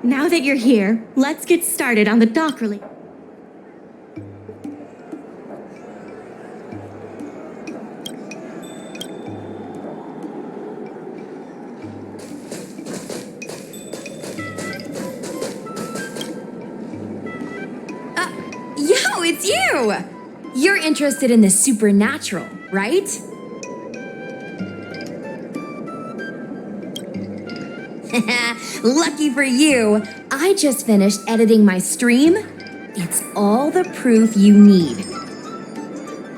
Now that you're here, let's get started on the rali. Yo, it's you! You're interested in the supernatural, right? Lucky for you, I just finished editing my stream. It's all the proof you need.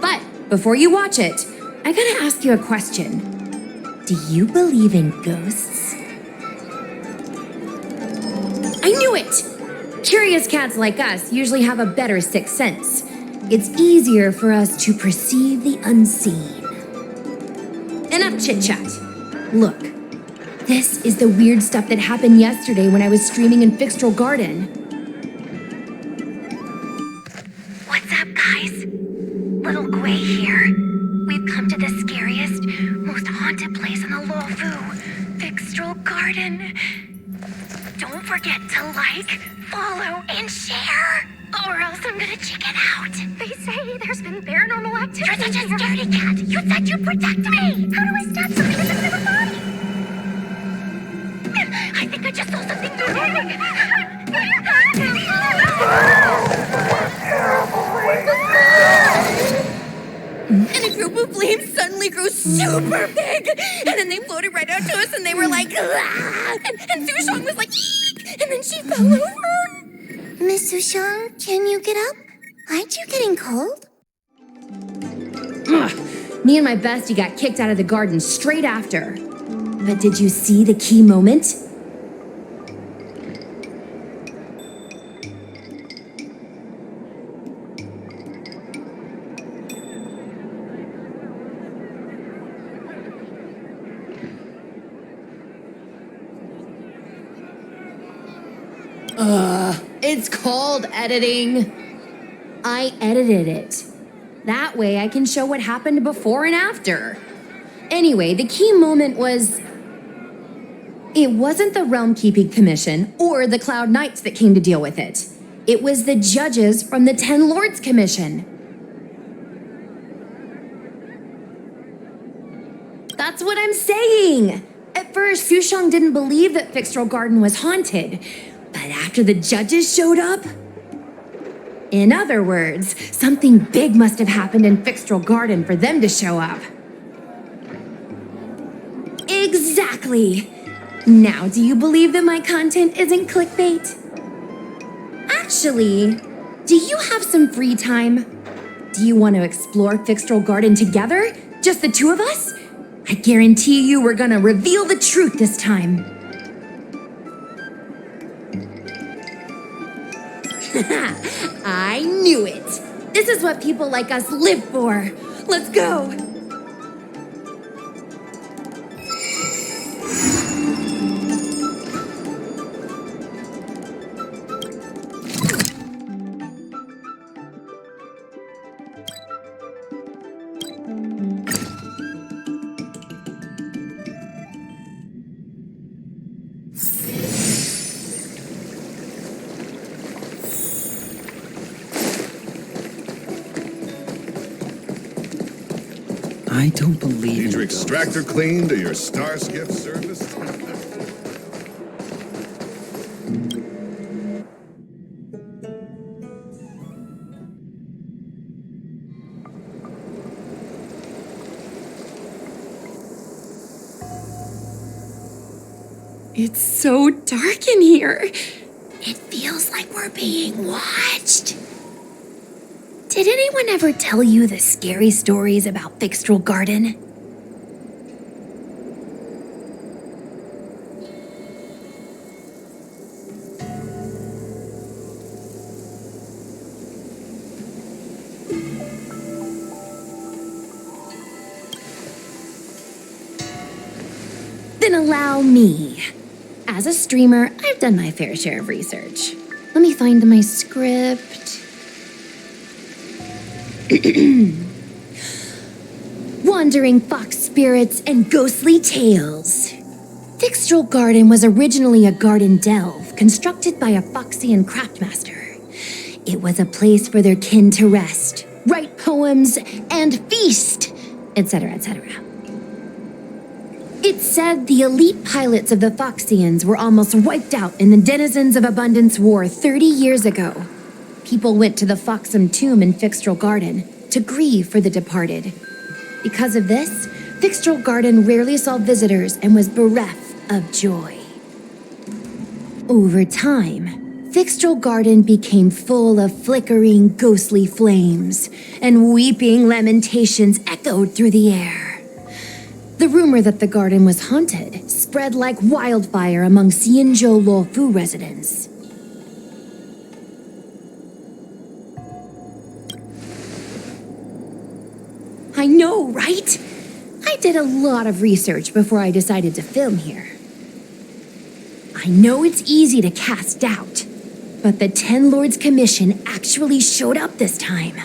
But before you watch it, I gotta ask you a question. Do you believe in ghosts? I knew it! Curious cats like us usually have a better sixth sense. It's easier for us to perceive the unseen. Enough chit-chat. Look, this is the weird stuff that happened yesterday when I was streaming in Fixtral Garden. What's up, guys? Little Gwei here. We've come to the scariest, most haunted place in the Luofu, Fixtral Garden. Don't forget to like, follow, and share, or else I'm gonna chicken out. They say there's been paranormal activity. You're such a scaredy cat. You said you'd protect me. How do I stab something that's in my body? I think I just saw something moving. And a group of flames suddenly grew super big, and then they floated right out to us, and they were like, ah! And Sushong was like, eek! And then she fell over. Miss Sushang, can you get up? Aren't you getting cold? Ugh. Me and my bestie got kicked out of the garden straight after. But did you see the key moment? It's called editing. I edited it. That way I can show what happened before and after. Anyway, the key moment was... It wasn't the Realm Keeping Commission or the Cloud Knights that came to deal with it. It was the judges from the Ten Lords Commission. That's what I'm saying! At first, Sushang didn't believe that Fixtral Garden was haunted. But after the judges showed up... In other words, something big must have happened in Fixtral Garden for them to show up. Exactly! Now, do you believe that my content isn't clickbait? Actually, do you have some free time? Do you want to explore Fixtral Garden together? Just the two of us? I guarantee you we're gonna reveal the truth this time. I knew it! This is what people like us live for! Let's go! I don't believe Need in your ghosts. extractor cleaned or your star skiff serviced? It's so dark in here. It feels like we're being watched. Did anyone ever tell you the scary stories about Fixtral Garden? Then allow me. As a streamer, I've done my fair share of research. Let me find my script. Wandering fox spirits and ghostly tales. Fixtral Garden was originally a garden delve constructed by a Foxian craftmaster. It was a place for their kin to rest, write poems, and feast, etc., etc. It said the elite pilots of the Foxians were almost wiped out in the Denizens of Abundance War 30 years ago. People went to the Foxham tomb in Fixtrel Garden to grieve for the departed. Because of this, Fixtrel Garden rarely saw visitors and was bereft of joy. Over time, Fixtrel Garden became full of flickering, ghostly flames, and weeping lamentations echoed through the air. The rumor that the garden was haunted spread like wildfire among Xianzhou Luofu residents. I know, right? I did a lot of research before I decided to film here. I know it's easy to cast doubt, but the Ten Lords Commission actually showed up this time.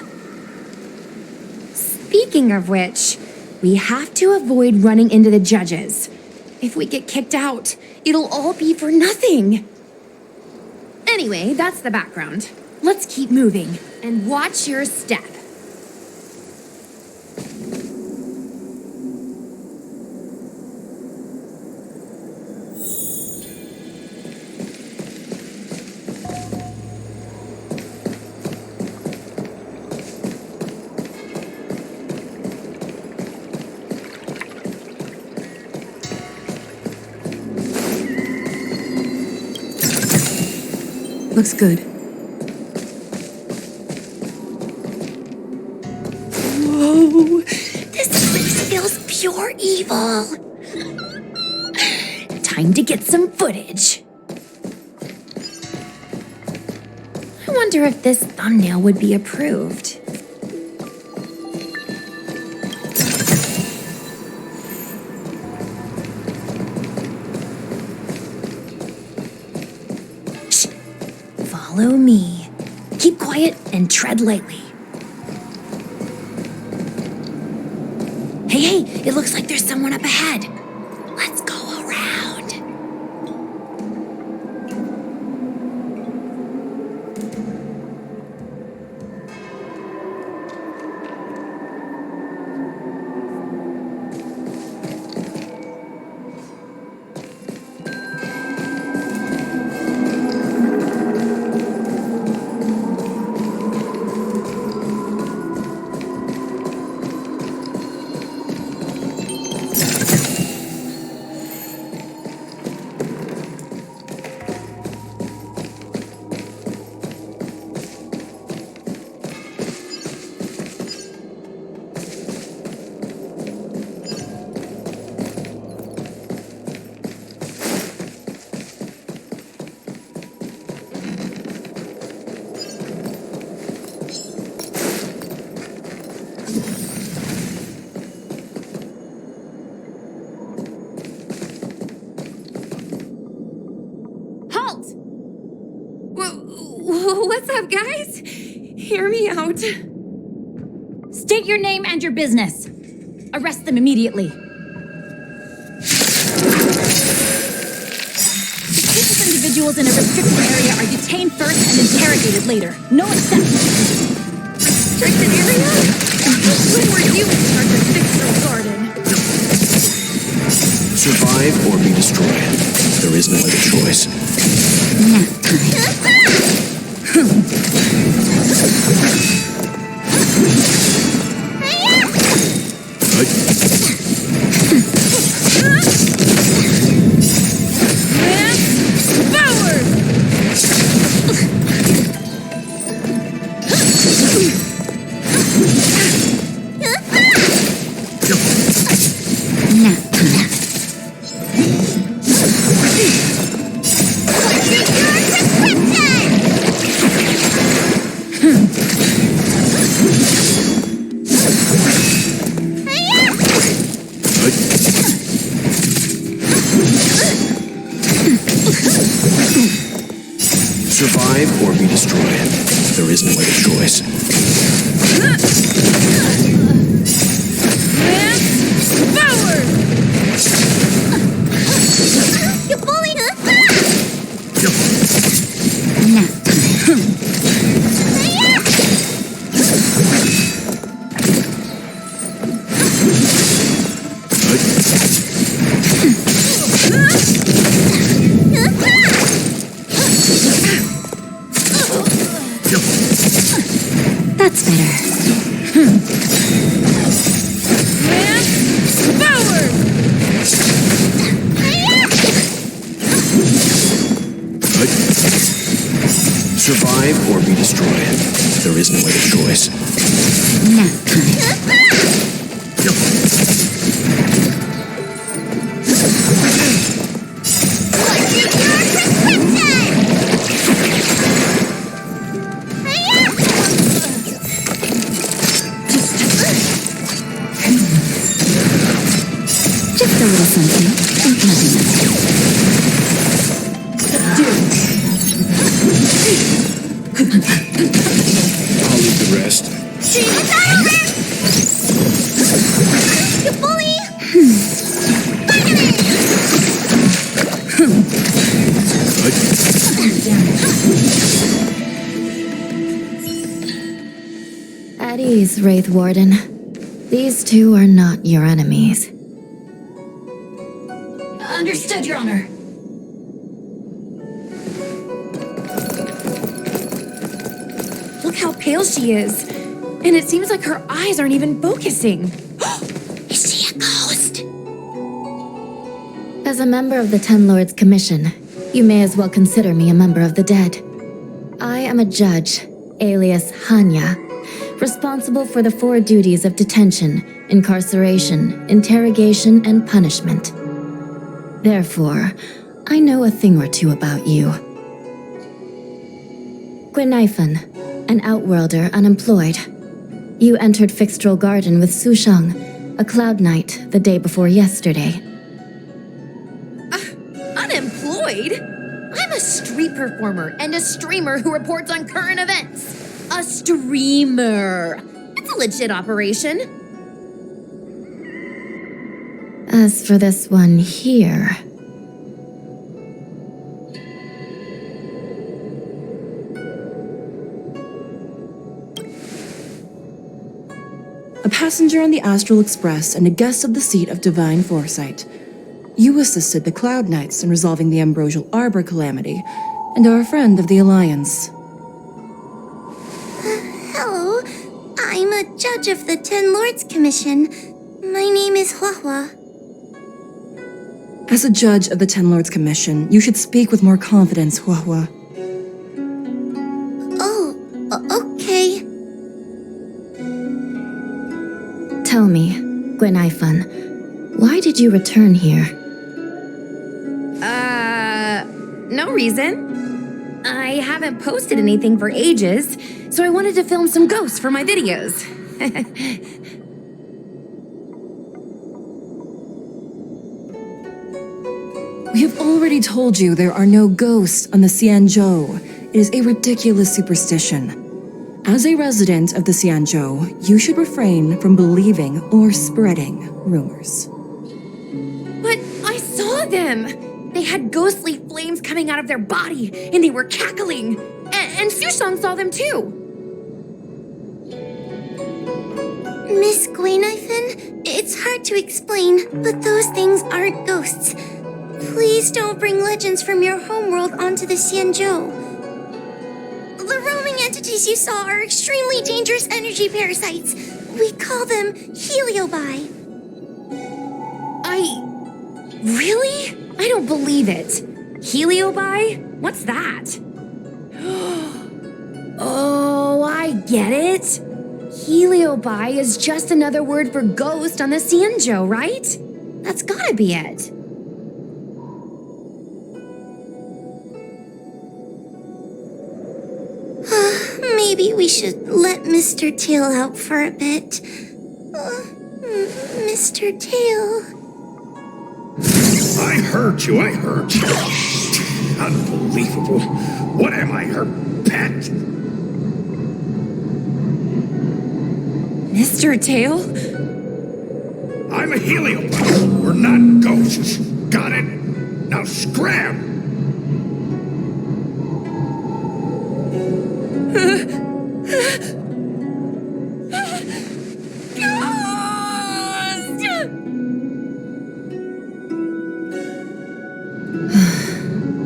Speaking of which, we have to avoid running into the judges. If we get kicked out, it'll all be for nothing. Anyway, that's the background. Let's keep moving and watch your step. Looks good. Whoa! This place feels pure evil. Time to get some footage. I wonder if this thumbnail would be approved. Follow me. Keep quiet and tread lightly. Hey, it looks like there's someone up ahead. Let's go around. What's up, guys? Hear me out. State your name and your business. Arrest them immediately. Suspicious individuals in a restricted area are detained first and interrogated later. No exceptions. Restricted area? When were you in charge of Fixtrel Garden? Survive or be destroyed. There is no other choice. Survive or be destroyed. There is no other choice. You bully! Survive or be destroyed. There is no other choice. Just a little something. I'll leave the rest. You bully! At ease, Wraith Warden. These two are not your enemies. Understood, Your Honor. Look how pale she is. And it seems like her eyes aren't even focusing. Is she a ghost? As a member of the Ten Lords Commission, you may as well consider me a member of the dead. I am a judge, alias Hanya, responsible for the 4 duties of detention, incarceration, interrogation, and punishment. Therefore, I know a thing or two about you. Gwenifan, an outworlder unemployed. You entered Fixtral Garden with Sushang, a cloud knight, the day before yesterday. Unemployed? I'm a street performer and a streamer who reports on current events. A streamer. It's a legit operation. As for this one here... A passenger on the Astral Express and a guest of the seat of divine foresight. You assisted the Cloud Knights in resolving the Ambrosial Arbor calamity, and are a friend of the Alliance. Hello. I'm a judge of the Ten Lords Commission. My name is Huahua. As a judge of the Ten Lords Commission, you should speak with more confidence, Huahua. Oh, okay. Tell me, Gwenifan, why did you return here? No reason. I haven't posted anything for ages, so I wanted to film some ghosts for my videos. We have already told you there are no ghosts on the Xianzhou. It is a ridiculous superstition. As a resident of the Xianzhou, you should refrain from believing or spreading rumors. But I saw them! They had ghostly flames coming out of their body, and they were cackling. And Sushang saw them too. Miss Gwenifan, it's hard to explain, but those things aren't ghosts. Please don't bring legends from your homeworld onto the Xianzhou. The roaming entities you saw are extremely dangerous energy parasites. We call them heliobi. Really? I don't believe it. Heliobi? What's that? Oh, I get it. Heliobi is just another word for ghost on the Xianzhou, right? That's gotta be it. Maybe we should let Mr. Tail out for a bit. Mr. Tail. I heard you. Unbelievable. What am I, her pet? Mr. Tail? I'm a heliopod. We're not ghosts. Got it? Now scram!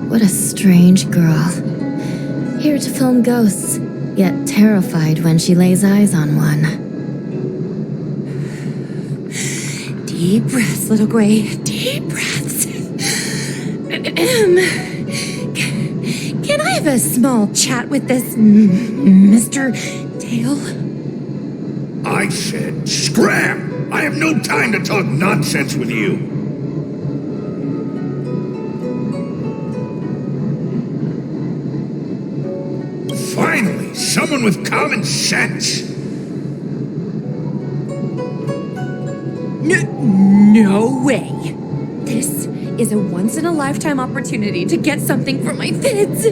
What a strange girl. Here to film ghosts, yet terrified when she lays eyes on one. Deep breaths, little Gwei. Deep breaths. Can I have a small chat with this Mr. Tail? I said scram! I have no time to talk nonsense with you. Finally, someone with common sense. No way. This is a once-in-a-lifetime opportunity to get something for my kids.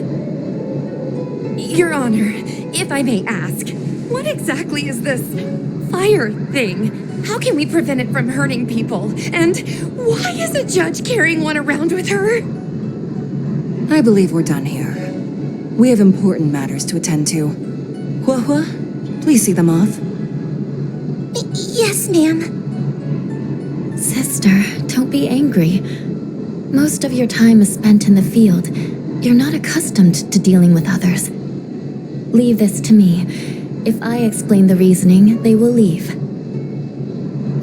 Your Honor, if I may ask, what exactly is this fire thing? How can we prevent it from hurting people? And why is a judge carrying one around with her? I believe we're done here. We have important matters to attend to. Hua Hua, please see them off. Yes, ma'am. Sister, don't be angry. Most of your time is spent in the field. You're not accustomed to dealing with others. Leave this to me. If I explain the reasoning, they will leave.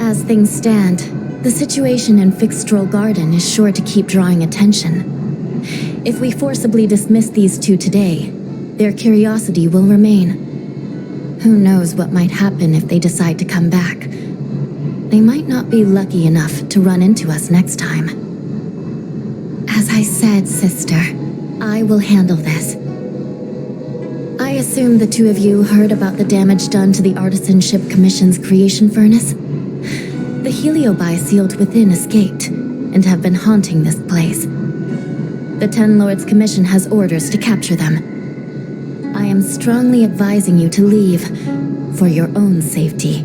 As things stand, the situation in Fixstrol Garden is sure to keep drawing attention. If we forcibly dismiss these two today, their curiosity will remain. Who knows what might happen if they decide to come back? They might not be lucky enough to run into us next time. As I said, sister, I will handle this. I assume the two of you heard about the damage done to the Artisanship Commission's creation furnace? The heliobi sealed within escaped, and have been haunting this place. The Ten Lords Commission has orders to capture them. I am strongly advising you to leave, for your own safety.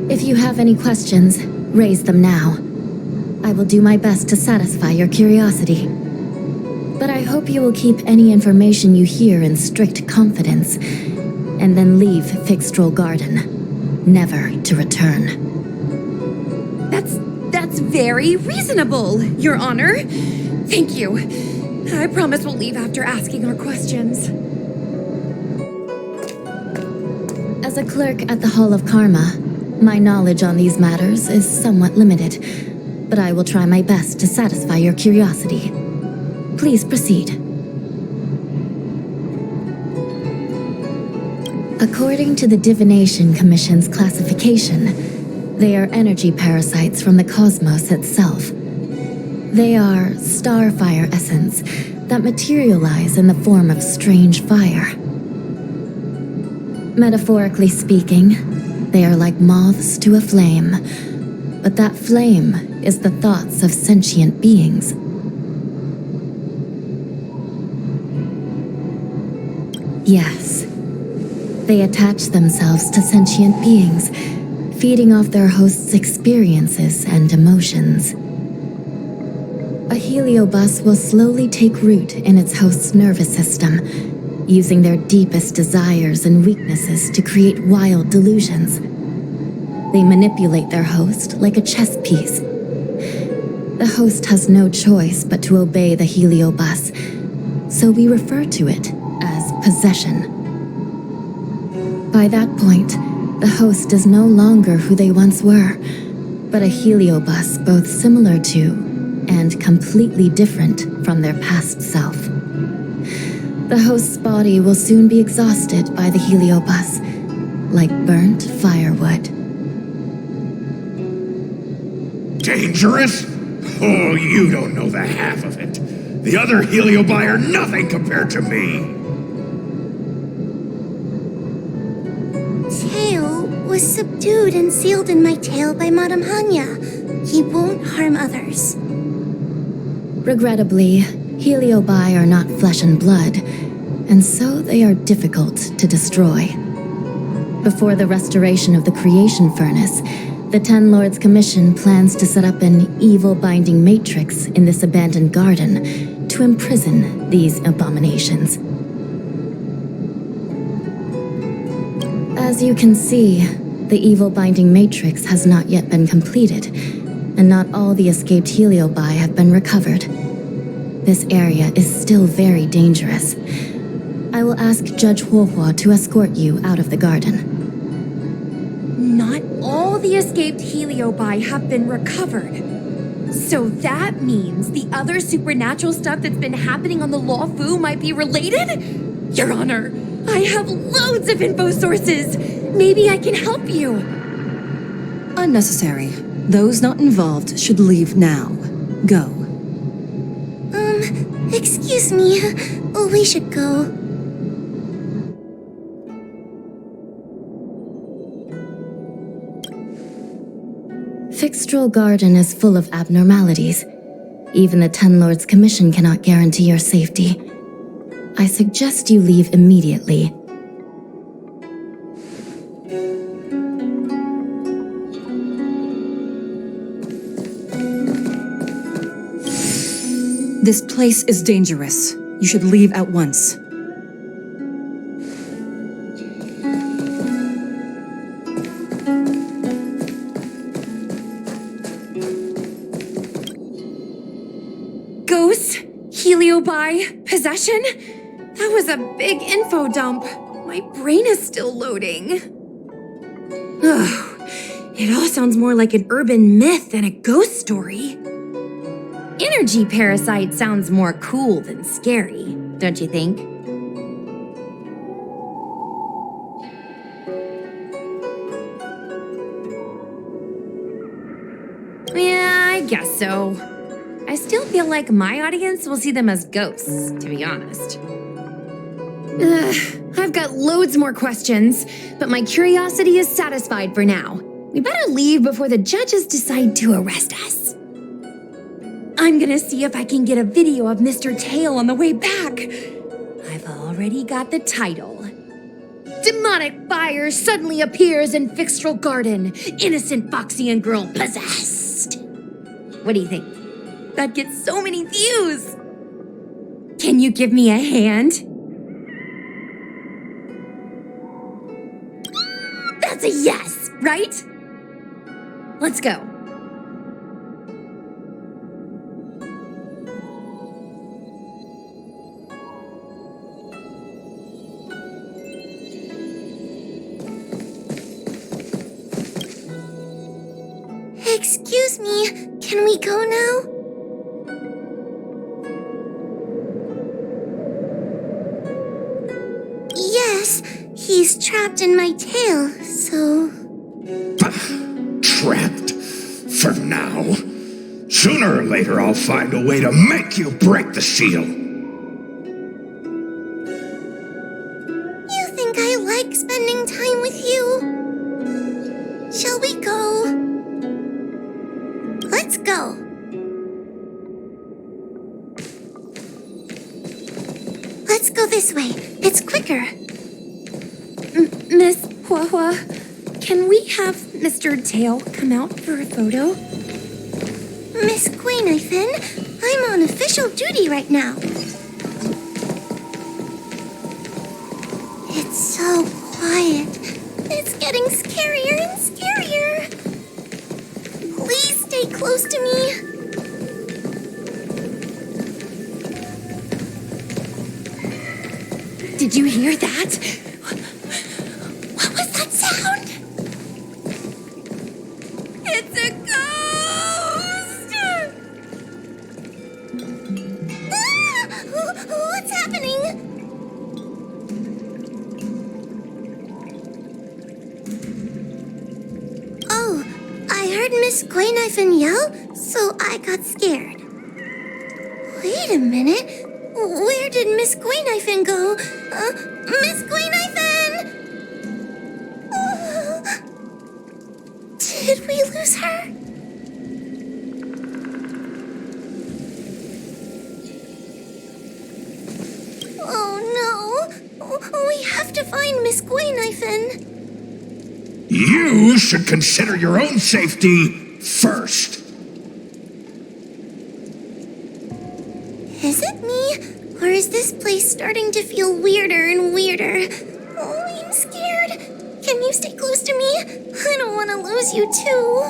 If you have any questions, raise them now. I will do my best to satisfy your curiosity. But I hope you will keep any information you hear in strict confidence, and then leave Fixstrol Garden, never to return. That's very reasonable, Your Honor. Thank you. I promise we'll leave after asking our questions. As a clerk at the Hall of Karma, my knowledge on these matters is somewhat limited, but I will try my best to satisfy your curiosity. Please proceed. According to the Divination Commission's classification, they are energy parasites from the cosmos itself. They are starfire essence that materialize in the form of strange fire. Metaphorically speaking, they are like moths to a flame, but that flame is the thoughts of sentient beings. Yes, they attach themselves to sentient beings, feeding off their host's experiences and emotions. A heliobus will slowly take root in its host's nervous system, using their deepest desires and weaknesses to create wild delusions. They manipulate their host like a chess piece. The host has no choice but to obey the heliobus, so we refer to it as possession. By that point, the host is no longer who they once were, but a heliobus both similar to and completely different from their past self. The host's body will soon be exhausted by the heliobus, like burnt firewood. Dangerous? Oh, you don't know the half of it. The other heliobi are nothing compared to me. Tail was subdued and sealed in my tail by Madame Hanya. He won't harm others. Regrettably, heliobi are not flesh and blood, and so they are difficult to destroy. Before the restoration of the creation furnace, the Ten Lords Commission plans to set up an evil binding matrix in this abandoned garden to imprison these abominations. As you can see, the evil binding matrix has not yet been completed, and not all the escaped heliobi have been recovered. This area is still very dangerous. I will ask Judge Huohua to escort you out of the garden. Not all the escaped heliobi have been recovered. So that means the other supernatural stuff that's been happening on the Law Fu might be related? Your Honor, I have loads of info sources. Maybe I can help you. Unnecessary. Those not involved should leave now. Go. Excuse me. We should go. Fixtral Garden is full of abnormalities. Even the Ten Lords Commission cannot guarantee your safety. I suggest you leave immediately. This place is dangerous. You should leave at once. Ghosts? Heliobi? Possession? That was a big info dump. My brain is still loading. Ugh, it all sounds more like an urban myth than a ghost story. Energy parasite sounds more cool than scary, don't you think? Yeah, I guess so. I still feel like my audience will see them as ghosts, to be honest. I've got loads more questions, but my curiosity is satisfied for now. We better leave before the judges decide to arrest us. I'm gonna see if I can get a video of Mr. Tail on the way back. I've already got the title. Demonic fire suddenly appears in Fixtral Garden. Innocent Foxian girl possessed. What do you think? That gets so many views. Can you give me a hand? That's a yes, right? Let's go. Excuse me, can we go now? Yes, he's trapped in my tail, so... Trapped? For now. Sooner or later I'll find a way to make you break the seal. You think I like spending time with you? Shall we go? Let's go. Let's go this way. It's quicker. Miss Hua, can we have Mr. Tail come out for a photo? Miss Guinevere, I'm on official duty right now. It's so quiet. It's getting scarier and scarier. Please stay close to me. Did you hear that? What was that sound? It's a ghost! What's happening? Oh, I heard Miss Guinevere yell, so I got scared. Wait a minute. Where did Miss Guinevere go? Miss Guinevere! Did we lose her? Oh no! We have to find Miss Guinevere. You should consider your own safety first. Is it me? Or is this place starting to feel weirder and weirder? Oh, I'm scared. Can you stay close to me? I don't want to lose you too.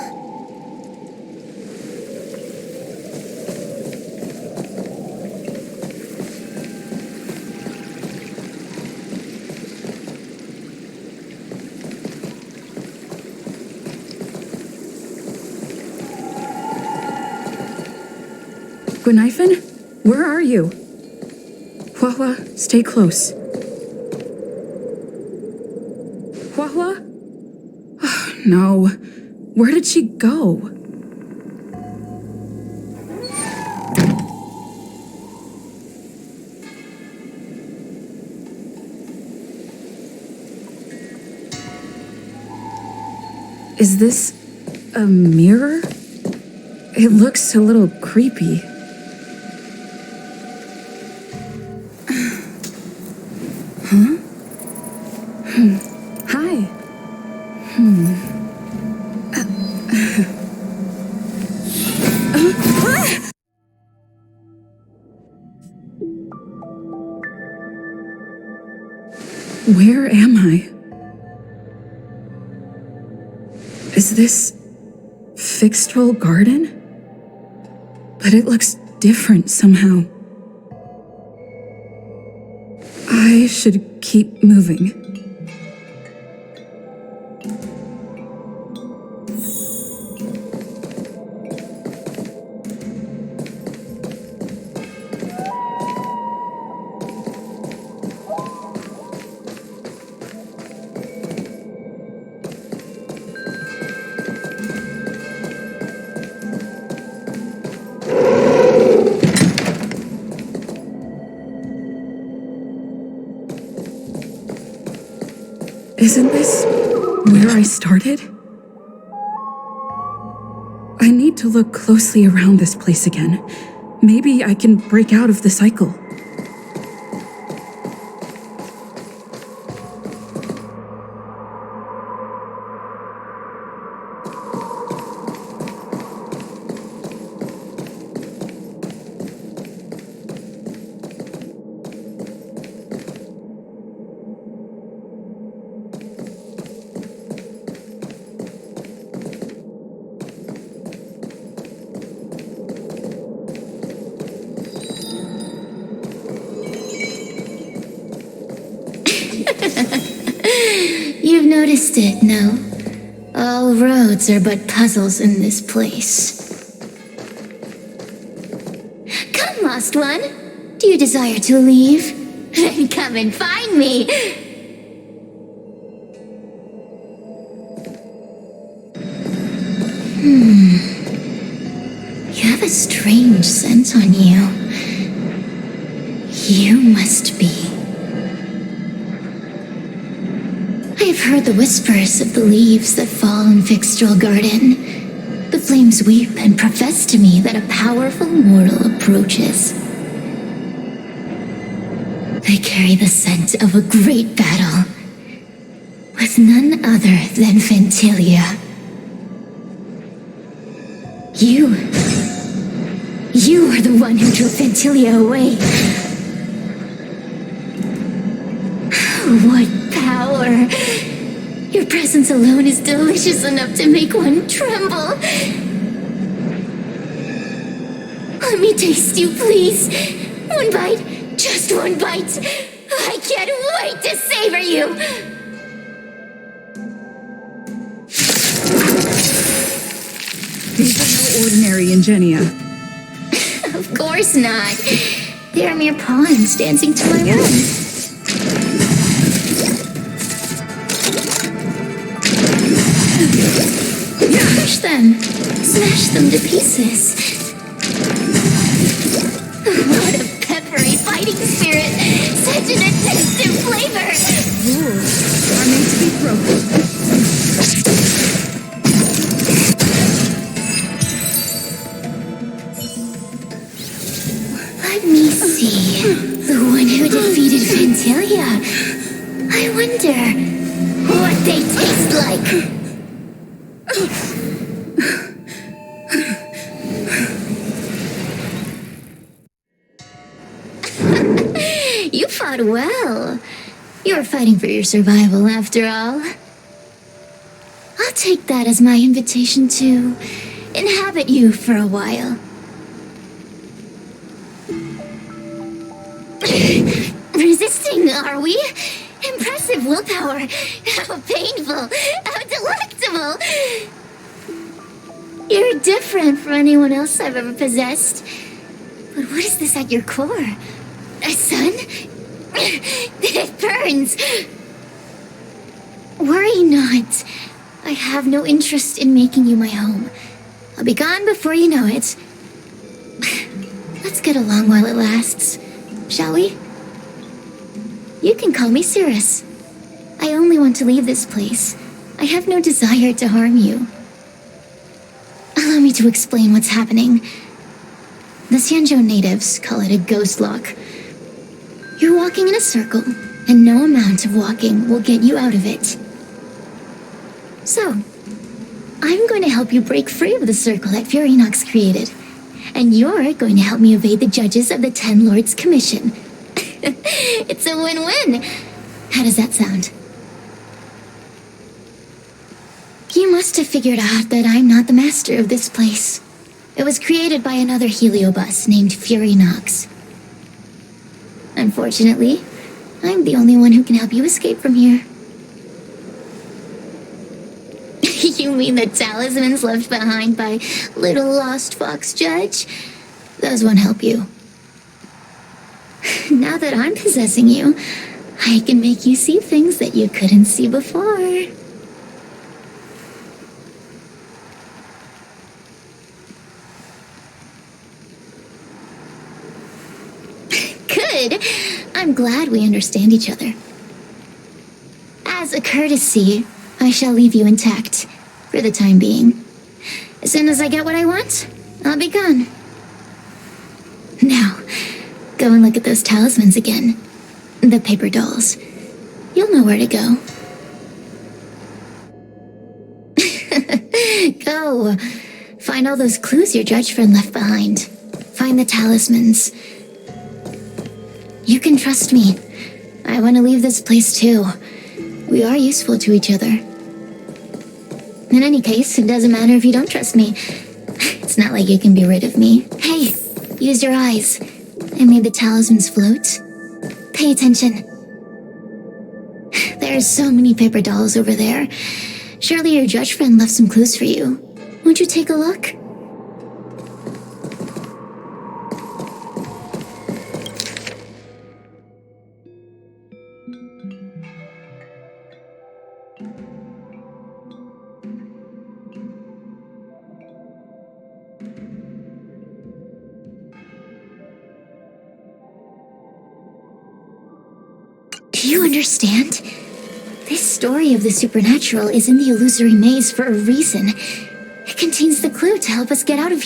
Gweniphan? Where are you? Hua, stay close. Hua? Oh, no. Where did she go? Is this a mirror? It looks a little creepy. Huh? Hi. Where am I? Is this Fixtrol Garden? But it looks different somehow. I should keep moving. Isn't this where I started? I need to look closely around this place again. Maybe I can break out of the cycle. You've noticed it, no? All roads are but puzzles in this place. Come, lost one. Do you desire to leave? Then come and find me. You have a strange scent on you. You must be. I have heard the whispers of the leaves that fall in Fixtrol Garden. The flames weep and profess to me that a powerful mortal approaches. They carry the scent of a great battle with none other than Ventilia. You are the one who drove Ventilia away. What power! Your presence alone is delicious enough to make one tremble. Let me taste you, please. One bite, just one bite. I can't wait to savor you. These are no ordinary Ingenia. Of course not. They are mere pawns dancing to my rhythm. Crush them. Smash them to pieces. What a peppery fighting spirit. Such an addictive flavor. Rules are made to be broken. Let me see. The one who defeated Ventilia. I wonder what they taste like. You fought well. You were fighting for your survival after all. I'll take that as my invitation to inhabit you for a while. Resisting, are we? Impressive willpower. How painful. How delectable. You're different from anyone else I've ever possessed. But what is this at your core? A sun? It burns! Worry not. I have no interest in making you my home. I'll be gone before you know it. Let's get along while it lasts, shall we? You can call me Cirrus. I only want to leave this place. I have no desire to harm you. Allow me to explain what's happening. The Xianzhou natives call it a ghost lock. You're walking in a circle, and no amount of walking will get you out of it. So, I'm going to help you break free of the circle that Furinox created. And you're going to help me evade the judges of the Ten Lords Commission. It's a win-win. How does that sound? You must have figured out that I'm not the master of this place. It was created by another heliobus named Furinox. Unfortunately, I'm the only one who can help you escape from here. You mean the talismans left behind by little lost fox judge? Those won't help you. Now that I'm possessing you, I can make you see things that you couldn't see before. Good. I'm glad we understand each other. As a courtesy, I shall leave you intact, for the time being. As soon as I get what I want, I'll be gone. Now, go and look at those talismans again. The paper dolls. You'll know where to go. Go. Find all those clues your judge friend left behind. Find the talismans. You can trust me. I want to leave this place too. We are useful to each other. In any case, it doesn't matter if you don't trust me. It's not like you can be rid of me. Hey, use your eyes. I made the talismans float. Pay attention. There are so many paper dolls over there. Surely your judge friend left some clues for you. Won't you take a look? Do you understand? This story of the supernatural is in the illusory maze for a reason. It contains the clue to help us get out of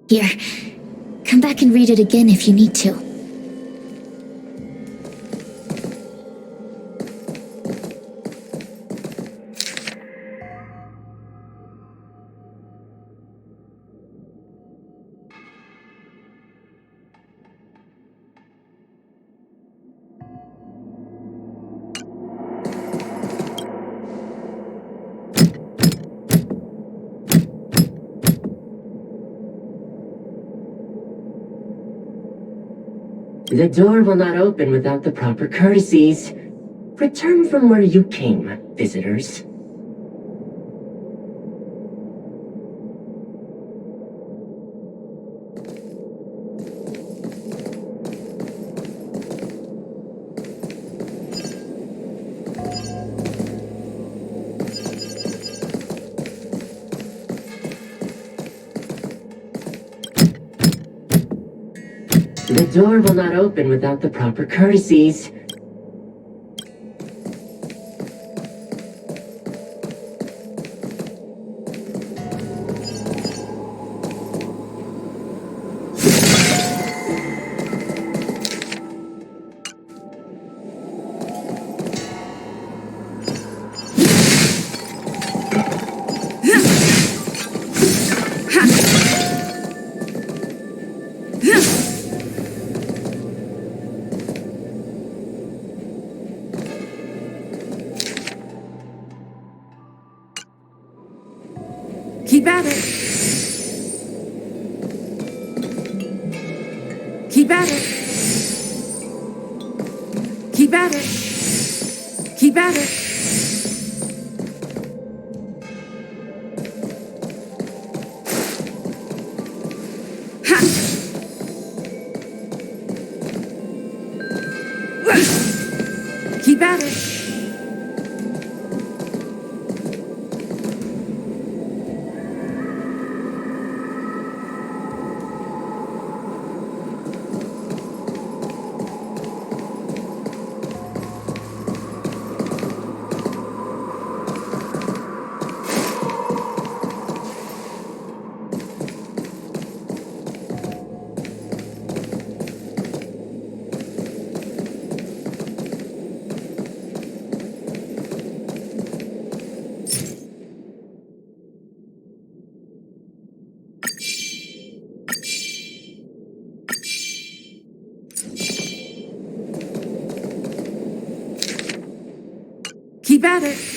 here. Come back and read it again if you need to. The door will not open without the proper courtesies. Return from where you came, visitors. The door will not open without the proper courtesies. Keep at it. Keep at it. Keep at it. Keep at it. Ha! at it. Keep at it.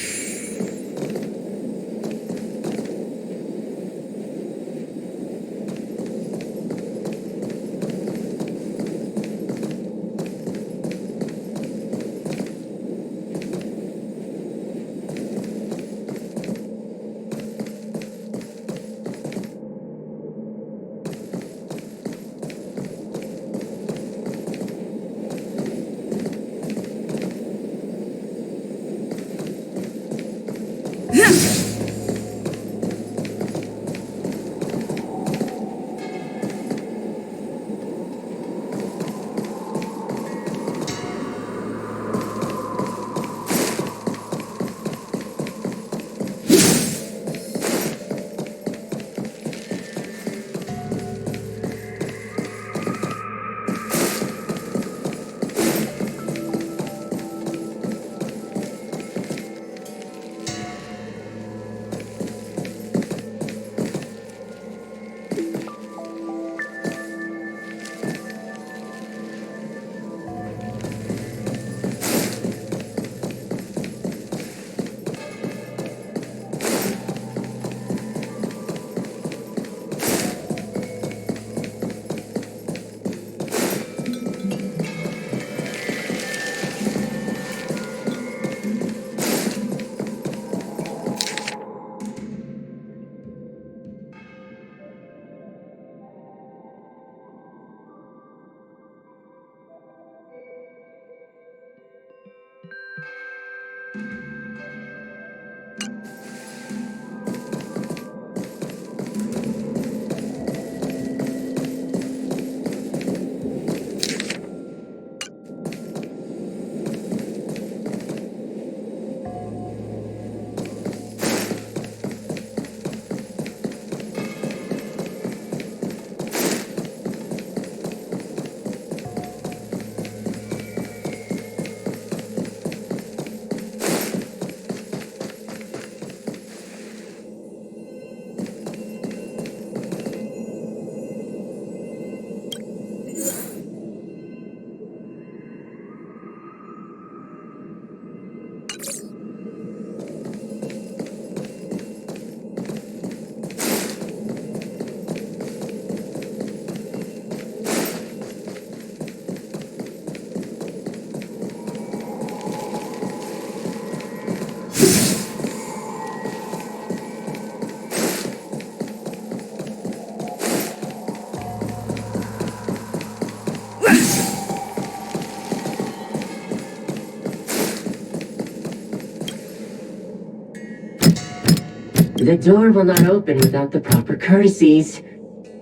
The door will not open without the proper courtesies.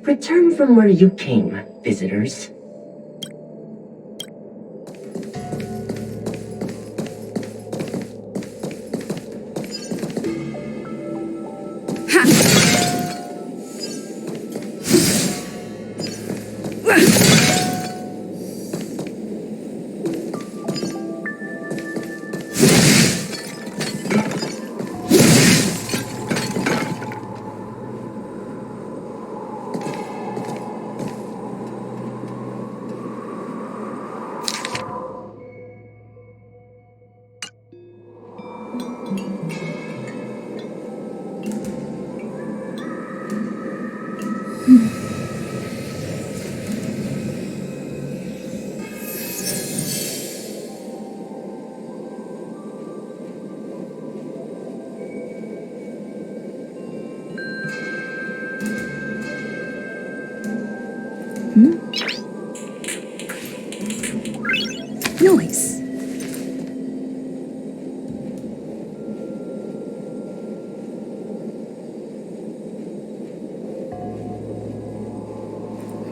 Return from where you came, visitors.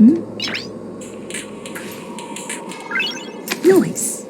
Noise. Noise.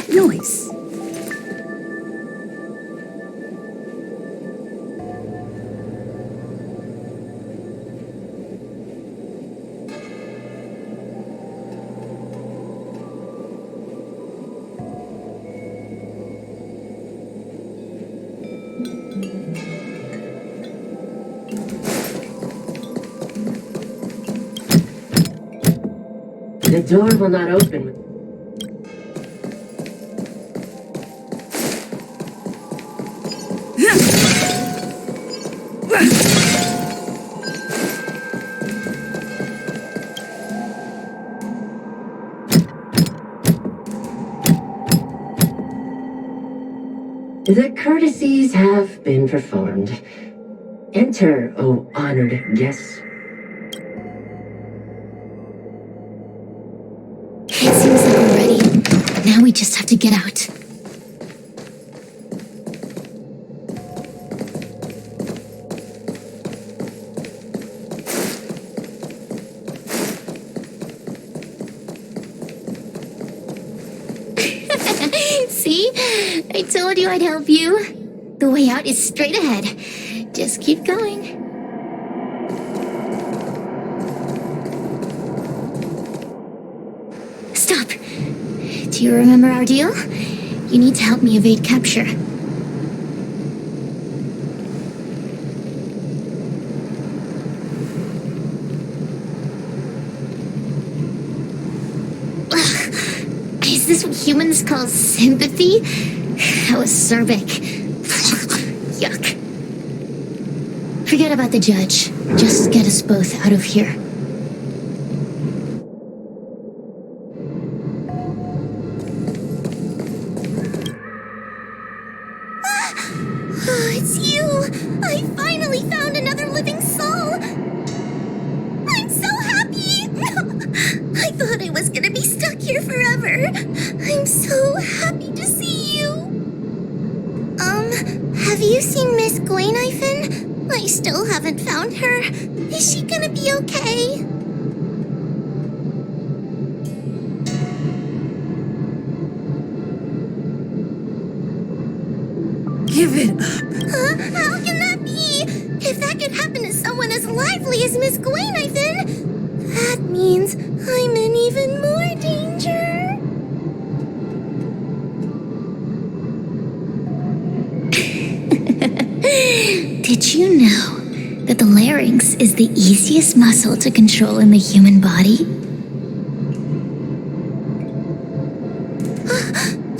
Noise. The door will not open with... The courtesies have been performed. Enter, O honored guests. It seems like we're ready. Now we just have to get out. See? I told you I'd help you. The way out is straight ahead. Just keep going. Stop. Do you remember our deal? You need to help me evade capture. Ugh. Is this what humans call sympathy? How acerbic. Yuck. Forget about the judge. Just get us both out of here. Oh, it's you! I finally found another living soul! I'm so happy! I thought I was gonna be stuck here forever. I'm so happy to see you. Have you seen Miss Gwayniphin? I still haven't found her. Is she gonna be okay? Give it up. Huh? How can that be? If that could happen to someone as lively as Miss Gwayniphin, that means I'm in even more danger. Did you know that the larynx is the easiest muscle to control in the human body?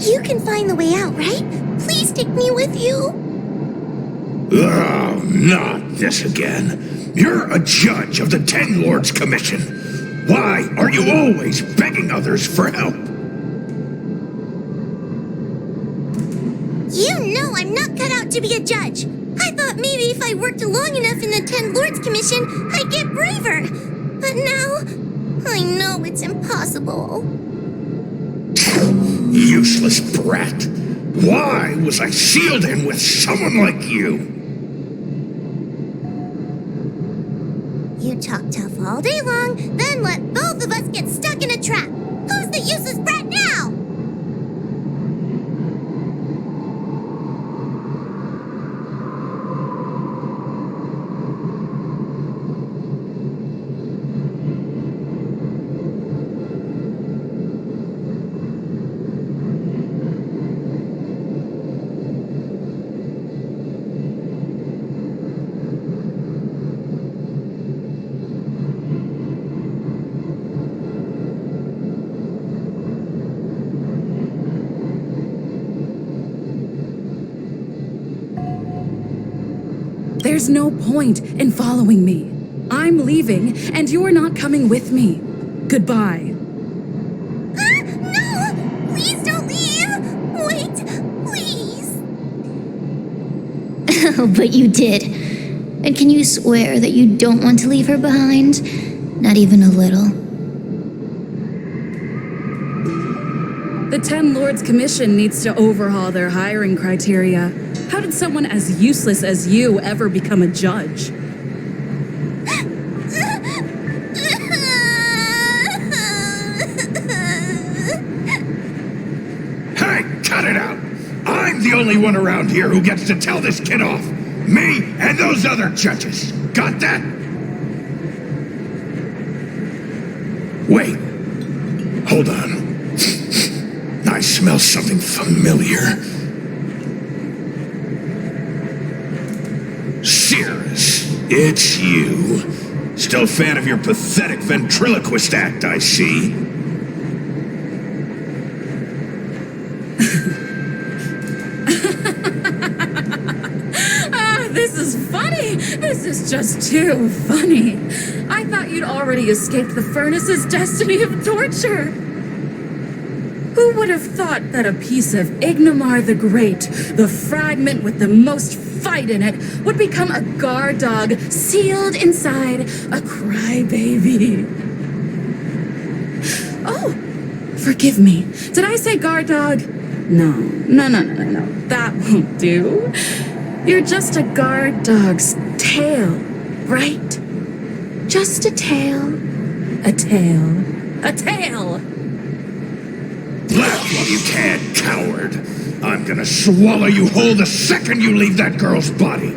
You can find the way out, right? Please take me with you. Oh, not this again. You're a judge of the Ten Lords Commission. Why are you always begging others for help? You know I'm not cut out to be a judge. I thought maybe if I worked long enough in the Ten Lords Commission, I'd get braver. But now, I know it's impossible. Useless brat. Why was I sealed in with someone like you? You talk tough all day long, then let both of us get stuck in a trap. Who's the useless brat now? There's no point in following me. I'm leaving, and you're not coming with me. Goodbye. No! Please don't leave! Wait, please! Oh, but you did. And can you swear that you don't want to leave her behind? Not even a little. The Ten Lords Commission needs to overhaul their hiring criteria. How did someone as useless as you ever become a judge? Hey, cut it out! I'm the only one around here who gets to tell this kid off. Me and those other judges. Got that? Wait. Hold on. I smell something familiar. Cirrus, it's you. Still a fan of your pathetic ventriloquist act, I see. This is funny. This is just too funny. I thought you'd already escaped the furnace's destiny of torture. Who would have thought that a piece of Ignomar the Great, the fragment with the most fight in it, would become a guard dog sealed inside a crybaby? Oh, forgive me. Did I say guard dog? No. That won't do. You're just a guard dog's tail, right? Just a tail. A tail. A tail! Laugh while you can, coward. I'm gonna swallow you whole the second you leave that girl's body.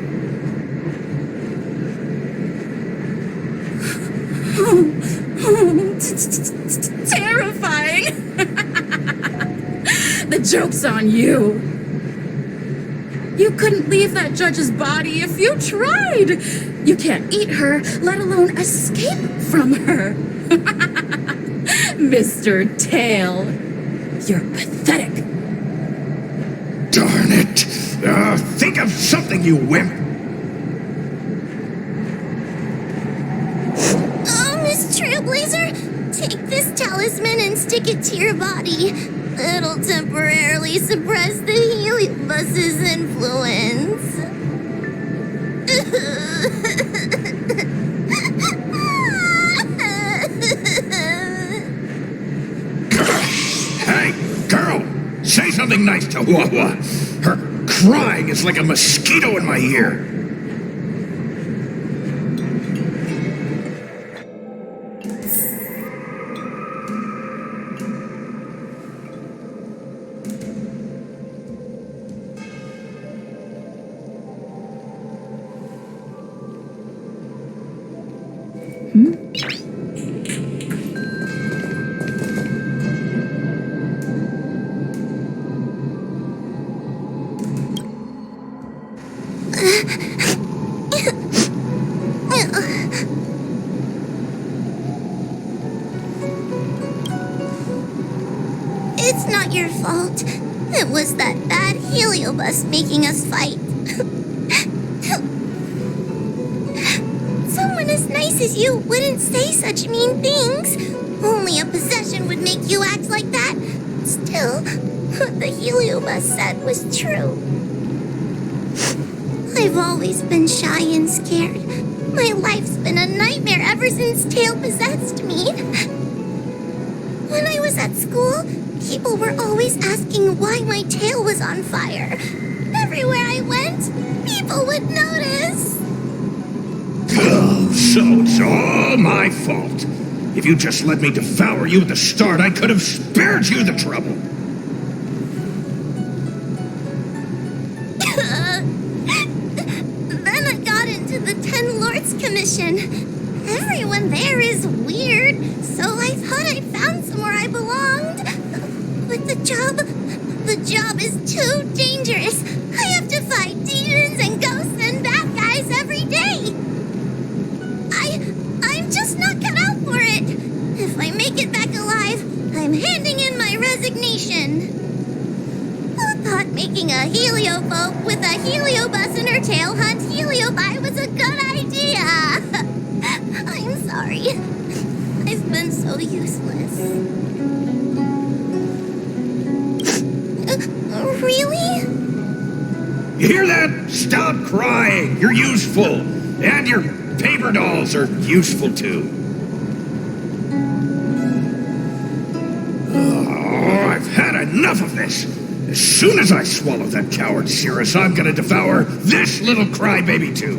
Terrifying! The joke's on you. You couldn't leave that judge's body if you tried. You can't eat her, let alone escape from her. Mr. Tail, you're pathetic. Darn it. Think of something, you wimp. Oh, Miss Trailblazer, take this talisman and stick it to your body. It'll temporarily suppress the heliobus's influence. Hey, girl, say something nice to Wawa. Her crying is like a mosquito in my ear. It's not your fault. It was that bad heliobus making us fight. Someone as nice as you wouldn't say such mean things. Only a possession would make you act like that. Still, what the heliobus said was true. I've always been shy and scared. My life's been a nightmare ever since Tail possessed me. When I was at school, people were always asking why my tail was on fire. Everywhere I went, people would notice. Oh, so it's all my fault. If you just let me devour you at the start, I could have spared you the trouble. Then I got into the Ten Lords Commission. Everyone there is weird, so I thought I'd found somewhere I belonged. But the job is too dangerous. I have to fight demons and ghosts and bad guys every day. I'm just not cut out for it. If I make it back alive, I'm handing in my resignation. Who thought making a helioboat with a heliobus in her tail hunt heliobi was a good idea? I'm sorry. I've been so useless. Really? You hear that? Stop crying. You're useful. And your paper dolls are useful too. Oh, I've had enough of this. As soon as I swallow that coward Cirrus, I'm gonna devour this little crybaby too.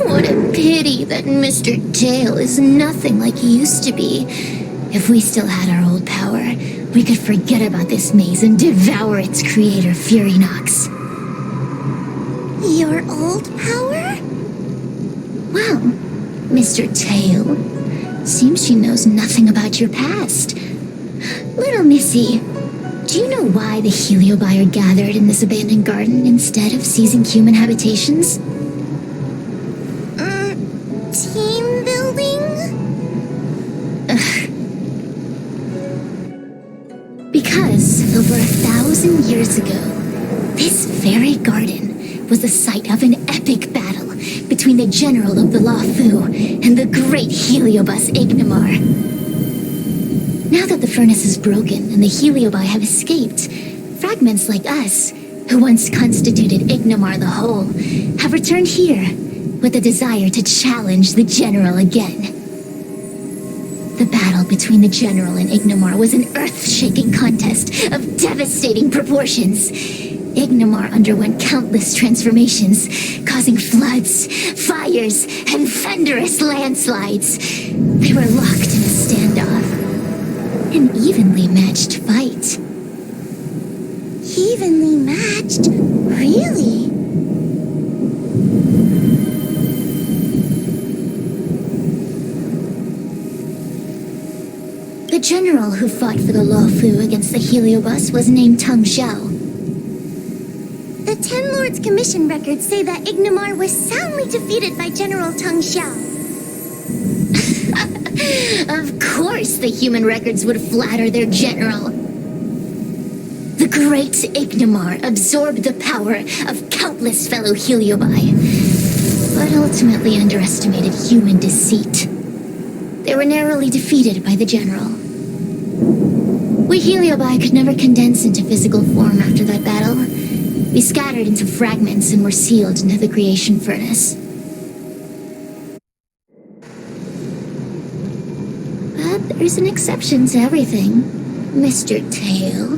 What a pity that Mr. Tail is nothing like he used to be. If we still had our old power, we could forget about this maze and devour its creator, Furynox. Your old power? Well, Mr. Tail, seems she knows nothing about your past. Little Missy, do you know why the heliobi are gathered in this abandoned garden instead of seizing human habitations? Team building? Because over 1,000 years ago, this very garden was the site of an epic battle between the general of the Lafu and the great heliobus Ignimar. Now that the furnace is broken and the heliobi have escaped, fragments like us, who once constituted Ignimar the Whole, have returned here with a desire to challenge the general again. The battle between the general and Ignimar was an earth-shaking contest of devastating proportions. Ignimar underwent countless transformations, causing floods, fires, and thunderous landslides. They were locked in a standoff. An evenly matched fight. Evenly matched? Really? The general who fought for the Lafu against the heliobus was named Tang Xiao. The Ten Lords Commission records say that Ignimar was soundly defeated by General Tang Xiao. Of course the human records would flatter their general. The great Ignimar absorbed the power of countless fellow heliobi, but ultimately underestimated human deceit. They were narrowly defeated by the general. We heliobi could never condense into physical form after that battle. We scattered into fragments and were sealed into the creation furnace. But there's an exception to everything. Mr. Tail,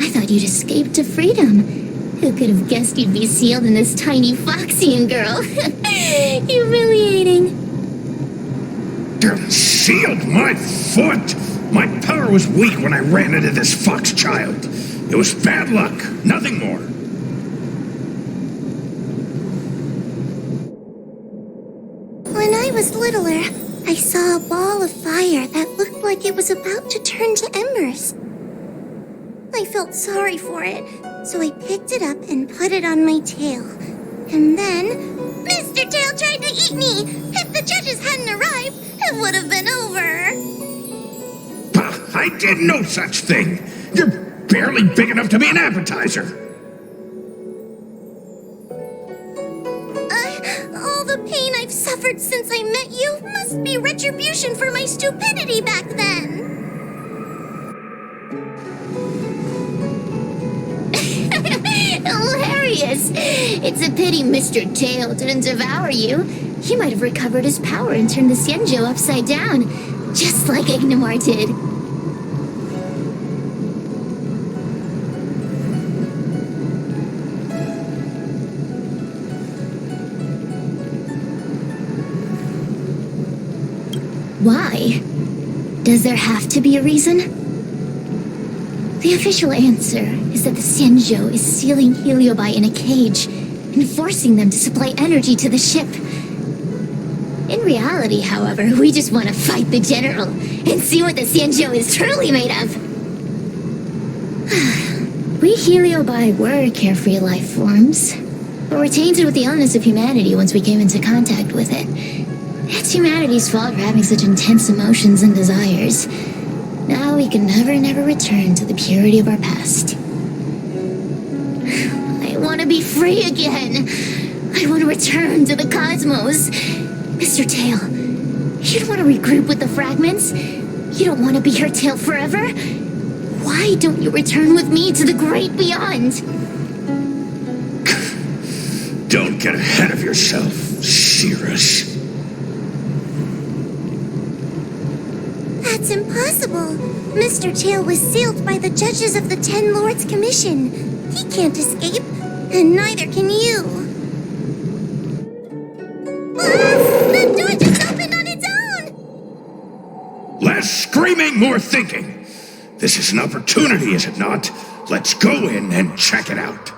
I thought you'd escaped to freedom. Who could have guessed you'd be sealed in this tiny Foxian girl? Humiliating. Sealed my foot! My power was weak when I ran into this fox child. It was bad luck, nothing more. When I was littler, I saw a ball of fire that looked like it was about to turn to embers. I felt sorry for it, so I picked it up and put it on my tail. And then, Mr. Tail tried to eat me! If the judges hadn't arrived, it would have been over. I did no such thing. You're barely big enough to be an appetizer. All the pain I've suffered since I met you must be retribution for my stupidity back then. Hilarious! It's a pity Mr. Tail didn't devour you. He might have recovered his power and turned the Xianzhou upside down, just like Ignimar did. Why? Does there have to be a reason? The official answer is that the Xianzhou is sealing heliobi in a cage and forcing them to supply energy to the ship. In reality, however, we just want to fight the general and see what the Xianzhou is truly made of. We heliobi were carefree life forms, but were tainted with the illness of humanity once we came into contact with it. It's humanity's fault for having such intense emotions and desires. Now we can never return to the purity of our past. I want to be free again. I want to return to the cosmos. Mr. Tail, you don't want to regroup with the fragments? You don't want to be your tail forever? Why don't you return with me to the great beyond? Don't get ahead of yourself, Cirrus. That's impossible. Mr. Tail was sealed by the judges of the Ten Lords Commission. He can't escape, and neither can you. The door just opened on its own! Less screaming, more thinking. This is an opportunity, is it not? Let's go in and check it out.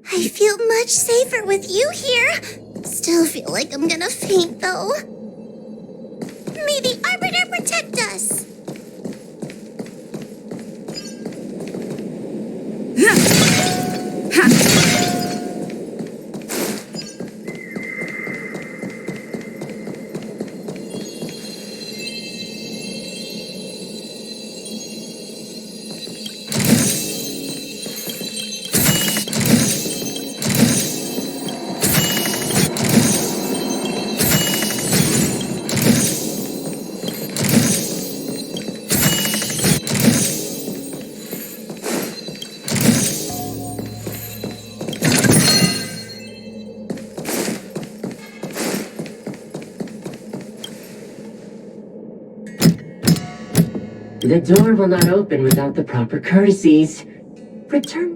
I feel much safer with you here. Still feel like I'm gonna faint, though. May the Arbiter protect us! The door will not open without the proper courtesies. Return.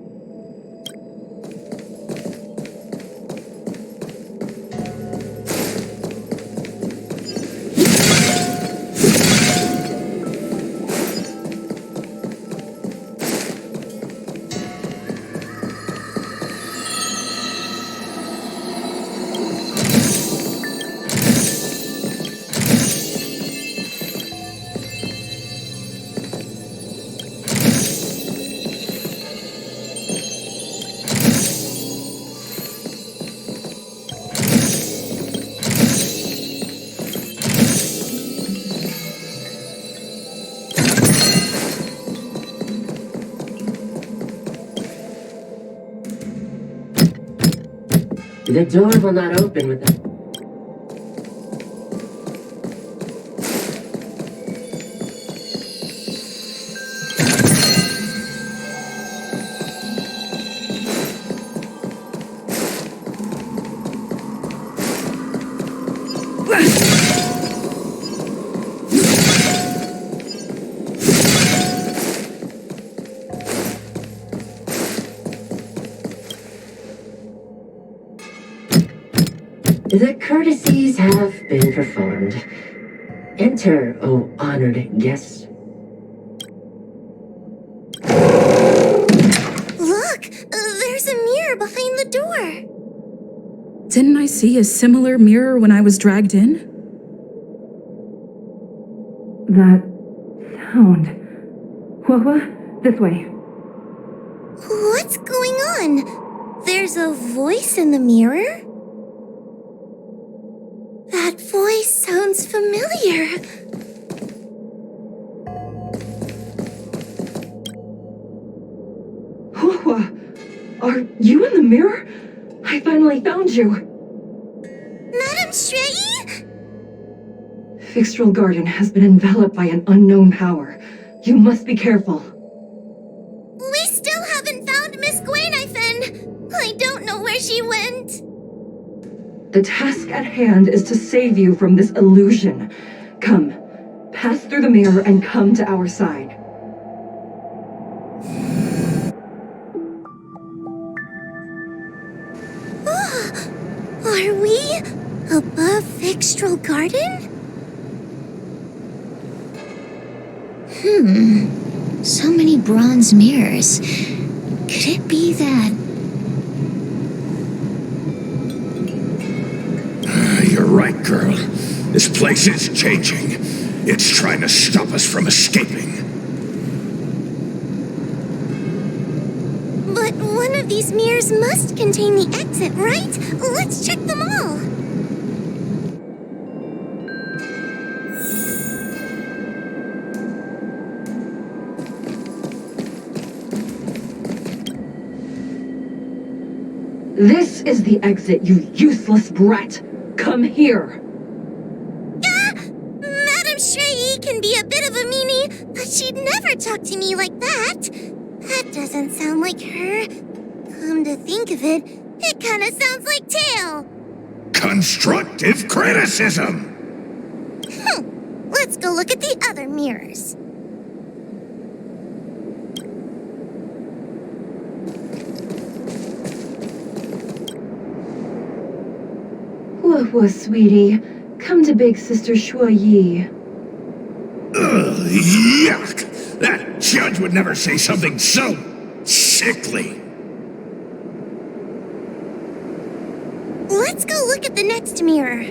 The door will not open without... The courtesies have been performed. Enter, O honored guests. Look! There's a mirror behind the door! Didn't I see a similar mirror when I was dragged in? That sound. What? This way. What's going on? There's a voice in the mirror? That voice sounds familiar. Hua, are you in the mirror? I finally found you. Madam Shrey? Fixtral Garden has been enveloped by an unknown power. You must be careful. We still haven't found Miss Gwainithen. I don't know where she went. The task at hand is to save you from this illusion. Come, pass through the mirror and come to our side. Are we above Fixtral Garden? So many bronze mirrors. Could it be that... You're right, girl. This place is changing. It's trying to stop us from escaping. But One of these mirrors must contain the exit, right? Let's check them all. This is the exit, you useless brat! Come here! Madame Shrey can be a bit of a meanie, but she'd never talk to me like that. That doesn't sound like her. Come to think of it, it kind of sounds like Tail. Constructive criticism! Let's go look at the other mirrors. Whoa, sweetie. Come to Big Sister Shuo Yi. Ugh, yuck! That judge would never say something so sickly. Let's go look at the next mirror.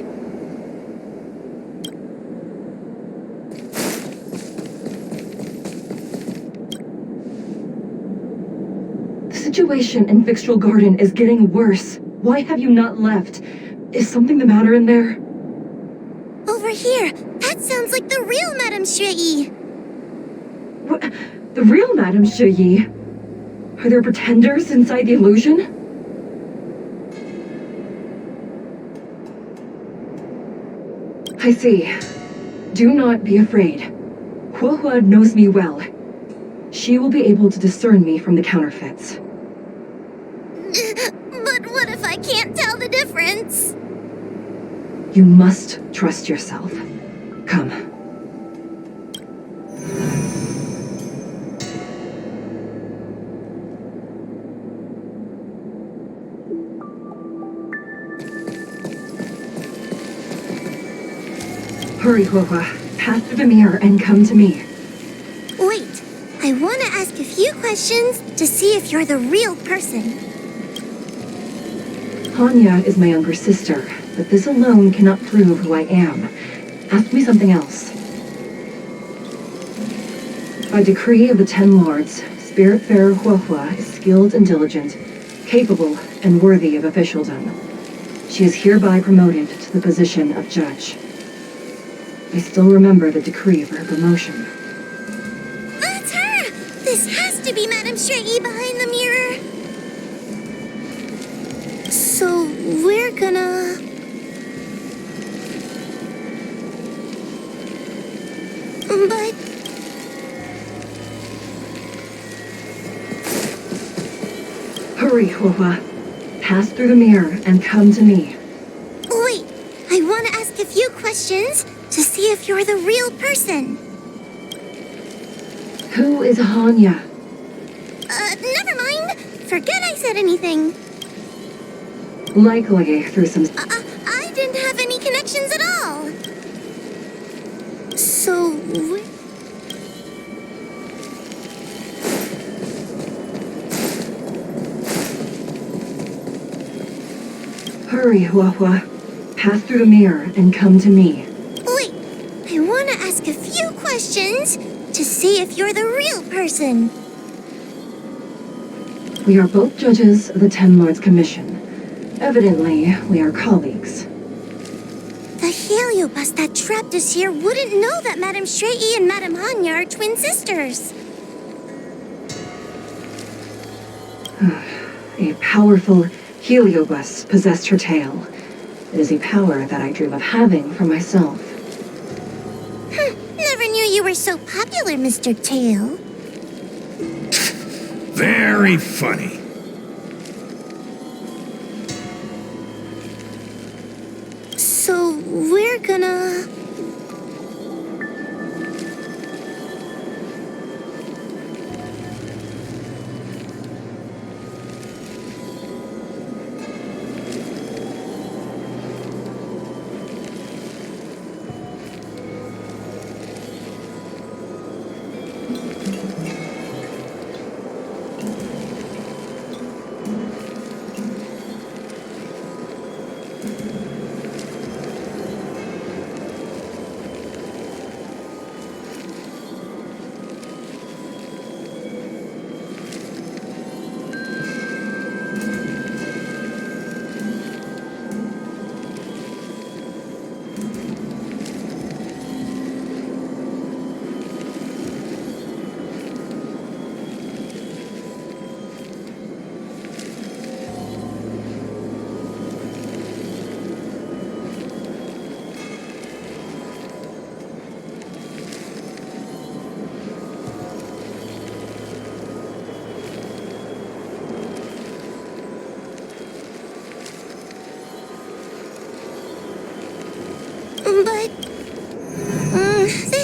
The situation in Victual Garden is getting worse. Why have you not left? Is something the matter in there? Over here. That sounds like the real Madame Shrey. What? The real Madame Shuyi? Are there pretenders inside the illusion? I see. Do not be afraid. Huohua knows me well. She will be able to discern me from the counterfeits. But what if I can't tell the difference? You must trust yourself. Come. Hurry, Huohua. Pass through the mirror and come to me. Wait, I want to ask a few questions to see if you're the real person. Hanya is my younger sister, but this alone cannot prove who I am. Ask me something else. By decree of the Ten Lords, Spiritfarer Huohua is skilled and diligent, capable and worthy of officialdom. She is hereby promoted to the position of judge. I still remember the decree for her promotion. That's her! This has to be Madame Shrey behind the mirror. So, we're gonna... But... Hurry, Huohua. Pass through the mirror and come to me. Wait, I want to ask a few questions to see if you're the real person. Who is Hanya? Never mind. Forget I said anything. Likely through some... I didn't have any connections at all. So... Hurry, Huohua. Pass through the mirror and come to me. Wait, I want to ask a few questions to see if you're the real person. We are both judges of the Ten Lords Commission. Evidently, we are colleagues. The heliobus that trapped us here wouldn't know that Madame Shrey and Madame Hanya are twin sisters. A powerful heliobus possessed her tail. It is a power that I dream of having for myself. Never knew you were so popular, Mr. Tail. Very funny. So, we're gonna...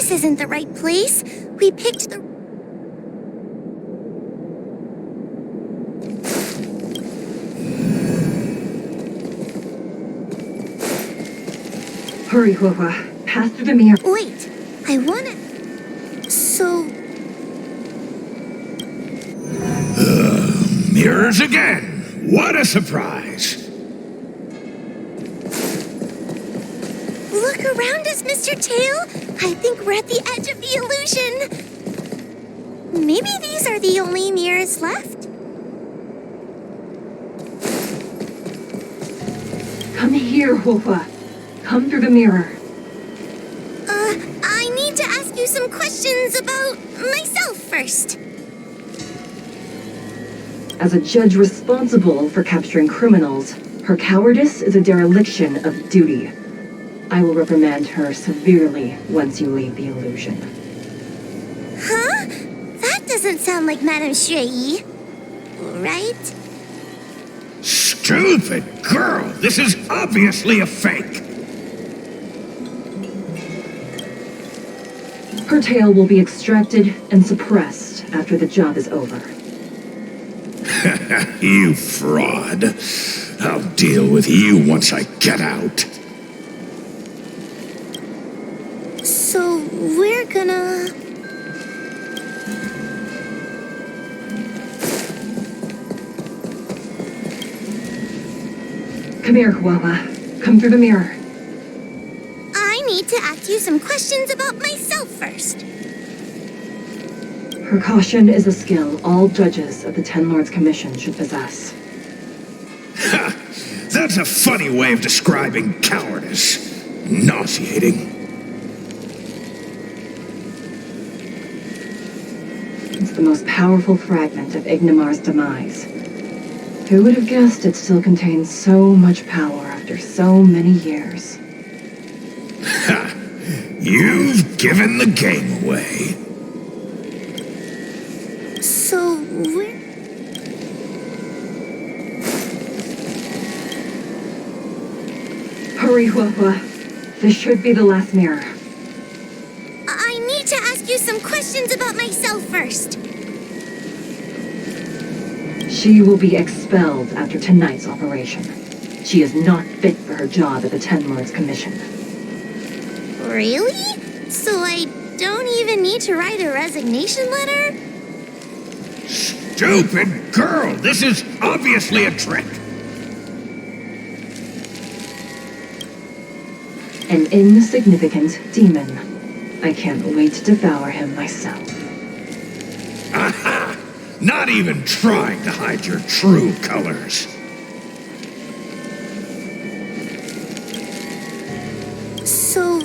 this isn't the right place. We picked the... Hurry, Hua. Pass through the mirror. Wait, I wanna... So... Mirrors again! What a surprise! Look around us, Mr. Tail. I think we're at the edge of the illusion. Maybe these are the only mirrors left. Come here, Hua. Come through the mirror. I need to ask you some questions about myself first. As a judge responsible for capturing criminals, her cowardice is a dereliction of duty. I will reprimand her severely once you leave the illusion. Huh? That doesn't sound like Madame Shui. Right? Stupid girl! This is obviously a fake! Her tail will be extracted and suppressed after the job is over. You fraud. I'll deal with you once I get out. So we're gonna... Come here, Hua. Come through the mirror. I need to ask you some questions about myself first. Her caution is a skill all judges of the Ten Lords Commission should possess. Ha! That's a funny way of describing cowardice. Nauseating. It's the most powerful fragment of Ignimar's demise. Who would have guessed it still contains so much power after so many years? Ha! You've given the game away. So we're... Hurry, Hua. This should be the last mirror. I need to ask you some questions about myself first. She will be expelled after tonight's operation. She is not fit for her job at the Ten Lords Commission. Really? So I don't even need to write a resignation letter? Stupid girl! This is obviously a trick! An insignificant demon. I can't wait to devour him myself. Aha! Not even trying to hide your true colors. So...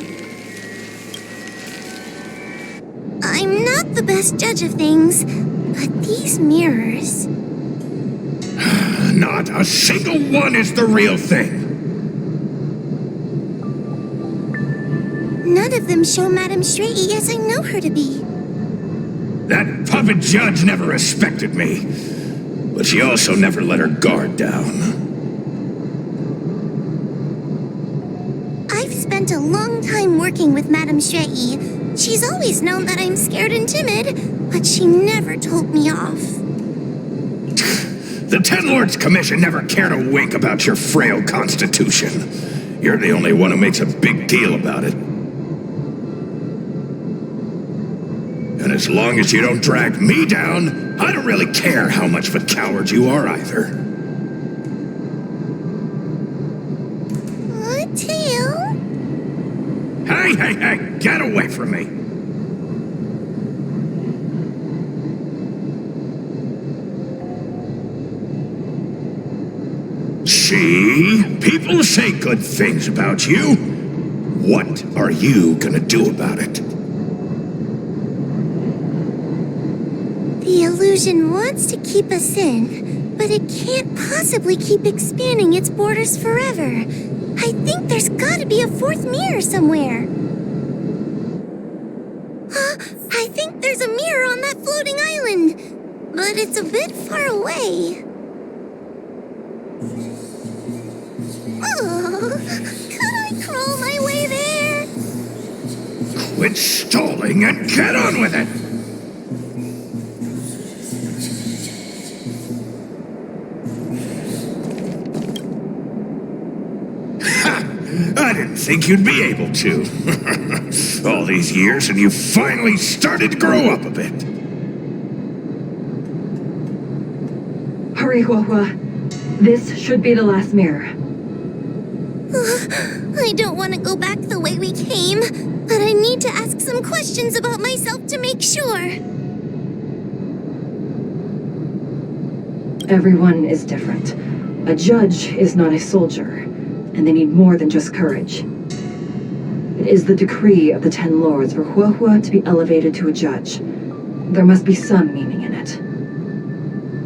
I'm not the best judge of things, but these mirrors... Not a single one is the real thing. None of them show Madame Shui as I know her to be. That puppet judge never respected me, but she also never let her guard down. I've spent a long time working with Madame Shui. She's always known that I'm scared and timid, but she never told me off. The Ten Lords Commission never cared a wink about your frail constitution. You're the only one who makes a big deal about it. And as long as you don't drag me down, I don't really care how much of a coward you are either. Tail? Hey, get away from me! See? People say good things about you. What are you gonna do about it? The illusion wants to keep us in, but it can't possibly keep expanding its borders forever. I think there's gotta be a fourth mirror somewhere. I think there's a mirror on that floating island, but it's a bit far away. Oh, could I crawl my way there? Quit stalling and get on with it! I didn't think you'd be able to. All these years and you finally started to grow up a bit. Hurry, Huahua. This should be the last mirror. I don't want to go back the way we came, but I need to ask some questions about myself to make sure. Everyone is different. A judge is not a soldier, and they need more than just courage. It is the decree of the Ten Lords for Huahua to be elevated to a judge. There must be some meaning in it.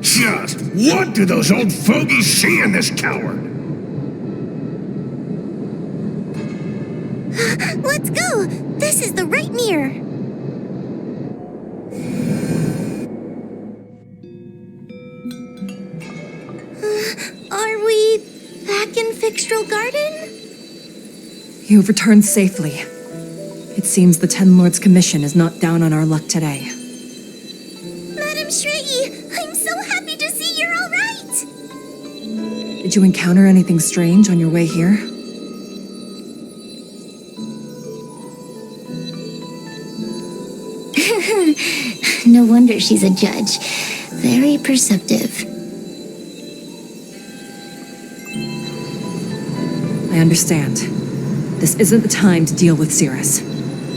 Just what do those old fogies see in this coward? Let's go! This is the right mirror! Are we back in Fixtral Garden? You have returned safely. It seems the Ten Lords' commission is not down on our luck today. Madam Shrey, I'm so happy to see you're all right! Did you encounter anything strange on your way here? No wonder she's a judge. Very perceptive. I understand. This isn't the time to deal with Cirrus.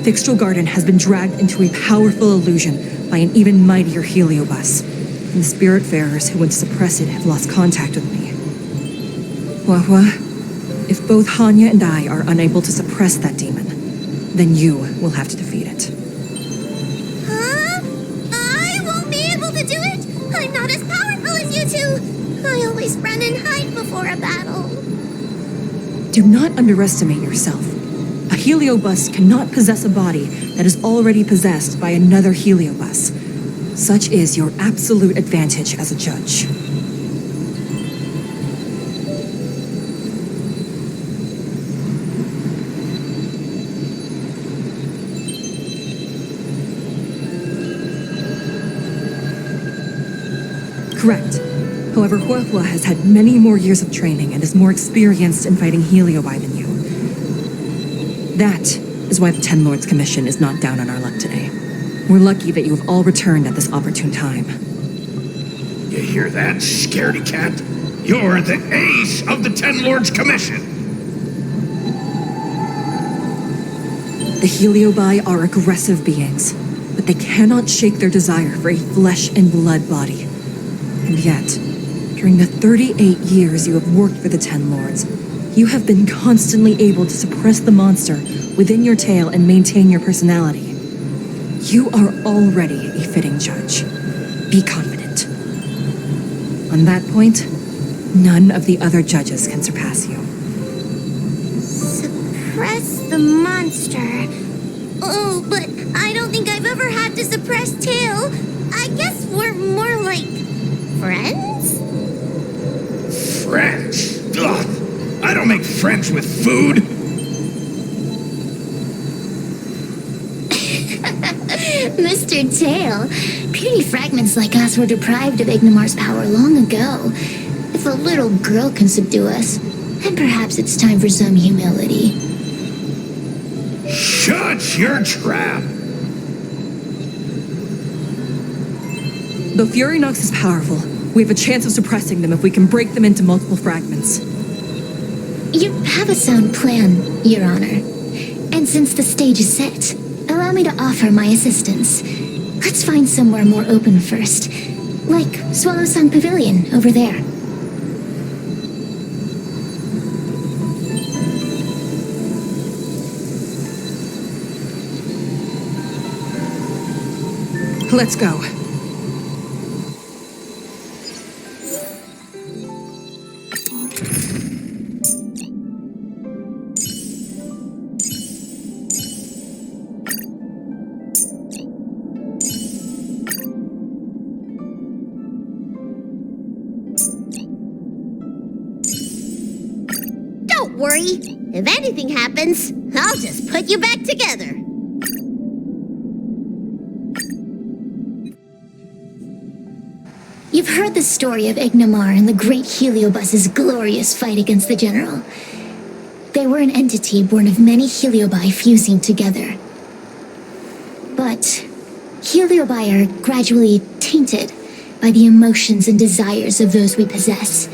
Fixtral Garden has been dragged into a powerful illusion by an even mightier heliobus, and the Spiritfarers who went to suppress it have lost contact with me. Huahua, if both Hanya and I are unable to suppress that demon, then you will have to defeat it. Huh? I won't be able to do it! I'm not as powerful as you two! I always run and hide before a battle. Do not underestimate yourself. A heliobus cannot possess a body that is already possessed by another heliobus. Such is your absolute advantage as a judge. Correct. However, Huahua has had many more years of training and is more experienced in fighting heliobi than you. That is why the Ten Lords Commission is not down on our luck today. We're lucky that you have all returned at this opportune time. You hear that, scaredy cat? You're the ace of the Ten Lords Commission! The heliobi are aggressive beings, but they cannot shake their desire for a flesh and blood body. And yet, during the 38 years you have worked for the Ten Lords, you have been constantly able to suppress the monster within your tail and maintain your personality. You are already a fitting judge. Be confident. On that point, none of the other judges can surpass you. Suppress the monster. Oh, but I don't think I've ever had to suppress Tail. I guess we're more like friends? Friends? Ugh! I don't make friends with food! Mr. Tail, puny fragments like us were deprived of Ignimar's power long ago. If a little girl can subdue us, then perhaps it's time for some humility. Shut your trap! Though Fury Nox is powerful, we have a chance of suppressing them if we can break them into multiple fragments. You have a sound plan, Your Honor. And since the stage is set, allow me to offer my assistance. Let's find somewhere more open first. Like Swallow Song Pavilion over there. Let's go. Don't worry. If anything happens, I'll just put you back together. You've heard the story of Ignamar and the great Heliobus's glorious fight against the General. They were an entity born of many Heliobi fusing together. But Heliobi are gradually tainted by the emotions and desires of those we possess.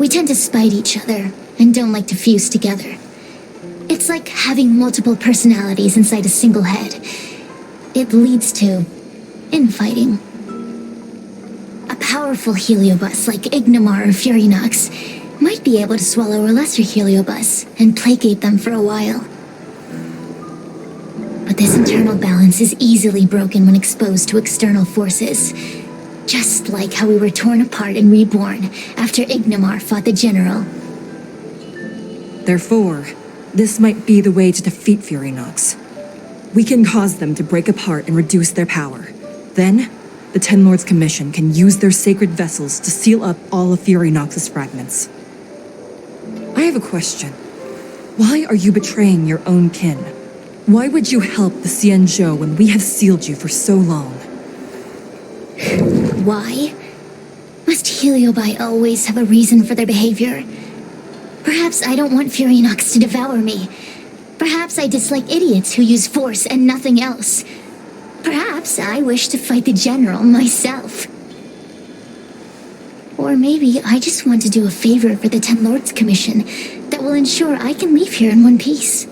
We tend to spite each other and don't like to fuse together. It's like having multiple personalities inside a single head. It leads to infighting. A powerful Heliobus like Ignamar or Furinox might be able to swallow a lesser Heliobus and placate them for a while. But this internal balance is easily broken when exposed to external forces. Just like how we were torn apart and reborn after Ignamar fought the General. Therefore, this might be the way to defeat Furinox. We can cause them to break apart and reduce their power. Then, the Ten Lords Commission can use their sacred vessels to seal up all of Furinox's fragments. I have a question. Why are you betraying your own kin? Why would you help the Xianzhou when we have sealed you for so long? Why? Must Heliobi always have a reason for their behavior? Perhaps I don't want Furinox to devour me. Perhaps I dislike idiots who use force and nothing else. Perhaps I wish to fight the General myself. Or maybe I just want to do a favor for the Ten Lords Commission that will ensure I can leave here in one piece.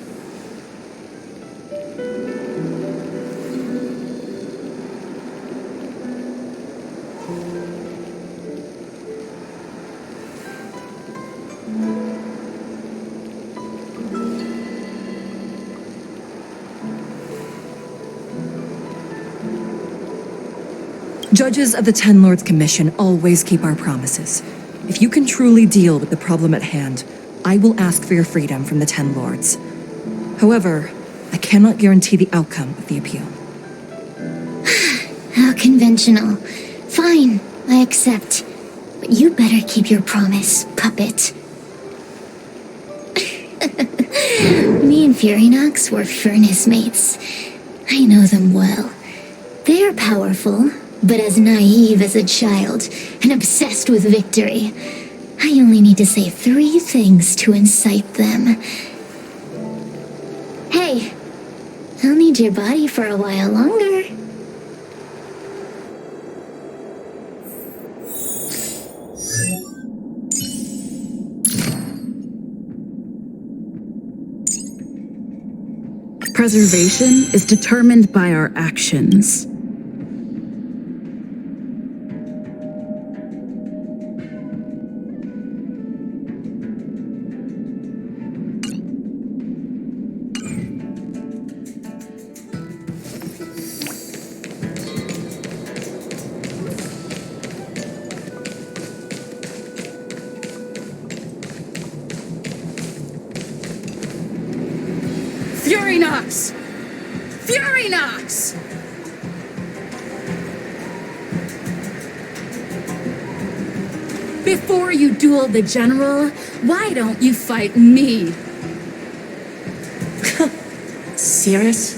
Judges of the Ten Lords Commission always keep our promises. If you can truly deal with the problem at hand, I will ask for your freedom from the Ten Lords. However, I cannot guarantee the outcome of the appeal. How conventional. Fine, I accept. But you better keep your promise, puppet. Me and Furinox were furnace mates. I know them well. They are powerful, but as naive as a child and obsessed with victory. I only need to say 3 things to incite them. Hey, I'll need your body for a while longer. Preservation is determined by our actions. Furinox! Furinox! Before you duel the General, why don't you fight me? Serious?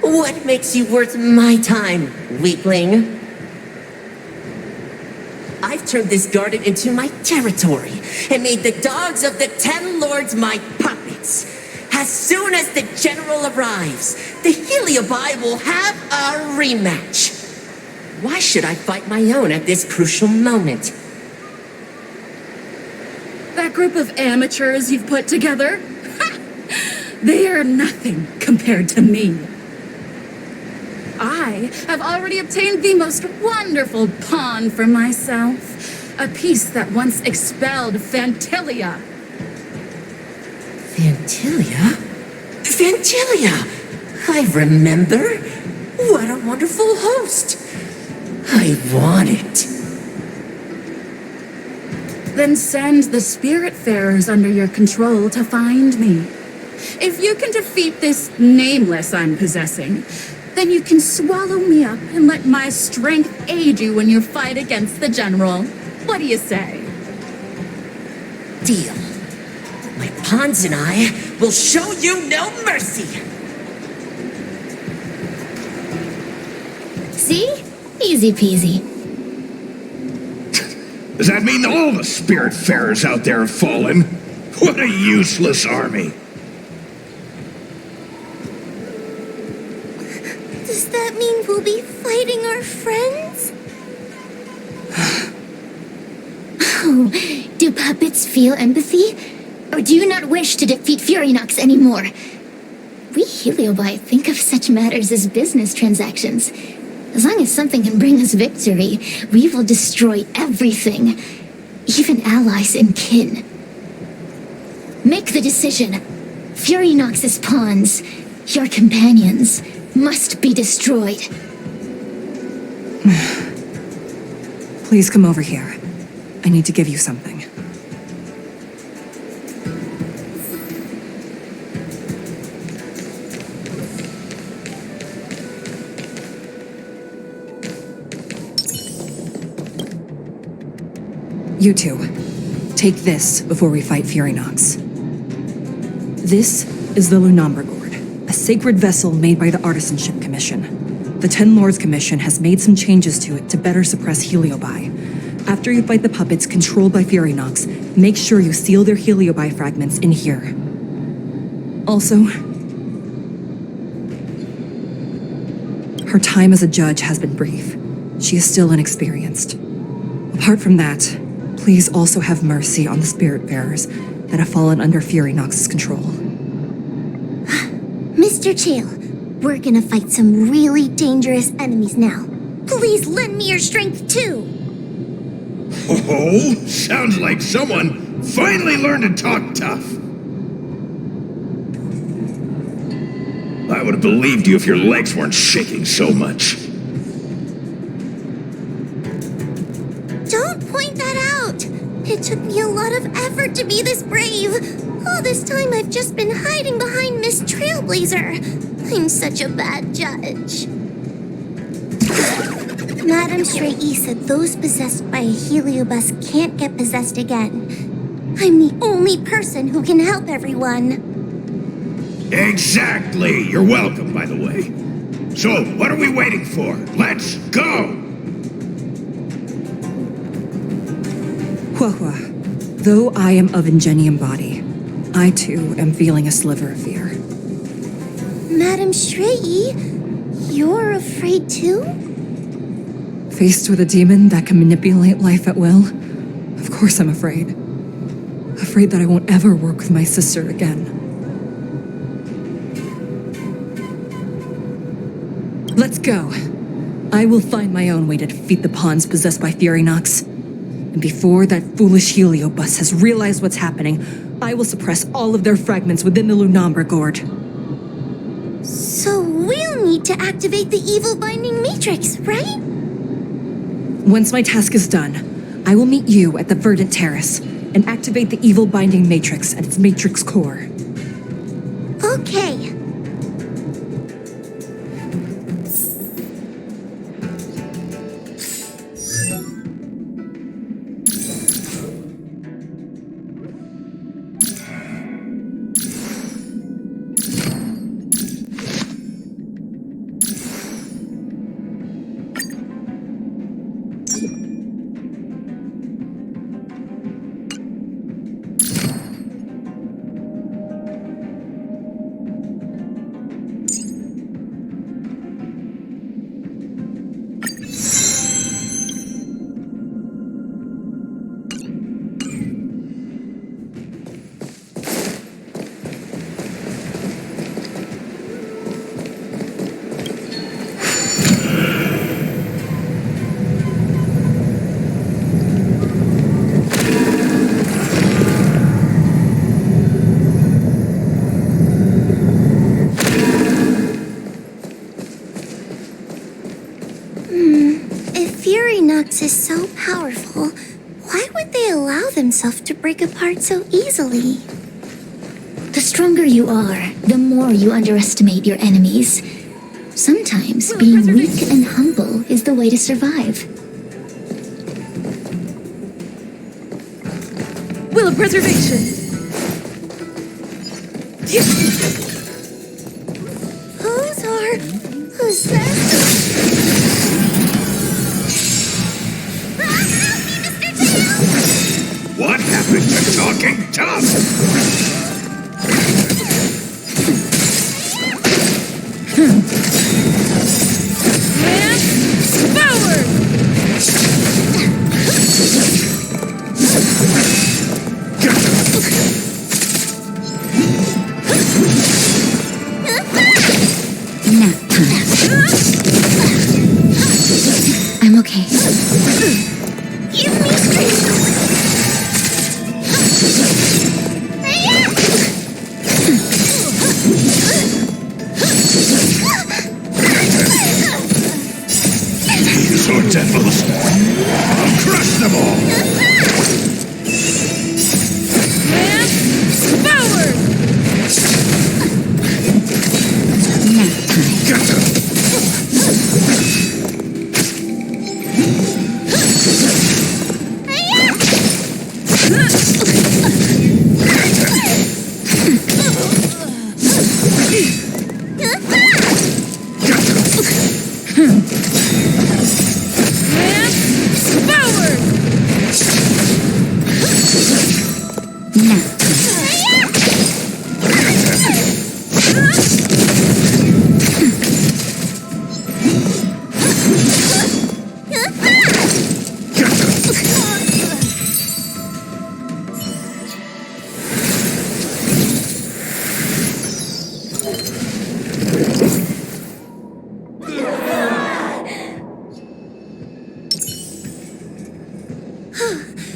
What makes you worth my time, weakling? I've turned this garden into my territory and made the dogs of the Ten Lords my puppets. As soon as the General arrives, the Heliobi will have a rematch. Why should I fight my own at this crucial moment? That group of amateurs you've put together? They are nothing compared to me. I have already obtained the most wonderful pawn for myself. A piece that once expelled Fantilia. Fantilia? Fantilia! I remember. What a wonderful host. I want it. Then send the Spiritfarers under your control to find me. If you can defeat this nameless I'm possessing, then you can swallow me up and let my strength aid you in your fight against the General. What do you say? Deal. My pawns and I will show you no mercy. See? Easy peasy. Does that mean all the Spiritfarers out there have fallen? What a useless army! Does that mean we'll be fighting our friends? Oh, do puppets feel empathy? Or do you not wish to defeat Furynox anymore? We Heliobi think of such matters as business transactions. As long as something can bring us victory, we will destroy everything, even allies and kin. Make the decision. Furynox's pawns, your companions, must be destroyed. Please come over here. I need to give you something. You two, take this before we fight Furynox. This is the Lunombra Gourd, a sacred vessel made by the Artisanship Commission. The Ten Lords Commission has made some changes to it to better suppress Heliobi. After you fight the puppets controlled by Furynox, make sure you seal their Heliobi fragments in here. Also, her time as a judge has been brief. She is still inexperienced. Apart from that, please also have mercy on the Spiritfarers that have fallen under Furynox's control. Mr. Chael, we're gonna fight some really dangerous enemies now. Please lend me your strength too. Oh, sounds like someone finally learned to talk tough. I would have believed you if your legs weren't shaking so much. Don't point that out! It took me a lot of effort to be this brave. All this time I've just been hiding behind Miss Trailblazer. I'm such a bad judge. Madame Straight-E said those possessed by a heliobus can't get possessed again. I'm the only person who can help everyone. Exactly! You're welcome, by the way. So, what are we waiting for? Let's go! Huahua, though I am of Ingenium body, I too am feeling a sliver of fear. Madame Straight-E, you're afraid too? Faced with a demon that can manipulate life at will, of course I'm afraid. Afraid that I won't ever work with my sister again. Let's go. I will find my own way to defeat the pawns possessed by Furynox. And before that foolish heliobus has realized what's happening, I will suppress all of their fragments within the Lunombra Gourd. So we'll need to activate the evil binding matrix, right? Once my task is done, I will meet you at the Verdant Terrace and activate the evil binding matrix at its matrix core. Okay. Furynox is so powerful, why would they allow themselves to break apart so easily? The stronger you are, the more you underestimate your enemies. Sometimes being weak and humble is the way to survive. Will of preservation! Those are possessed. Ah, help me, Mr. Tail! Talking tough! I'm okay. Give me strength! Sword devils! I'll crush them all!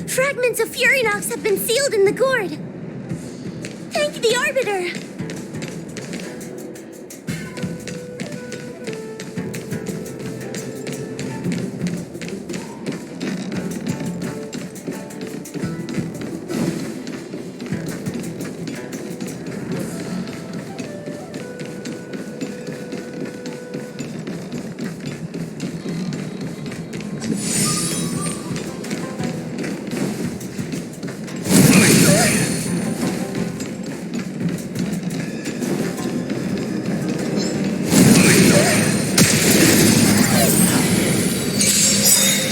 Fragments of Furinox have been sealed in the gourd. Thank the Arbiter.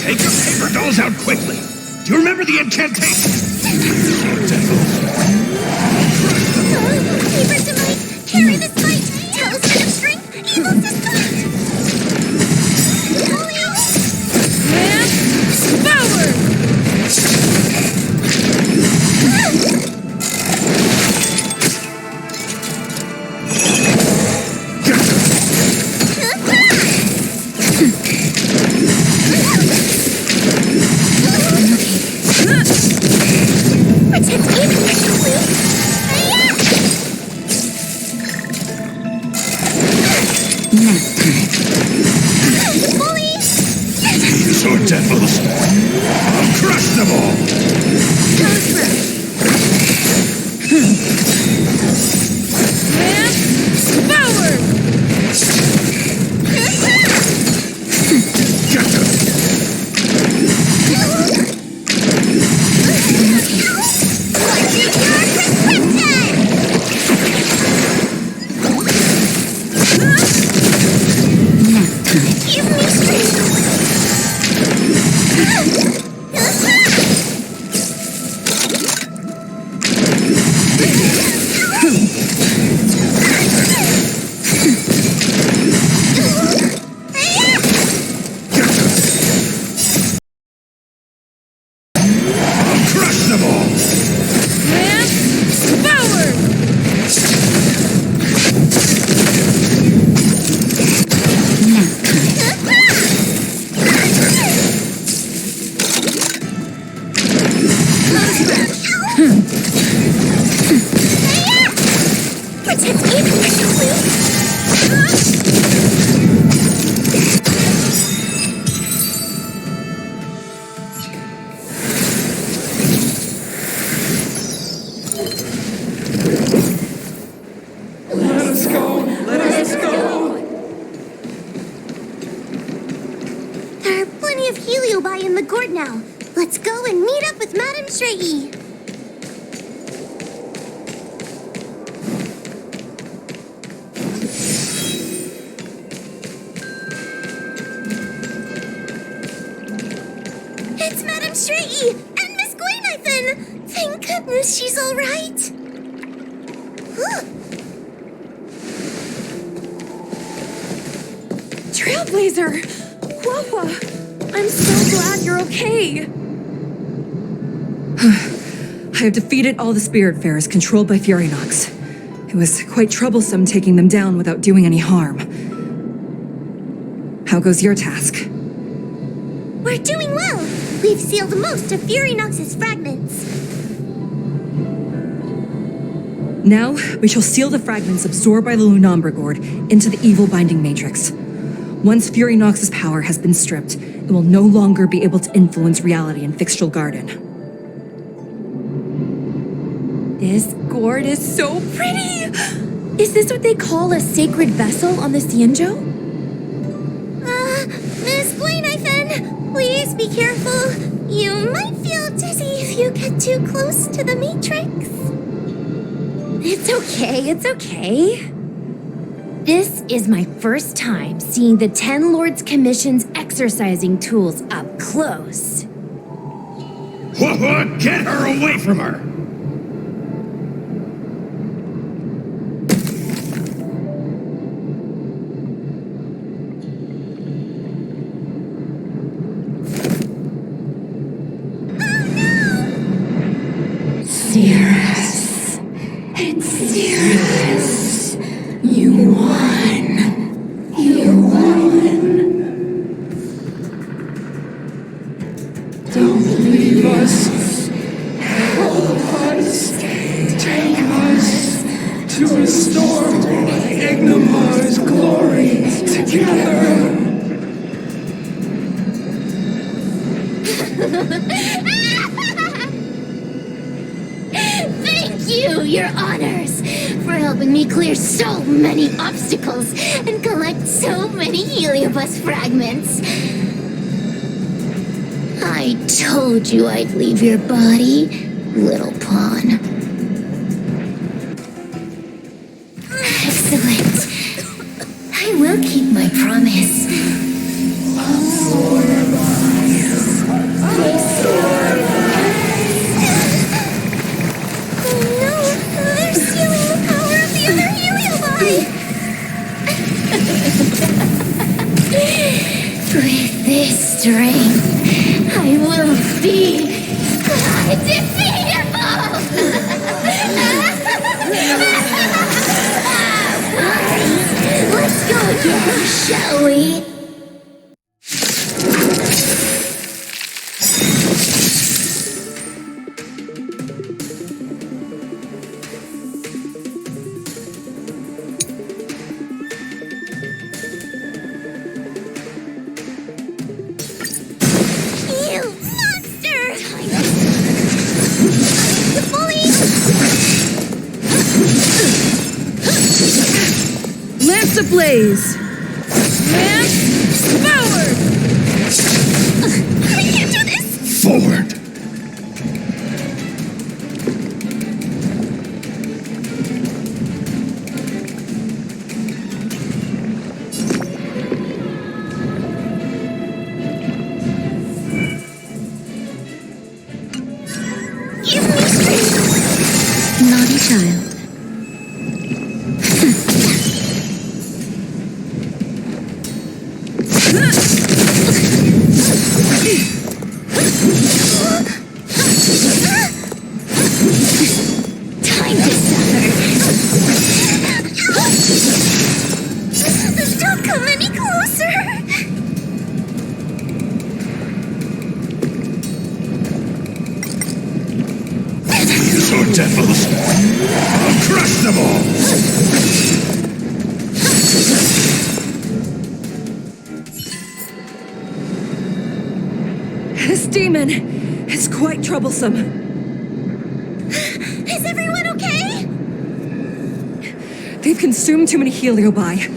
Take your paper dolls out quickly! Do you remember the incantation? Sword devils! Paper to might, carry this fight. Talisman of strength, evil's despite. Protect Eden, Sword devils! I'll crush them all! Give me strength! Crush them all! Protect Eden, There are plenty of heliobi in the gourd now. Let's go and meet up with Madame Shrey. It's Madame Shrey and Miss Gwaynithan! Thank She's all right? Trailblazer! Wawa! I'm so glad you're okay! I have defeated all the Spiritfarers controlled by Furynox. It was quite troublesome taking them down without doing any harm. How goes your task? We're doing well. We've sealed most of Furynox's fragments. Now, we shall seal the fragments absorbed by the Lunombra Gourd into the evil binding matrix. Once Furynox's power has been stripped, it will no longer be able to influence reality in Fixtral Garden. This gourd is so pretty! Is this what they call a sacred vessel on the Xianzhou? Miss Blainithen, please be careful. You might feel dizzy if you get too close to the Matrix. It's okay. This is my first time seeing the Ten Lords Commission's exercising tools up close. What? Get her away from her! Cirrus. It's Cirrus. You won. You won. Don't leave us. Help us. Take us to restore Ignimar's glory together. Thank you, Your Honors, for helping me clear so many obstacles and collect so many Heliobus fragments. I told you I'd leave your body, little pawn. Excellent. I will keep my promise. With this strength, I will be undefeatable! Let's go again, shall we? Lance ablaze! Lance forward! I can't do this! Forward! Give me strength! Naughty child. Time to suffer! Don't come any closer! So devils! I'll crush them all! This demon is quite troublesome. Is everyone okay? They've consumed too many heliobi.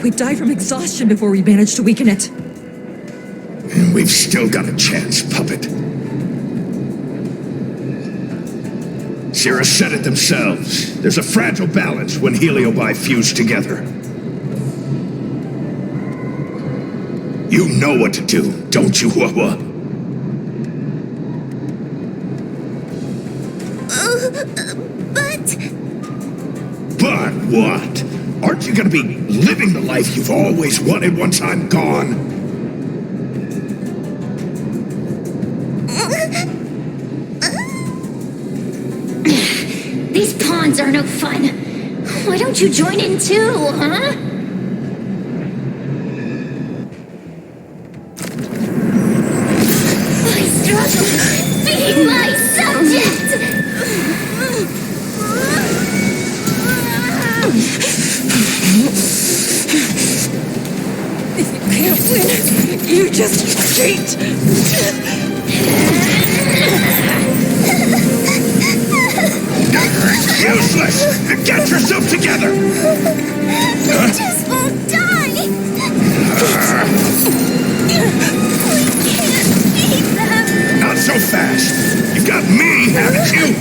We'd die from exhaustion before we managed to weaken it. And we've still got a chance, puppet. Cirrus said it themselves. There's a fragile balance when heliobi fuse together. You know what to do, don't you, Wawa? But what? Aren't you gonna be living the life you've always wanted once I'm gone? These pawns are no fun. Why don't you join in too, huh? I struggle being my subject! If you can't win, you just cheat! Useless! Get yourself together! They just won't die! We can't beat them! Not so fast! You've got me, haven't you?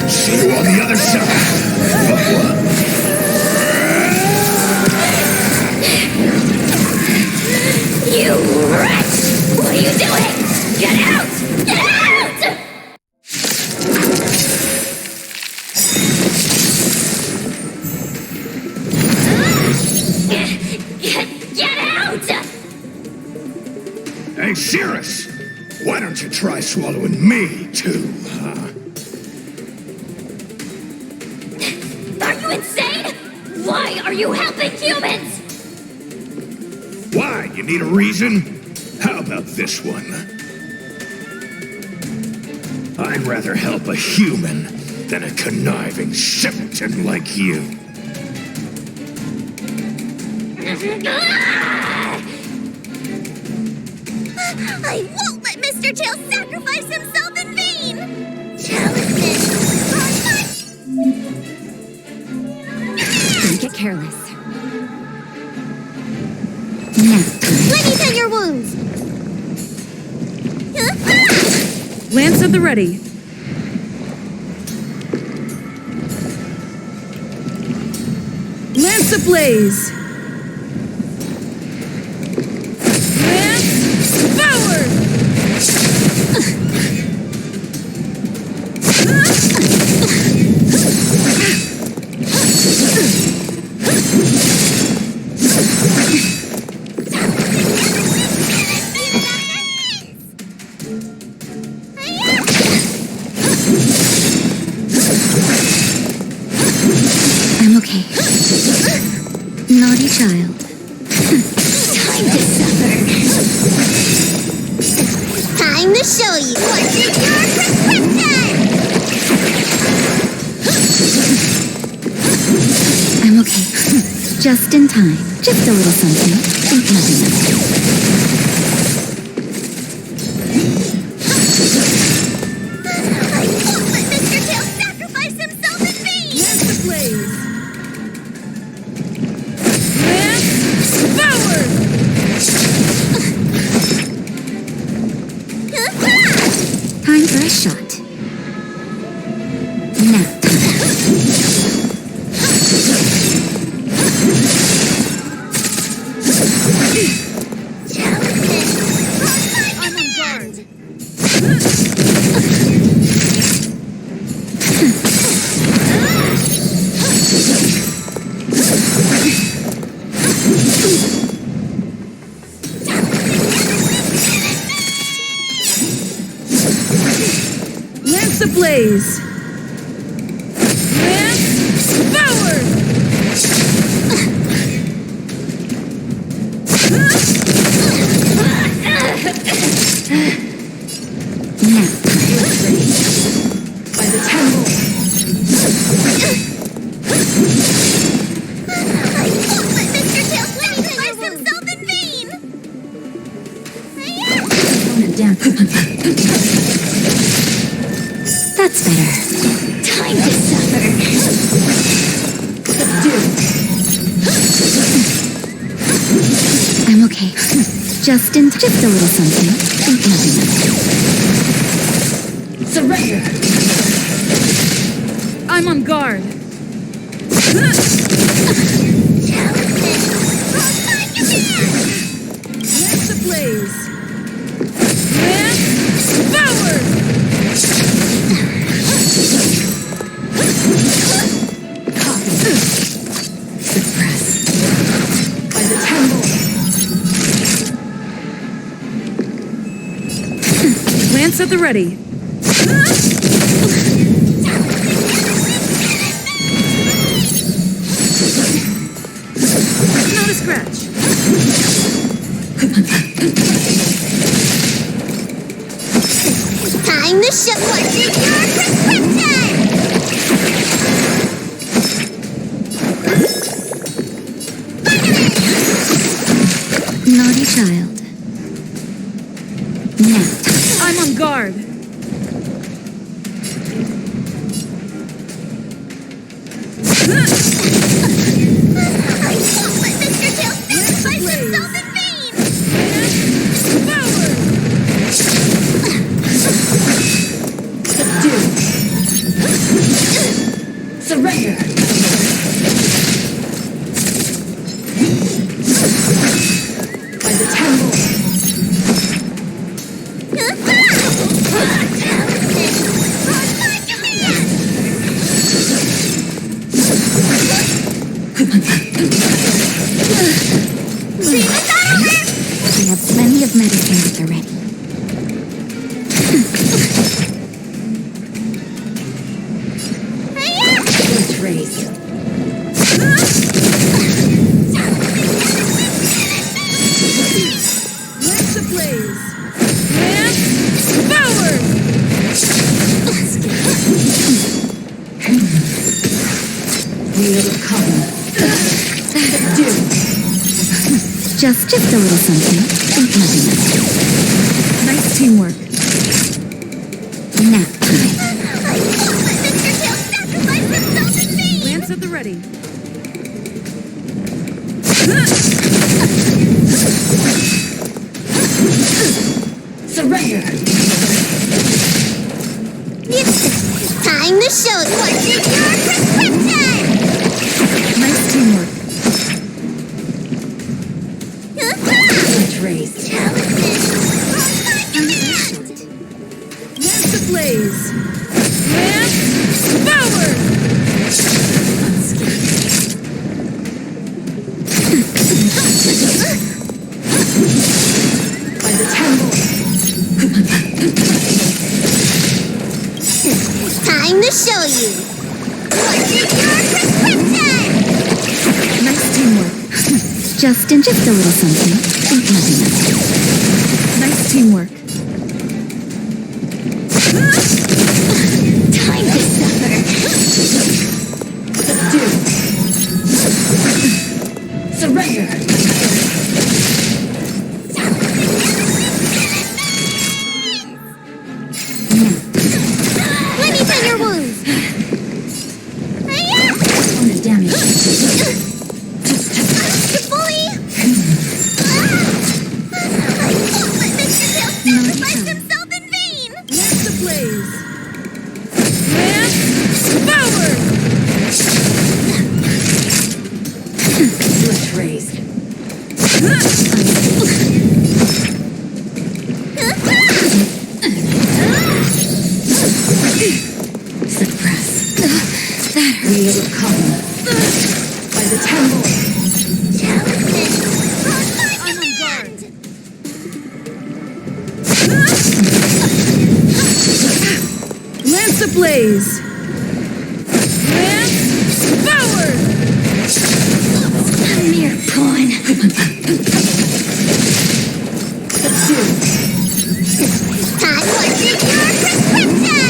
See you on the other side! You wretch! What are you doing? Get out! Get out! Get out! Hey, Cirrus! Why don't you try swallowing me, too, huh? Are you insane? Why are you helping humans? Why? You need a reason? How about this one? I'd rather help a human than a conniving simpleton like you. I won't let Mr. Tail sacrifice himself in vain! Chalices! Don't get careless. Let me tend your wounds! Lance at the ready. Lance ablaze! Lance forward! I'm okay. Naughty child. Time to suffer! Time to show you what's in your prescription! I'm okay. Just in time. Just a little something. Think nothing of it. I won't let Mr. Tail sacrifice himself in vain! Lance ablaze! Lance forward! Time for a shot. Nap time. I'm on guard! Lance ablaze! Lance forward! Nap time. By the temple! I won't let Mr. Tail sacrifice himself in vain! Down. That's better. Time to suffer! I'm okay. Just a little something. Think nothing of it. Surrender! I'm on guard. Lance ablaze. Lance forward. Suppress. By the temple. Lance at the ready. Not a scratch. Time to show what's in your prescription! Naughty child. Nap time. I'm on guard. I won't let Mr. Tail sacrifice himself in vain! Forward. Subdue. Surrender. By the temple. We have plenty of medicine at the ready. It's raised. Lance ablaze. Lance forward. Wheel of Coven. Subdue. Just a little something. Think nothing else. Nice teamwork. Nap time. I won't let Mr. Tail sacrifice himself in vain! Lance at the ready. Surrender. It's time to show what's in your prescription! Nice teamwork. It's raised. Lance ablaze. Lance forward. By the temple. Time to show you what's in your prescription! Nice teamwork. Just a little something. Think nothing else. Nice teamwork. Time to suffer! Subdue. Surrender. Let me tend your wounds! One is damaged. Bully! I won't let Mr. Tail sacrifice himself in vain! Lance ablaze. Lance forward. It's raised. Suppress. Wheel of Coven. By the temple. I'm on guard. Lance ablaze. Lance forward. A mere pawn. Subdue. Time what's in your prescription!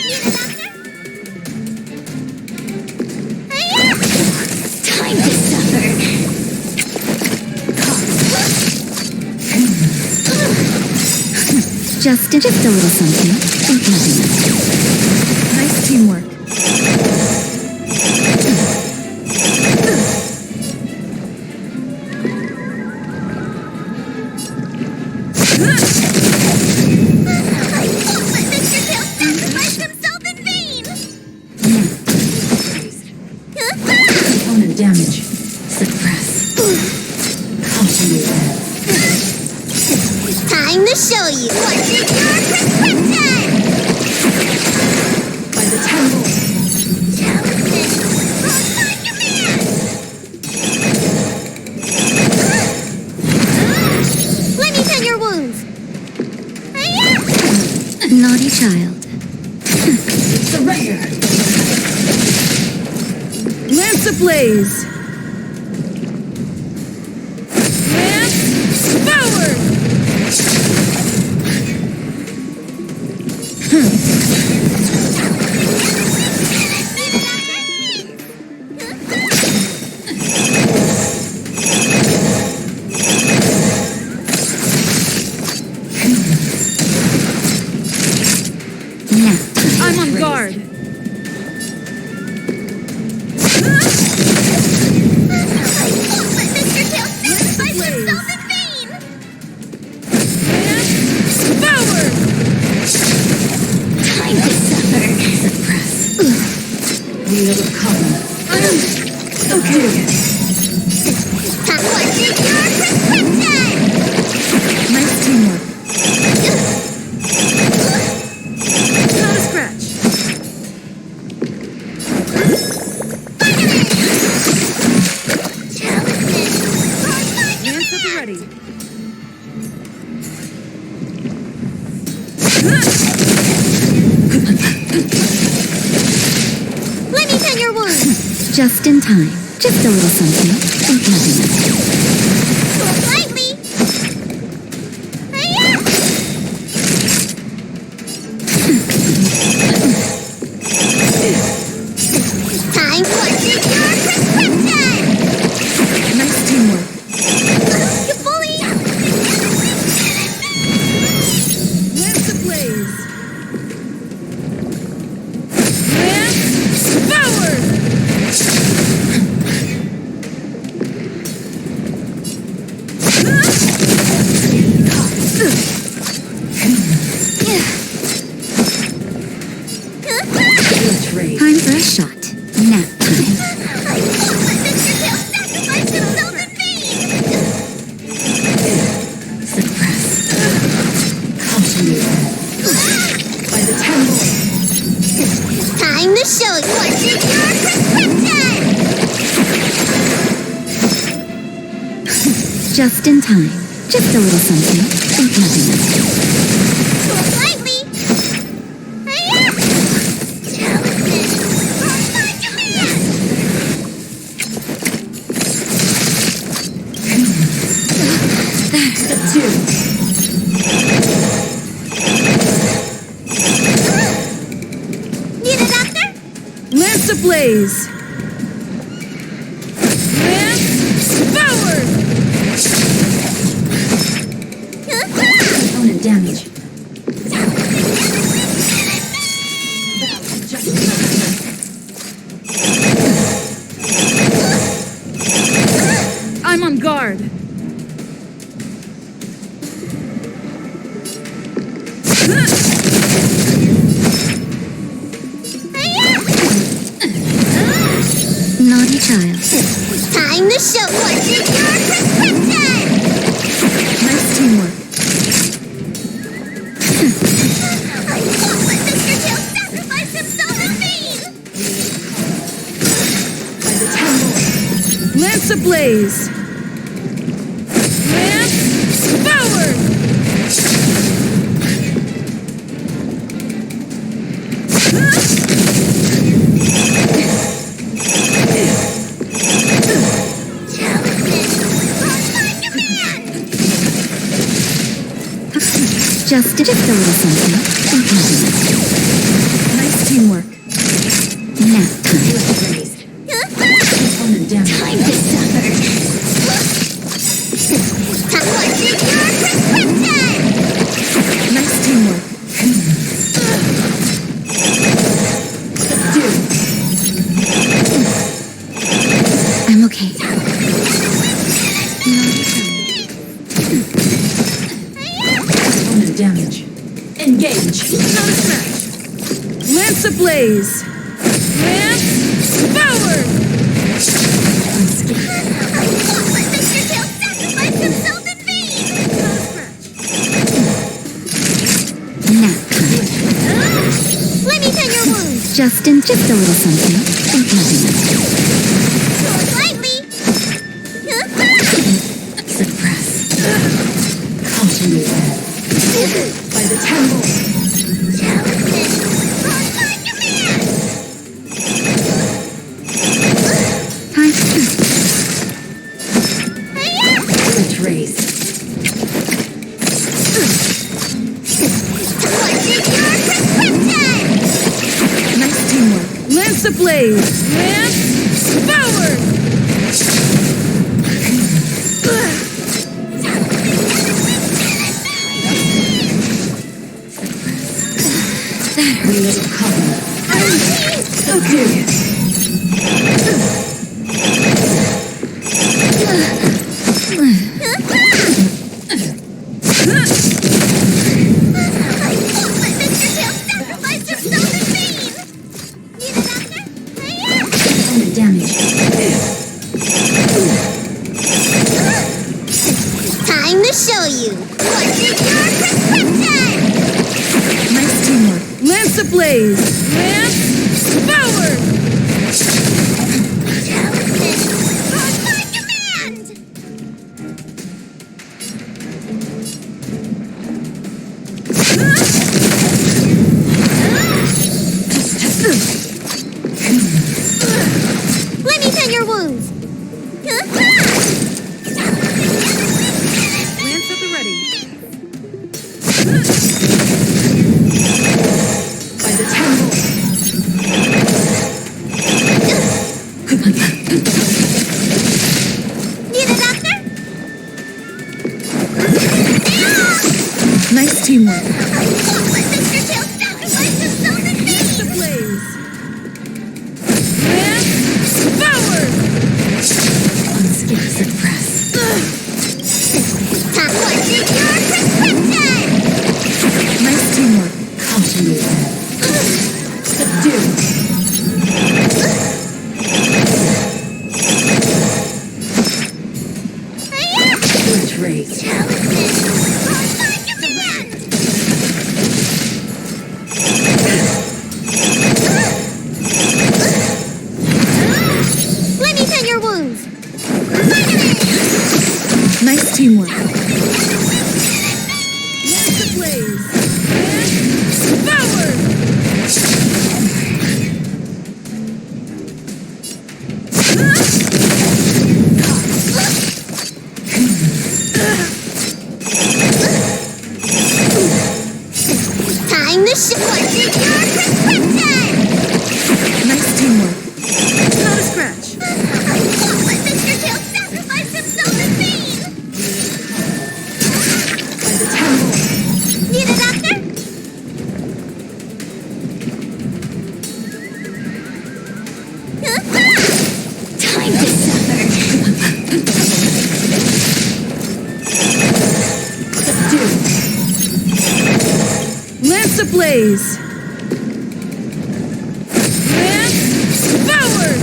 Need a doctor? Time to suffer! Just a little something. Think nothing else. Nice teamwork. I damage. Suppress. Time to show you what is your prescription! By the 10 Lords. Talisman! On command! Let me tend your wounds! Hiya! Naughty child. Surrender! Lance ablaze! Lance forward! I'm on guard. Let Mr. Tail sacrifice himself in vain! Forward! Time to suffer. Suppress. We'll recover. Okay. What is your prescription? Nice teamwork. Not a scratch. Lance at the ready. Let me tend your wounds! Just in time. Just a little something. Think nothing of it. Lightly! Hiya! Time for your prescription! Nice teamwork. You bully! Lance ablaze. Lance forward! Time for a shot. Nap time. I won't let Mr. Tail sacrifice himself in vain! Suppress. By the 10 Lords. Time to show you what is your prescription! Just in time. Just a little something. Think nothing of it. Lightly! Hiya! Talisman! On command! Need a doctor? Lance ablaze. Lance forward! Opponent damage. I'm on guard. Naughty child. Time to show what is your prescription! Nice teamwork. I won't let Mr. Tail sacrifice himself in vain! By the 10 Lords. Lance ablaze. Lance forward! Just a little something. Think nothing of it. Nice teamwork. Nap time. Opponent damage. Time to suffer! What is your prescription? Nice teamwork. I'm okay. Opponent damage. Engage. Not a scratch. Lance ablaze. Lance forward! Mr. Tail sacrificed himself in vain! Let me tend your wounds! Just a little something. Think nothing of it. Slightly! Suppress. Continue. By the temple. Talisman! On my command! Retrace. What is your prescription? Nice teamwork. Lance ablaze! Lance forward! Okay. I won't let Mr. Tail sacrifice himself in vain! Need a doctor? Only damage. Time to show you! What is your prescription? Nice teamwork. Lance ablaze! Lance forward! Talisman! On my command! Let me tend your wounds! Lance at the ready. By the temple. Need a doctor? Nice teamwork. I won't let Mr. Tail sacrifice himself in vain! Ablaze! Lance forward! Suppress. What is your prescription? Nice teamwork. Continue. Subdue. Retrace. Talisman! On my command! Let me tend your wounds! Nice teamwork. Lance ablaze! Lance forward! Time to show what is your prescription! Nice teamwork. Not a scratch. I won't let Mr. Tail sacrifice himself in vain! By the temple. Need a doctor? Time to suffer. Subdue. Lance ablaze! Lance forward!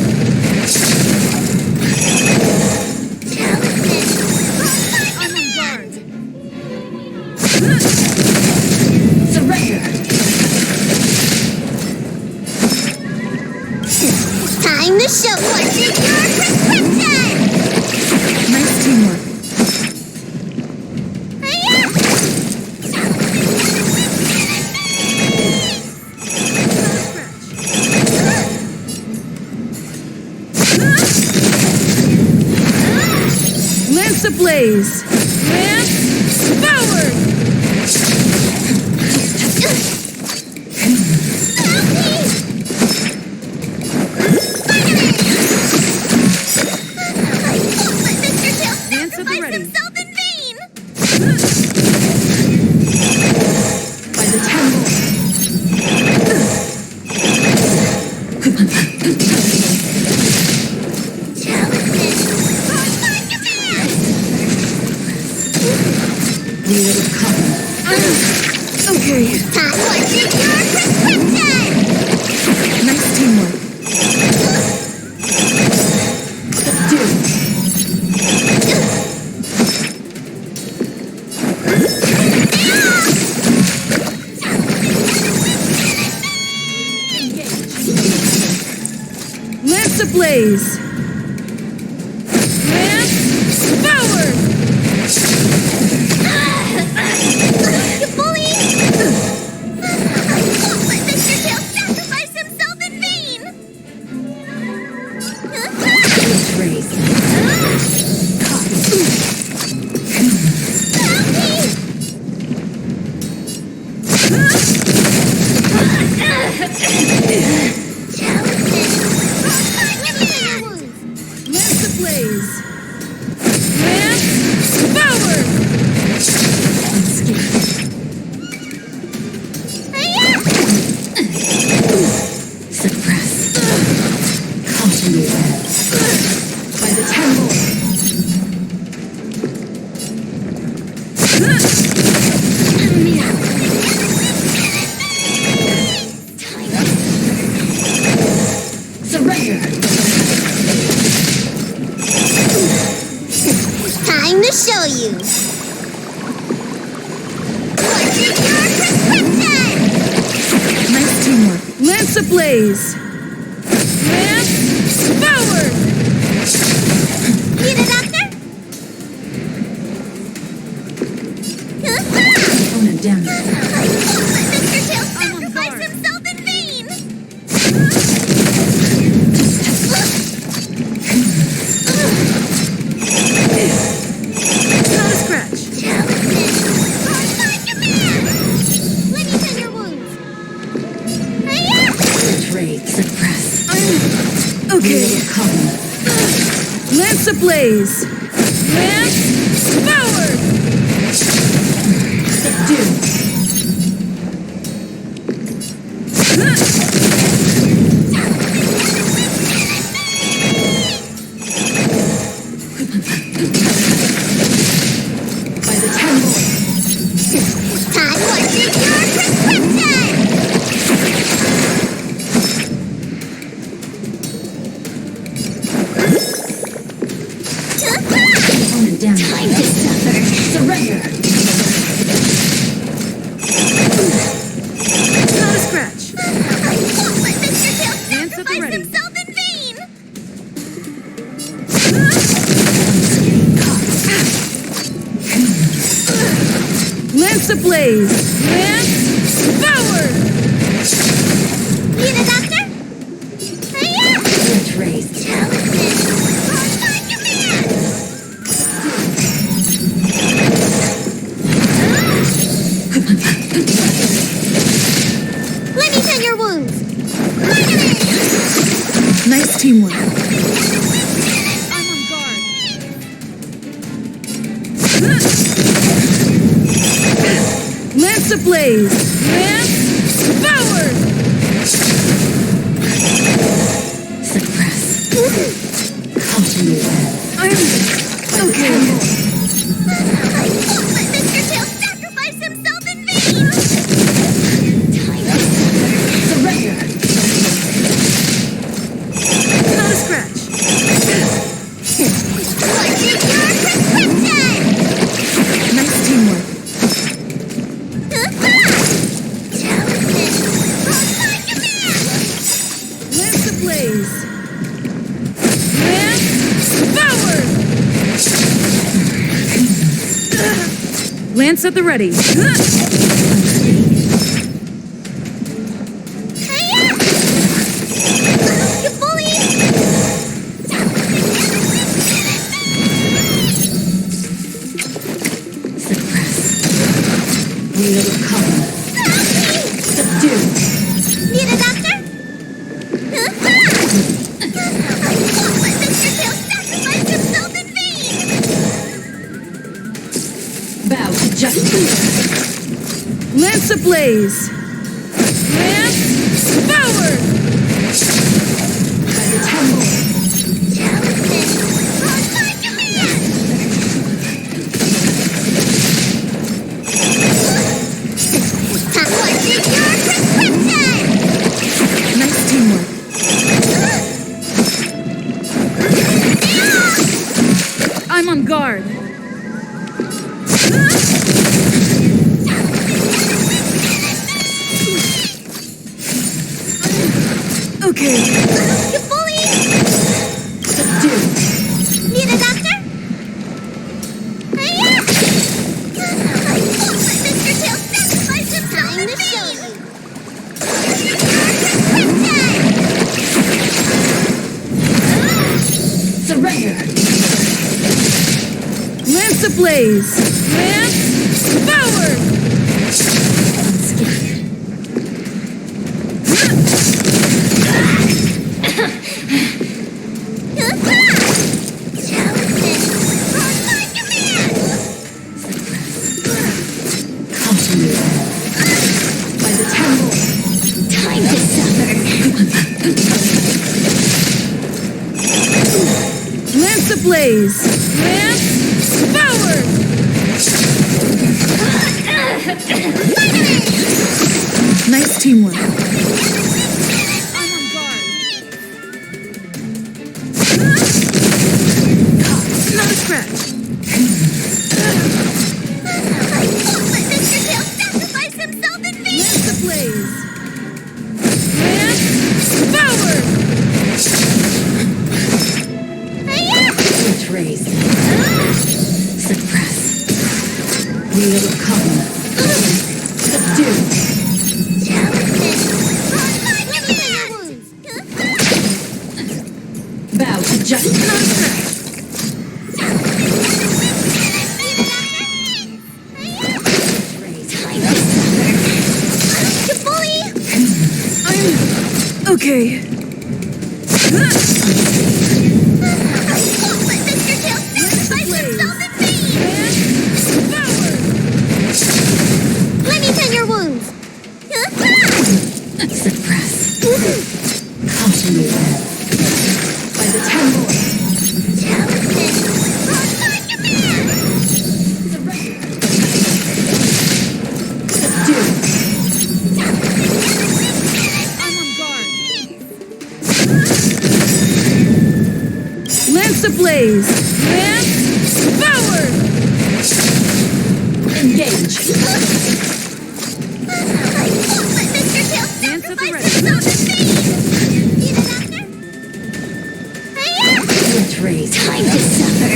Talisman! I'm on guard. Surrender. Time to show what is your prescription! Nice teamwork. Lance ablaze! Lance forward! I won't let Mr. Tail Lance at the sacrifice ready. himself in vain! By the temple. Talisman! On my command! We will come. Okay. Time what is your prescription? Nice teamwork. Subdue. ablaze! Lance forward! You bully! Let Mr. Tail sacrifice himself in vain! Lance ablaze! Lance forward! Suppress. Caution the webs. By the temple. Surrender. Time to show you! What's your prescription? Nice teamwork. Lance ablaze! Lance forward! Need a doctor? Opponent damage. Let Mr. Tail sacrifice himself in vain! Not a scratch. On my command! Let me tend your wounds. Trade. Suppress. Okay. Come. Lance ablaze! Lance forward! Subdue. By the temple. Time for your prescription! Opponent damage. Time to suffer! Surrender. Not a scratch. Won't let Mr. Tail Dance at the sacrifice ready. himself in vain! Lance ablaze! Lance forward! Need a doctor? Trace. On my command! Let me tend your wounds! Vitamin! Nice teamwork. I'm on guard. Lance ablaze! Lance forward! Suppress. Caution the webs. I'm okay. Won't let Mr. Tail sacrifice himself in vain! Surrender. Not a scratch. What's your prescription? Nice teamwork. On my command! Lance ablaze! Lance forward! Lance at the ready. You bully! Suppress. Wheel of color. Subdue. Need a doctor? Won't let Mr. Tail sacrifice himself in vain! Bow to justice. Lance ablaze! Lance forward! By the temple. On my command! What's your prescription? Nice teamwork. I'm on guard. Okay. You bully! ablaze! Lance forward! Lance ablaze! Lance forward! Nice teamwork. I'm on guard. Not a scratch. Mr. Tail sacrifice himself in vain! Lance ablaze! Lance forward! Trace. Suppress. We will come. Subdue. Bow to justice. Okay. Let me tend your wounds. Suppress. Caution me. By the temple. Subdue. I'm on guard. Lance ablaze! Lance forward! Engage. Mr. Tail Lance at the sacrifice ready. himself in vain! Even after? Trace. Time to suffer.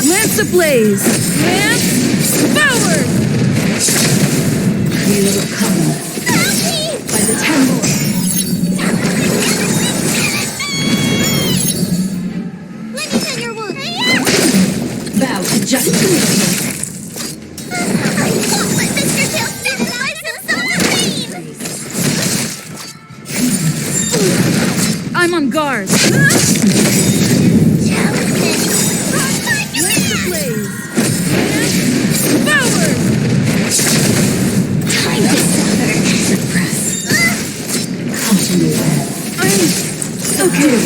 Lance ablaze! Lance forward! We will come. By the temple. Let me tend your wounds. Bow to justice. Mr. Tail sacrifice himself in vain! I'm on guard. Lance ablaze! Lance forward! Time to suffer. Suppress. Caution me. I'm okay.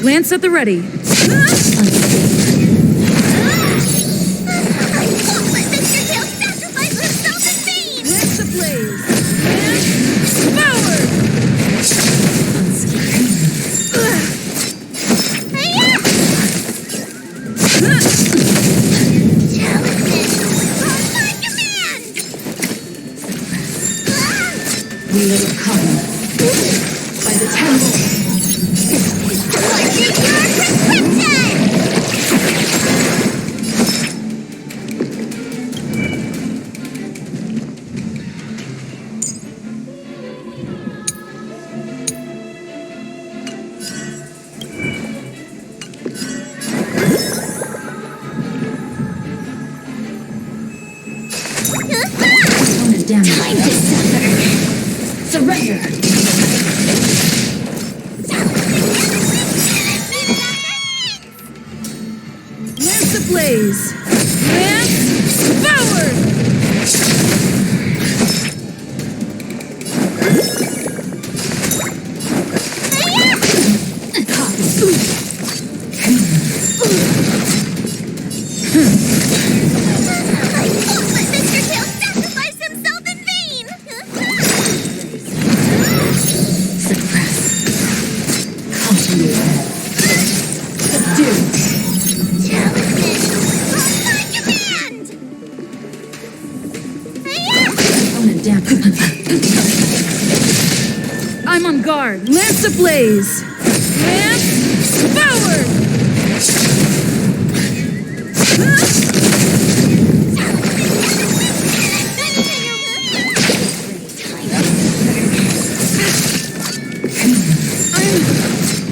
Lance at the ready. Mr. Tail sacrifice himself in vain! Lance ablaze! Lance forward! We will come. By the temple. Time to suffer. Surrender. Lance ablaze! Lance forward! Mr. Tail sacrifice himself in vain! Suppress. Caution me. Subdue. I'm on guard. guard! Lance ablaze! Lance forward!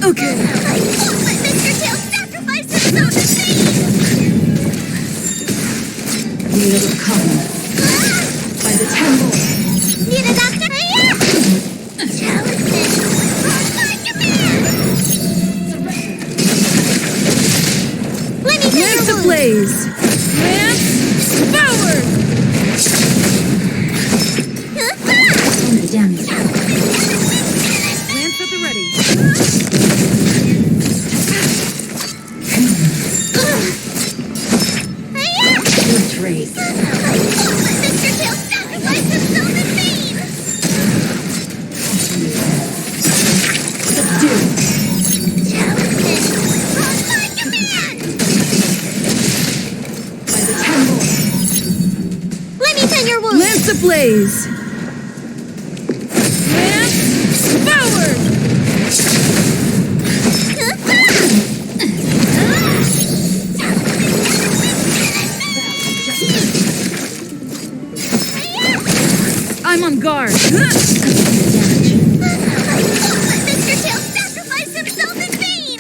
Okay. Let Mr. Tail sacrifice himself to me! We will come by the temple. Need a doctor? Challenge on my command! Let me take Lance your wound. ablaze! Lance forward! Only damage. Lance at the ready. Good trade. Let Mr. Tail sacrifice himself in vain! Challenge on my command! By the temple. Let me tend your wound. Lance ablaze! Lance forward! I'm on guard. Let Mr. Tail sacrifice himself in vain!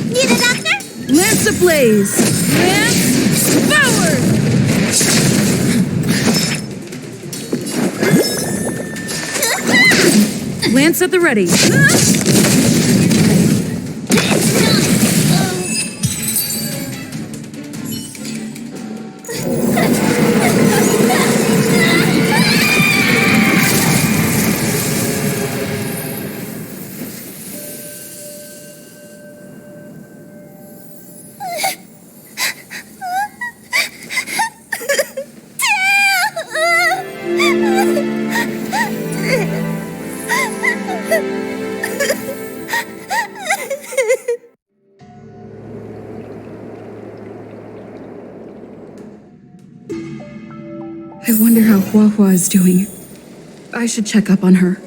Need a doctor? Lance ablaze! Lance forward! Lance at the ready. I wonder how Huahua is doing. I should check up on her.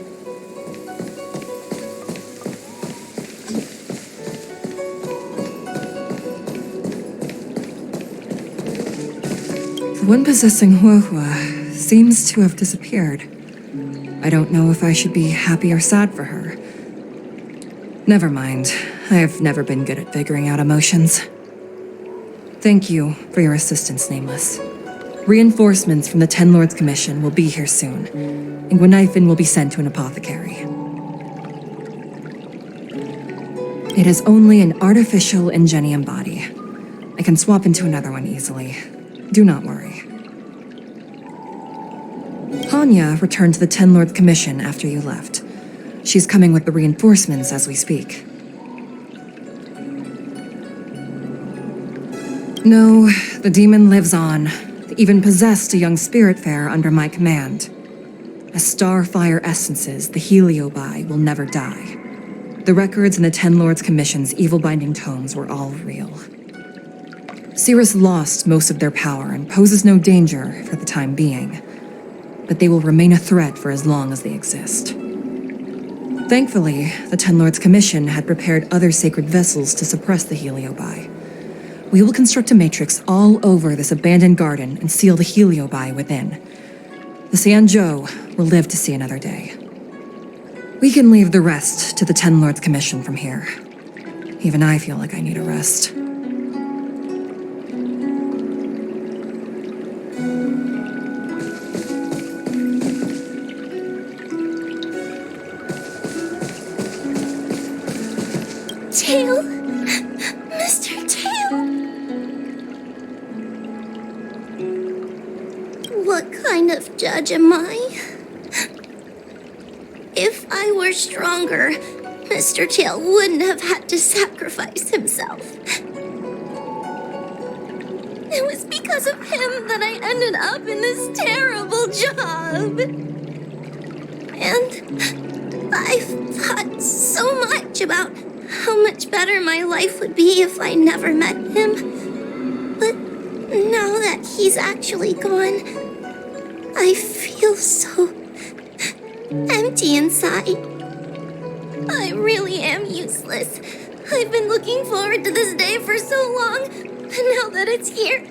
The one possessing Huahua seems to have disappeared. I don't know if I should be happy or sad for her. Never mind. I've never been good at figuring out emotions. Thank you for your assistance, Nameless. Reinforcements from the Ten Lords Commission will be here soon, and Gwenifin will be sent to an apothecary. It is only an artificial ingenium body. I can swap into another one easily. Do not worry. Hanya returned to the Ten Lords Commission after you left. She's coming with the reinforcements as we speak. No, the demon lives on. They even possessed a young spiritfarer under my command. As starfire essences, the Heliobi will never die. The records in the Ten Lords Commission's evil-binding tomes were all real. Cirrus lost most of their power and poses no danger for the time being, but they will remain a threat for as long as they exist. Thankfully, the Ten Lords Commission had prepared other sacred vessels to suppress the Heliobi. We will construct a matrix all over this abandoned garden and seal the Heliobi within. The Xianzhou will live to see another day. We can leave the rest to the Ten Lords Commission from here. Even I feel like I need a rest. Tail? Mr. Tail? What kind of judge am I? If I were stronger, Mr. Tail wouldn't have had to sacrifice himself. It was because of him that I ended up in this terrible job. And I've thought so much about how much better my life would be if I never met him. But now that he's actually gone, I feel so empty inside. I really am useless. I've been looking forward to this day for so long, and now that it's here,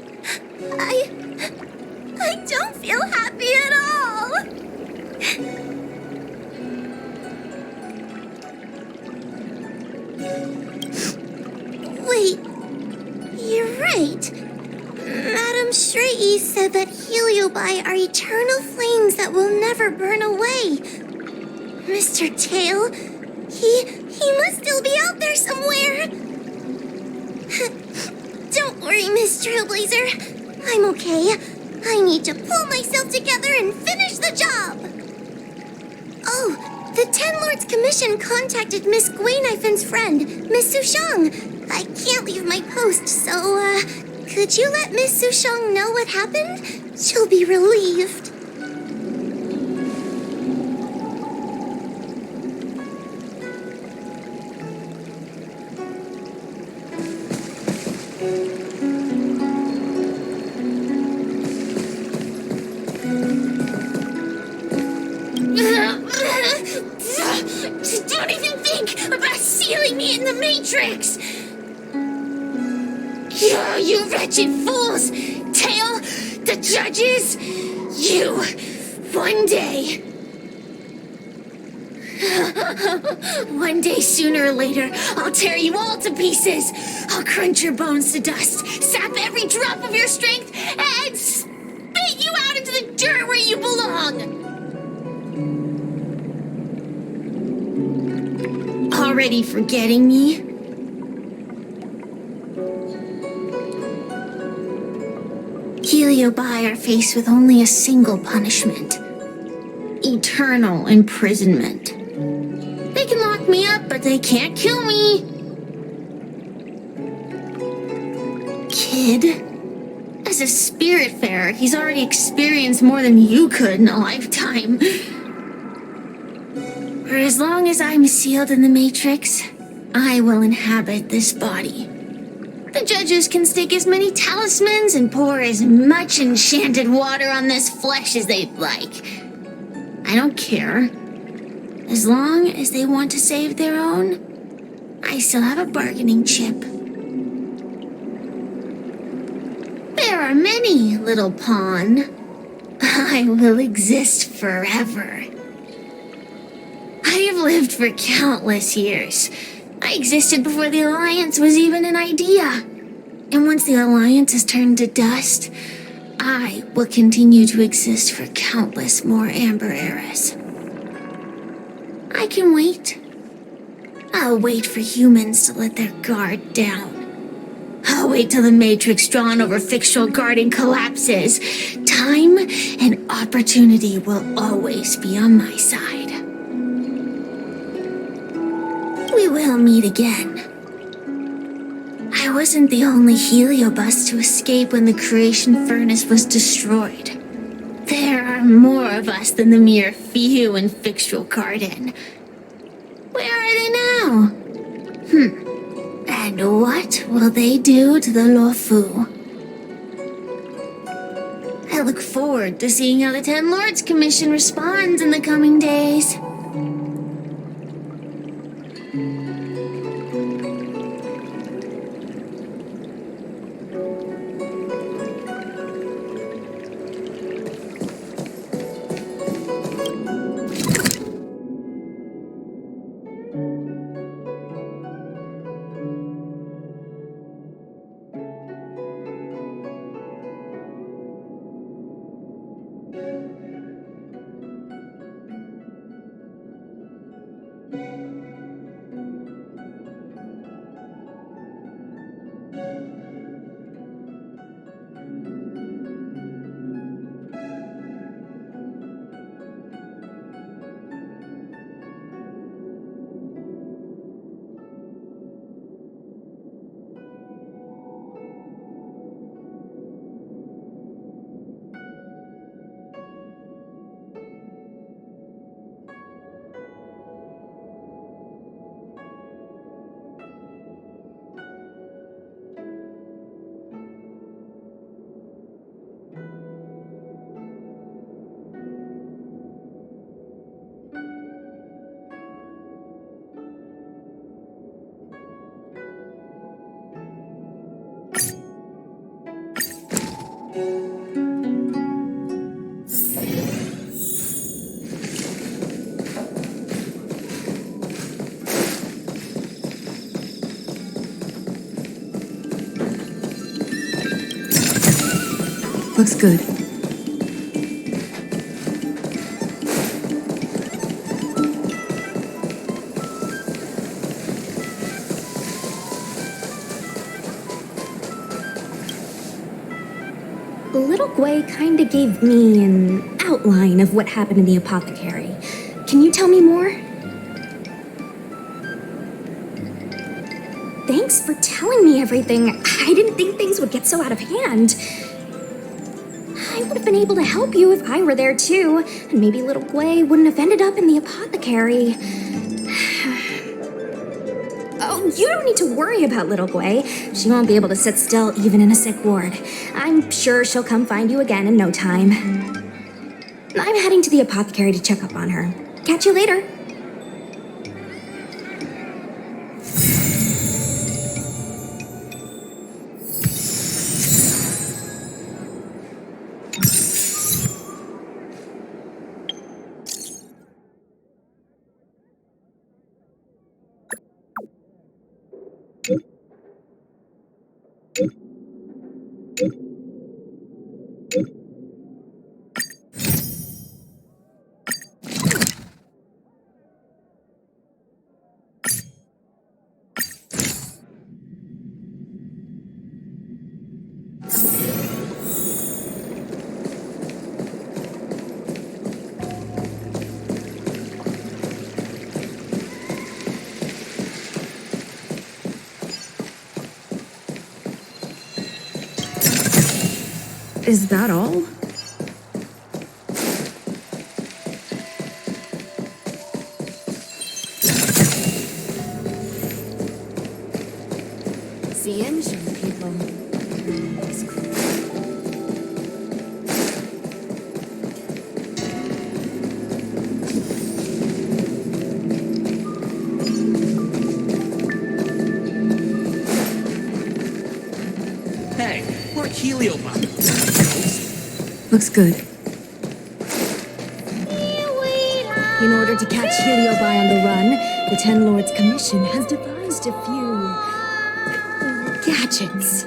I don't feel happy at all. Wait, you're right. Madame Shrey said that heliobi are eternal flames that will never burn away. Mr. Tail, he must still be out there somewhere. Don't worry, Miss Trailblazer. I'm okay. I need to pull myself together and finish the job. Oh, the Ten Lords Commission contacted Miss Guinaifin's friend, Miss Sushang. I can't leave my post, so, could you let Miss Sushang know what happened? She'll be relieved. Don't even think about sealing me in the Matrix! You wretched fools! Tail, the judges, you, one day... One day, sooner or later, I'll tear you all to pieces. I'll crunch your bones to dust, sap every drop of your strength, and spit you out into the dirt where you belong. Already forgetting me? Heliobi are faced with only a single punishment. Eternal imprisonment. They can lock me up, but they can't kill me. Kid? As a spiritfarer, he's already experienced more than you could in a lifetime. For as long as I'm sealed in the Matrix, I will inhabit this body. The judges can stake as many talismans and pour as much enchanted water on this flesh as they'd like. I don't care. As long as they want to save their own, I still have a bargaining chip. There are many, little pawn. I will exist forever. I have lived for countless years. I existed before the Alliance was even an idea. And once the Alliance is turned to dust, I will continue to exist for countless more Amber eras. I can wait. I'll wait for humans to let their guard down. I'll wait till the Matrix drawn over Fictional Garden collapses. Time and opportunity will always be on my side. We will meet again. I wasn't the only heliobus to escape when the creation furnace was destroyed. There are more of us than the mere few in Fictional Garden. Where are they now? And what will they do to the Luofu? I look forward to seeing how the Ten Lords Commission responds in the coming days. Looks good. Little Gwei kinda gave me an outline of what happened in the apothecary. Can you tell me more? Thanks for telling me everything. I didn't think things would get so out of hand. I would have been able to help you if I were there too, and maybe little Gwei wouldn't have ended up in the apothecary. Oh, you don't need to worry about little Gwei. She won't be able to sit still even in a sick ward. I'm sure she'll come find you again in no time. I'm heading to the apothecary to check up on her. Catch you later. Is that all? Cianzhou people. Hey, we're Heliobot. Looks good. In order to catch Heliobi on the run, the Ten Lords Commission has devised a few gadgets.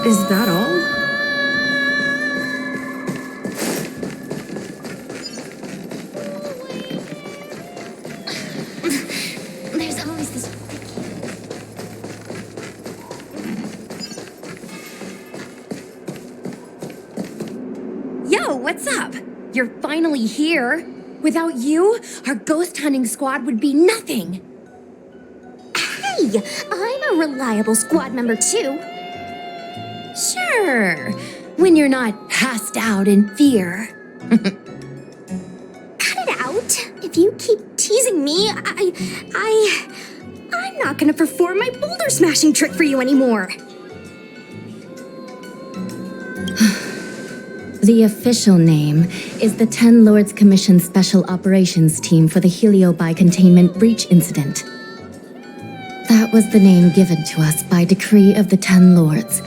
Is that all? There's always this Yo, what's up? You're finally here. Without you, our ghost hunting squad would be nothing. Hey, I'm a reliable squad member too. Sure, when you're not passed out in fear. Cut it out. If you keep teasing me, I'm not gonna perform my boulder smashing trick for you anymore. The official name is the Ten Lords Commission Special Operations Team for the Heliobi Containment Breach Incident. That was the name given to us by decree of the Ten Lords.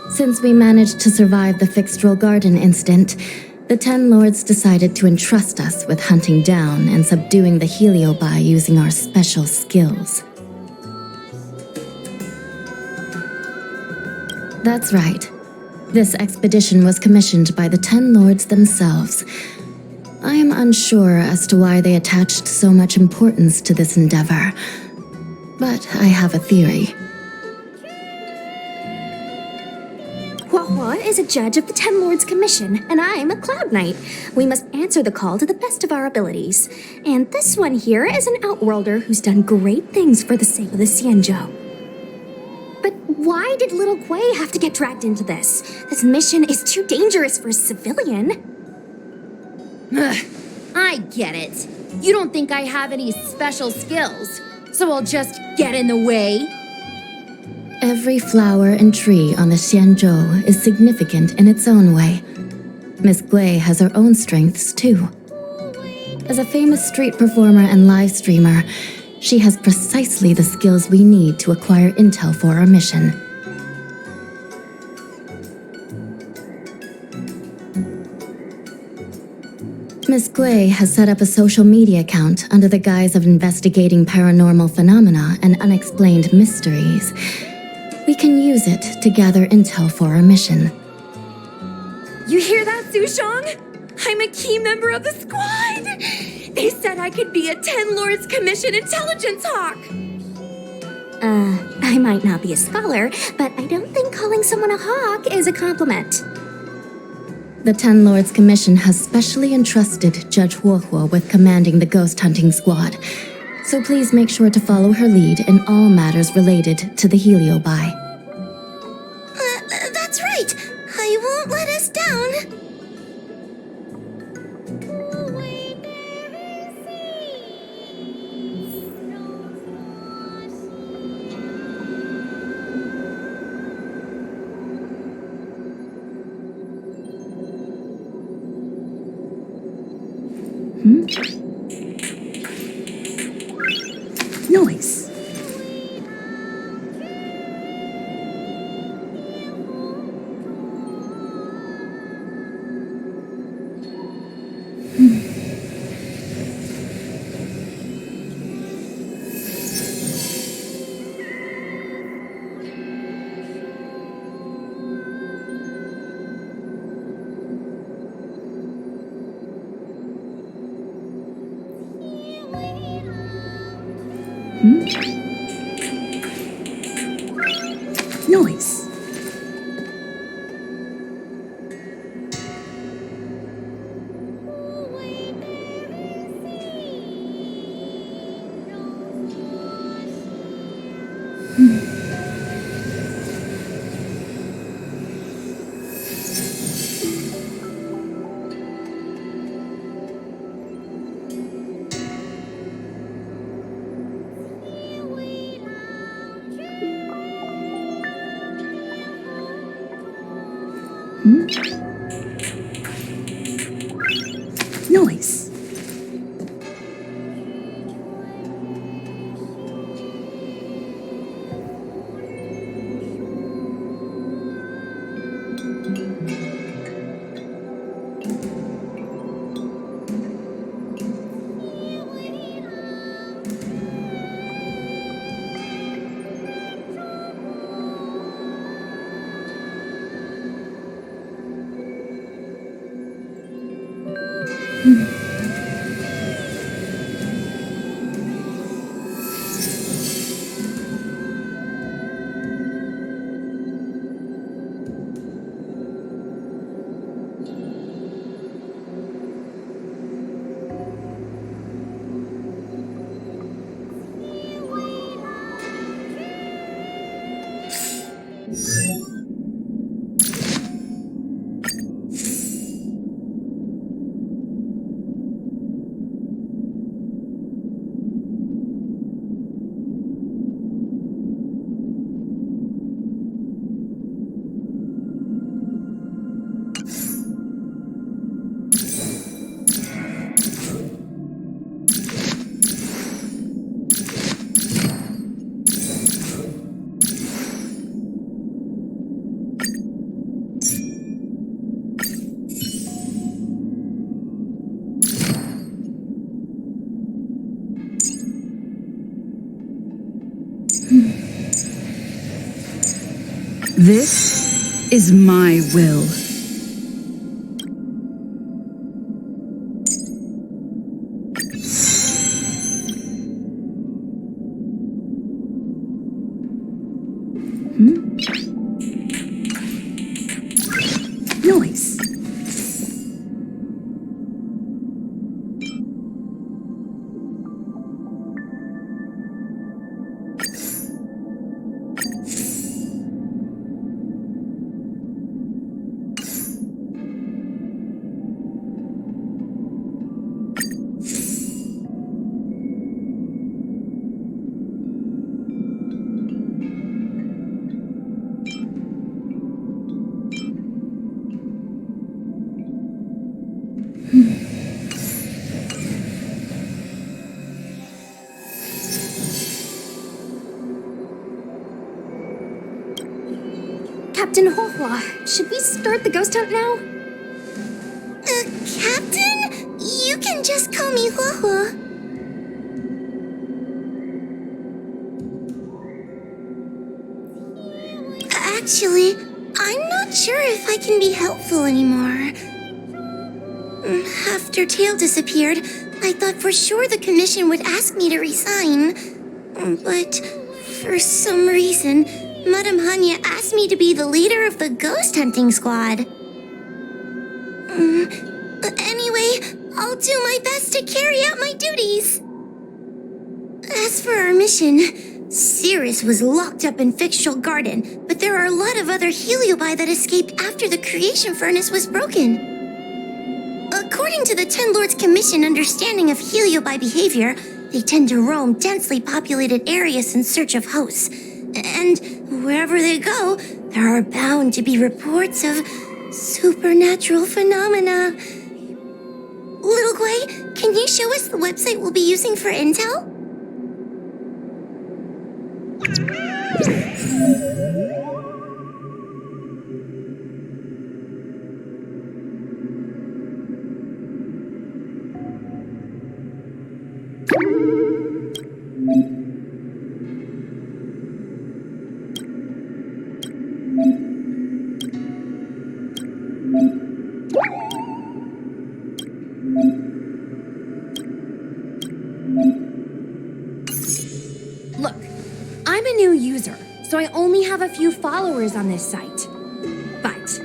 Since we managed to survive the Fixtral Garden incident, the Ten Lords decided to entrust us with hunting down and subduing the Heliobi using our special skills. That's right. This expedition was commissioned by the Ten Lords themselves. I am unsure as to why they attached so much importance to this endeavor, but I have a theory. Hua is a judge of the Ten Lords Commission, and I'm a Cloud Knight. We must answer the call to the best of our abilities. And this one here is an Outworlder who's done great things for the sake of the Xianzhou. But why did little Gwei have to get dragged into this? This mission is too dangerous for a civilian. Ugh, I get it. You don't think I have any special skills, so I'll just get in the way? Every flower and tree on the Xianzhou is significant in its own way. Miss Gwei has her own strengths, too. As a famous street performer and live streamer, she has precisely the skills we need to acquire intel for our mission. Miss Gui has set up a social media account under the guise of investigating paranormal phenomena and unexplained mysteries. We can use it to gather intel for our mission. You hear that, Sushong? I'm a key member of the squad! They said I could be a 10 Lords Commission intelligence hawk! I might not be a scholar, but I don't think calling someone a hawk is a compliment. The 10 Lords Commission has specially entrusted Judge Huohuo with commanding the ghost hunting squad, so please make sure to follow her lead in all matters related to the Heliobi. That's right. I won't let us down. Noise. Noise. Noise. This is my will. Noise. Captain Huohua, should we start the ghost hunt now? Captain? You can just call me Huohua. Actually, I'm not sure if I can be helpful anymore. After Tail disappeared, I thought for sure the commission would ask me to resign. But for some reason, Madame Hanya asked me to be the leader of the ghost hunting squad. Anyway, I'll do my best to carry out my duties. As for our mission, Cirrus was locked up in Fictional Garden, but there are a lot of other Heliobi that escaped after the creation furnace was broken. According to the Ten Lords Commission understanding of Heliobi behavior, they tend to roam densely populated areas in search of hosts. And wherever they go, there are bound to be reports of supernatural phenomena. Little Gwei, can you show us the website we'll be using for intel? Look, I'm a new user, so I only have a few followers on this site. But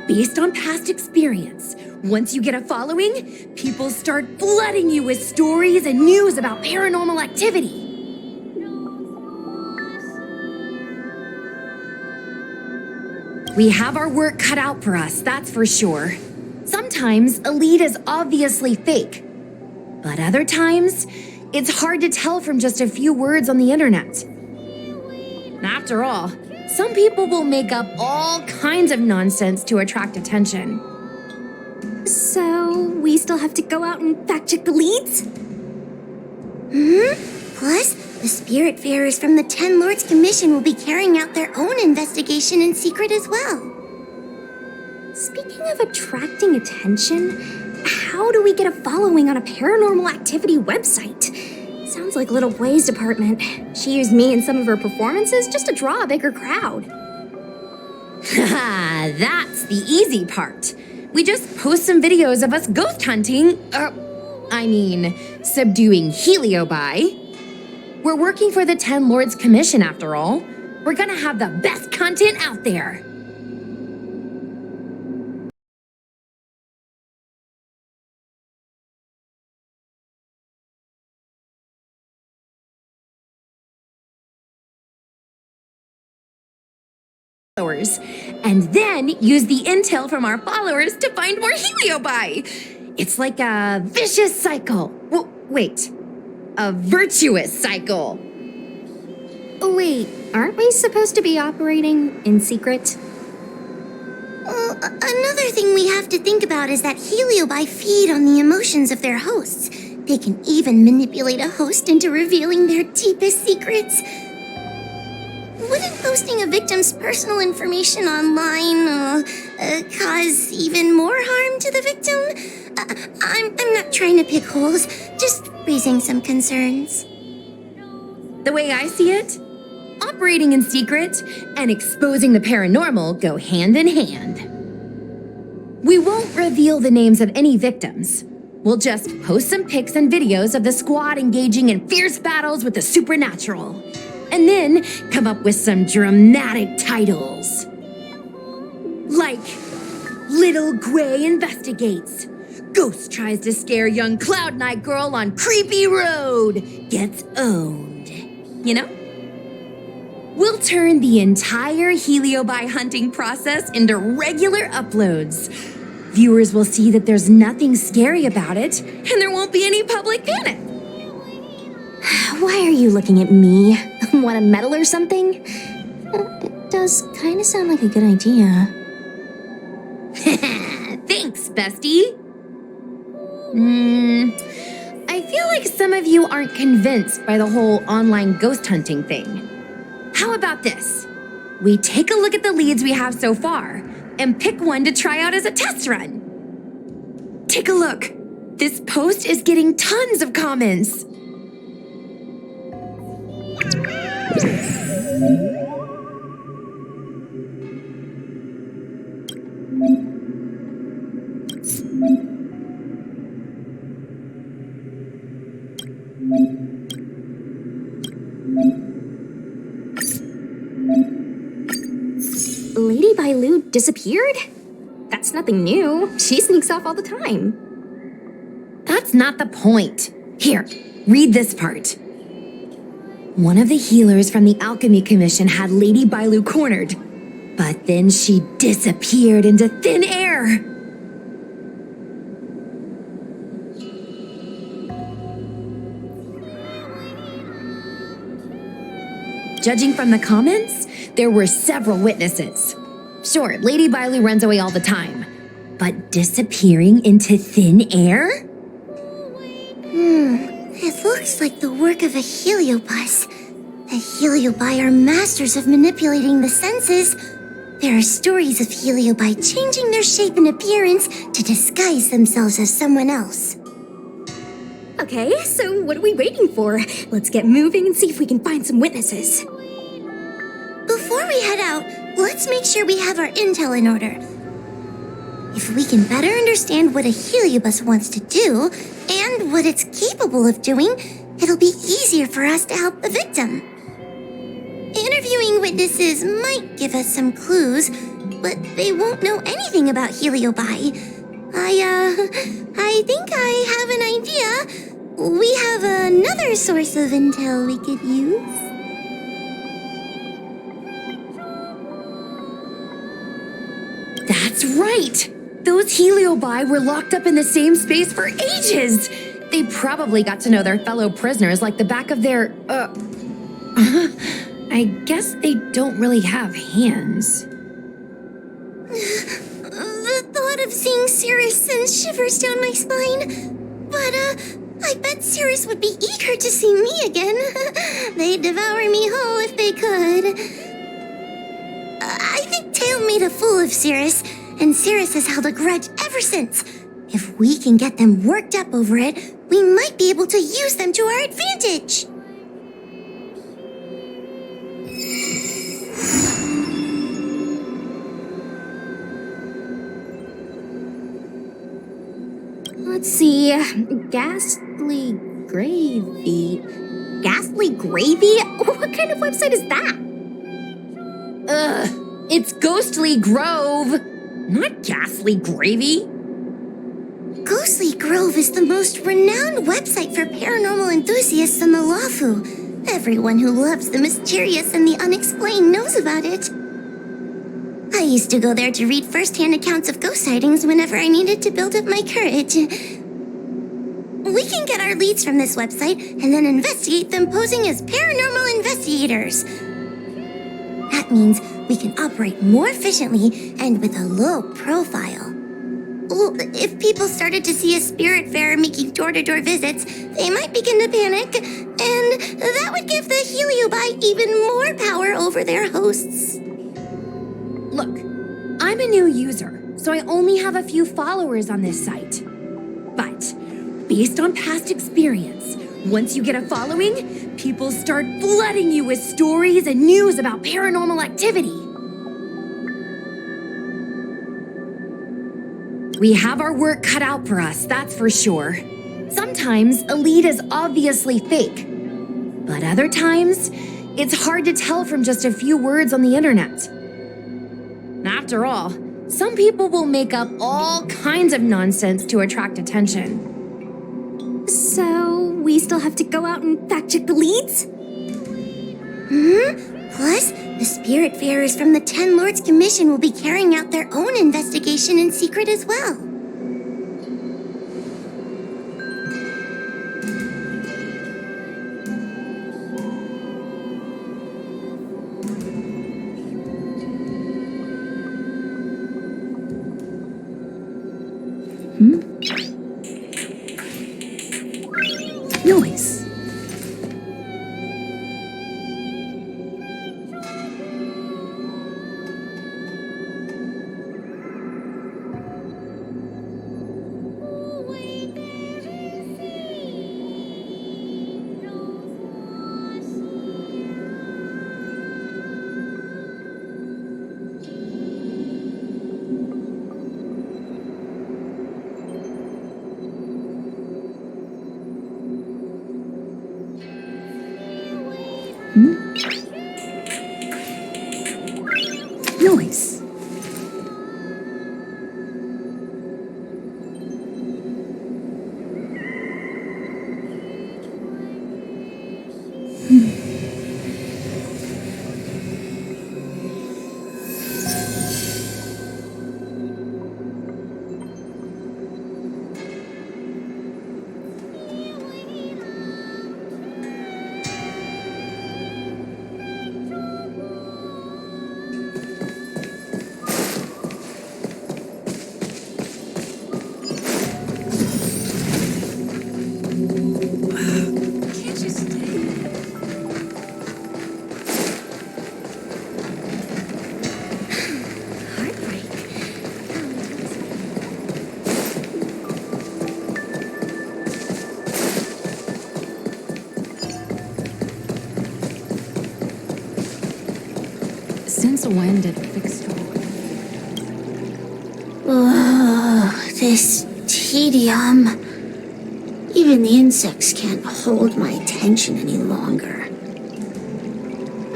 based on past experience, once you get a following, people start flooding you with stories and news about paranormal activity. We have our work cut out for us, that's for sure. Sometimes a lead is obviously fake, but other times, it's hard to tell from just a few words on the internet. After all, some people will make up all kinds of nonsense to attract attention. So, we still have to go out and fact-check the leads? Plus, the Spiritfarers from the Ten Lords Commission will be carrying out their own investigation in secret as well. Speaking of attracting attention, how do we get a following on a paranormal activity website? Sounds like Little Gwei's department. She used me in some of her performances just to draw a bigger crowd. Haha, that's the easy part. We just post some videos of us ghost hunting, subduing Heliobi. We're working for the Ten Lords Commission after all. We're gonna have the best content out there. And then use the intel from our followers to find more Heliobi. It's like a vicious cycle. Wait, a virtuous cycle. Wait, aren't we supposed to be operating in secret? Another thing we have to think about is that Heliobi feed on the emotions of their hosts. They can even manipulate a host into revealing their deepest secrets. Wouldn't posting a victim's personal information online cause even more harm to the victim? I'm not trying to pick holes, just raising some concerns. The way I see it, operating in secret and exposing the paranormal go hand in hand. We won't reveal the names of any victims. We'll just post some pics and videos of the squad engaging in fierce battles with the supernatural. And then come up with some dramatic titles. Like, Little Gwei investigates. Ghost tries to scare young Cloud Knight girl on creepy road. Gets owned. You know? We'll turn the entire Heliobi hunting process into regular uploads. Viewers will see that there's nothing scary about it, and there won't be any public panic. Why are you looking at me? Want a medal or something? It does kind of sound like a good idea. Thanks, bestie. I feel like some of you aren't convinced by the whole online ghost hunting thing. How about this? We take a look at the leads we have so far and pick one to try out as a test run. Take a look. This post is getting tons of comments. Lady Bailu disappeared? That's nothing new. She sneaks off all the time. That's not the point. Here, read this part. One of the healers from the Alchemy Commission had Lady Bailu cornered, but then she disappeared into thin air. Judging from the comments, there were several witnesses. Sure, Lady Bailu runs away all the time, but disappearing into thin air? It looks like the work of a heliobus. The heliobi are masters of manipulating the senses. There are stories of heliobi changing their shape and appearance to disguise themselves as someone else. Okay, so what are we waiting for? Let's get moving and see if we can find some witnesses. Before we head out, let's make sure we have our intel in order. If we can better understand what a heliobus wants to do and what it's capable of doing, it'll be easier for us to help the victim. Interviewing witnesses might give us some clues, but they won't know anything about heliobi. I think I have an idea. We have another source of intel we could use. That's right! Those heliobi were locked up in the same space for ages! They probably got to know their fellow prisoners like the back of their, I guess they don't really have hands. The thought of seeing Cirrus sends shivers down my spine. But, I bet Cirrus would be eager to see me again. They'd devour me whole if they could. I think Tail made a fool of Cirrus, and Cirrus has held a grudge ever since. If we can get them worked up over it, we might be able to use them to our advantage. Let's see. Ghastly Gravy. Ghastly Gravy? What kind of website is that? It's Ghostly Grove, not Ghastly Gravy. Ghostly Grove is the most renowned website for paranormal enthusiasts on the Lawfu. Everyone who loves the mysterious and the unexplained knows about it. I used to go there to read first-hand accounts of ghost sightings whenever I needed to build up my courage. We can get our leads from this website and then investigate them posing as paranormal investigators. That means we can operate more efficiently and with a low profile. Well, if people started to see a spiritfarer making door-to-door visits, they might begin to panic, and that would give the heliobi even more power over their hosts. Look, I'm a new user, so I only have a few followers on this site. But, based on past experience, once you get a following, people start flooding you with stories and news about paranormal activity. We have our work cut out for us, that's for sure. Sometimes a lead is obviously fake, but other times, it's hard to tell from just a few words on the internet. After all, some people will make up all kinds of nonsense to attract attention. So, we still have to go out and fact-check the leads? Plus, the spiritfarers from the Ten Lords Commission will be carrying out their own investigation in secret as well. Noise. Noise. Can't you stay? Since when did Fixstall? Oh, this tedium. Even the insects can't hold my attention any longer.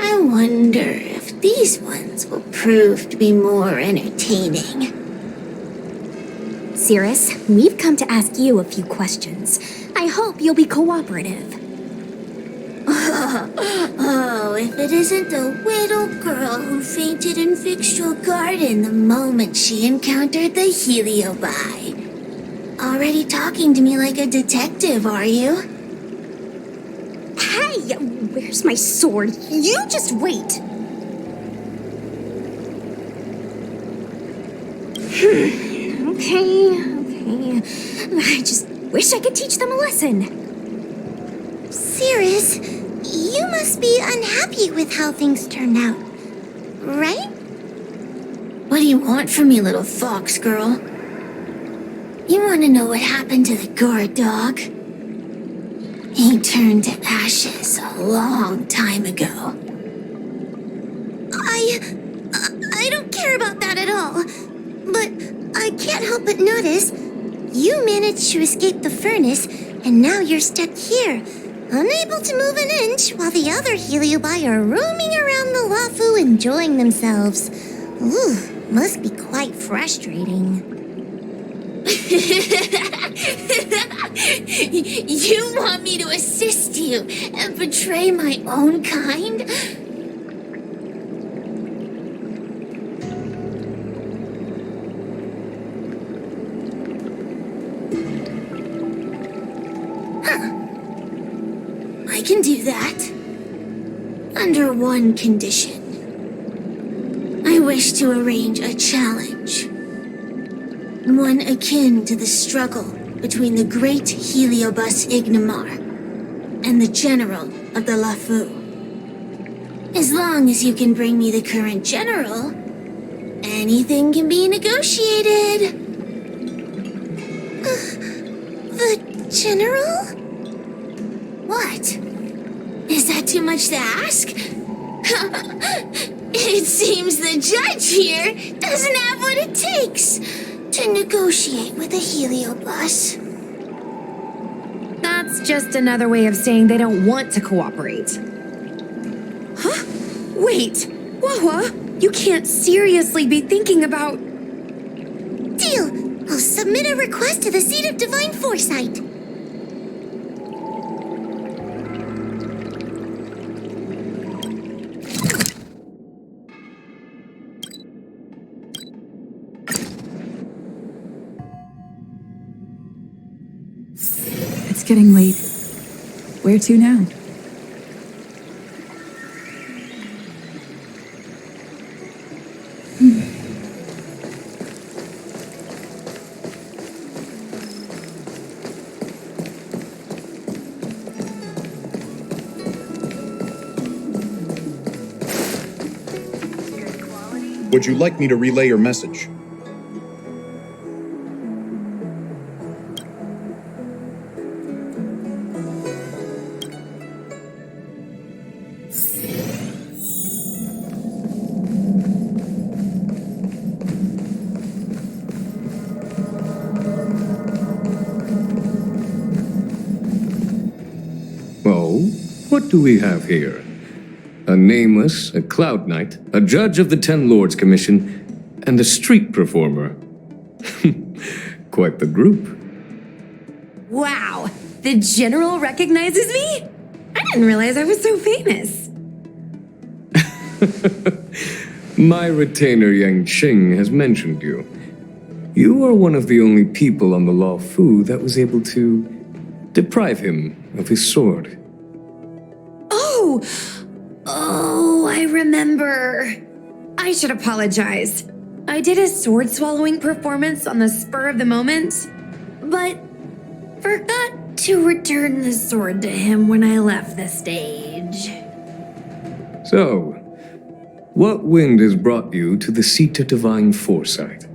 I wonder if these ones will prove to be more entertaining. Cirrus, we've come to ask you a few questions. I hope you'll be cooperative. Oh, if it isn't the little girl who fainted in Fixtral Garden the moment she encountered the Heliobi. Already talking to me like a detective, are you? Hey, where's my sword? You just wait. Okay. I just wish I could teach them a lesson. Cirrus, you must be unhappy with how things turned out, right? What do you want from me, little fox girl? You want to know what happened to the guard dog? He turned to ashes a long time ago. I don't care about that at all. But I can't help but notice you managed to escape the furnace, and now you're stuck here, unable to move an inch while the other Heliobi are roaming around the Lafu enjoying themselves. Ooh, must be quite frustrating. You want me to assist you and betray my own kind? I can do that. Under one condition. I wish to arrange a challenge. One akin to the struggle between the great Heliobus Ignamar and the general of the Lafu. As long as you can bring me the current general, anything can be negotiated. The general? What? Is that too much to ask? It seems the judge here doesn't have what it takes to negotiate with a Heliobus. That's just another way of saying they don't want to cooperate. Huh? Wait, Wawa, you can't seriously be thinking about... Deal! I'll submit a request to the Seat of Divine Foresight. It's getting late. Where to now? Would you like me to relay your message? Oh, what do we have here? A nameless, a cloud knight, a judge of the Ten Lords Commission, and a street performer. Quite the group. Wow, the General recognizes me? I didn't realize I was so famous. My retainer Yang Qing has mentioned you. You are one of the only people on the Law Fu that was able to deprive him of his sword. Oh, I remember. I should apologize. I did a sword swallowing performance on the spur of the moment, but forgot to return the sword to him when I left the stage. So, what wind has brought you to the seat of divine foresight?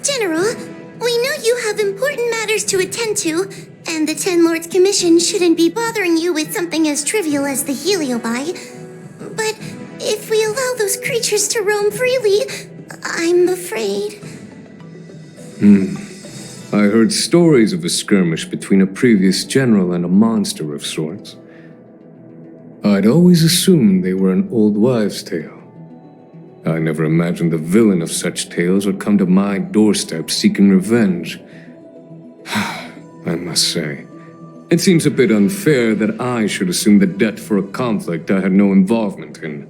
General, we know you have important matters to attend to, and the Ten Lords Commission shouldn't be bothering you with something as trivial as the Heliobi. But if we allow those creatures to roam freely, I'm afraid. I heard stories of a skirmish between a previous general and a monster of sorts. I'd always assumed they were an old wives' tale. I never imagined the villain of such tales would come to my doorstep seeking revenge. I must say, it seems a bit unfair that I should assume the debt for a conflict I had no involvement in.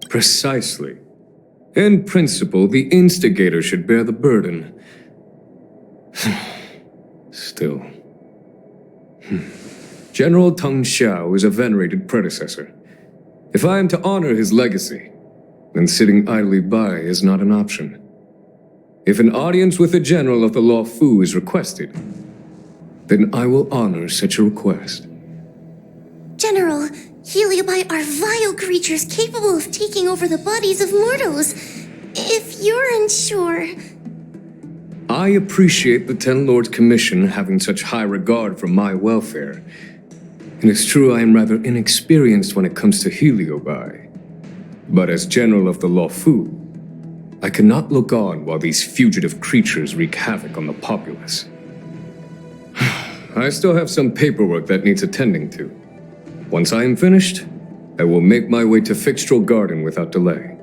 Precisely. In principle, the instigator should bear the burden. Still. General Teng Xiao is a venerated predecessor. If I am to honor his legacy, then sitting idly by is not an option. If an audience with a general of the Law Fu is requested, then I will honor such a request. General, Heliobi are vile creatures capable of taking over the bodies of mortals. If you're unsure... I appreciate the Ten Lords Commission having such high regard for my welfare. And it's true I am rather inexperienced when it comes to Heliobi. But as General of the Law Fu, I cannot look on while these fugitive creatures wreak havoc on the populace. I still have some paperwork that needs attending to. Once I am finished, I will make my way to Fixtral Garden without delay.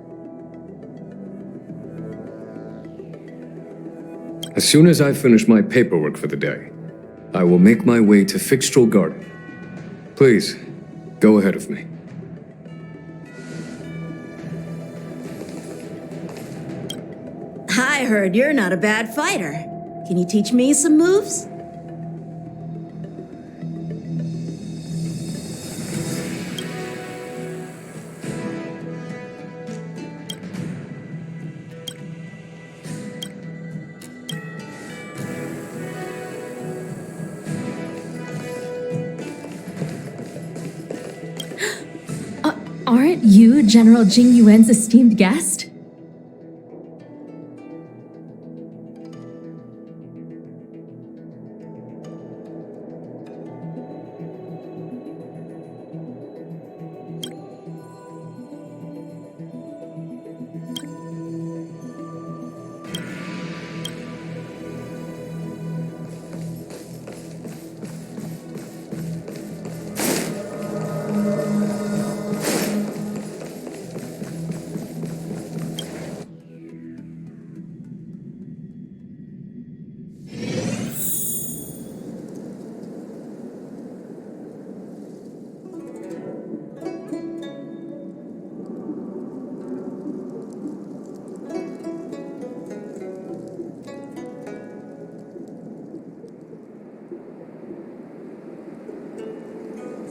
As soon as I finish my paperwork for the day, I will make my way to Fixtral Garden. Please, go ahead of me. I heard you're not a bad fighter. Can you teach me some moves? Aren't you General Jing Yuan's esteemed guest?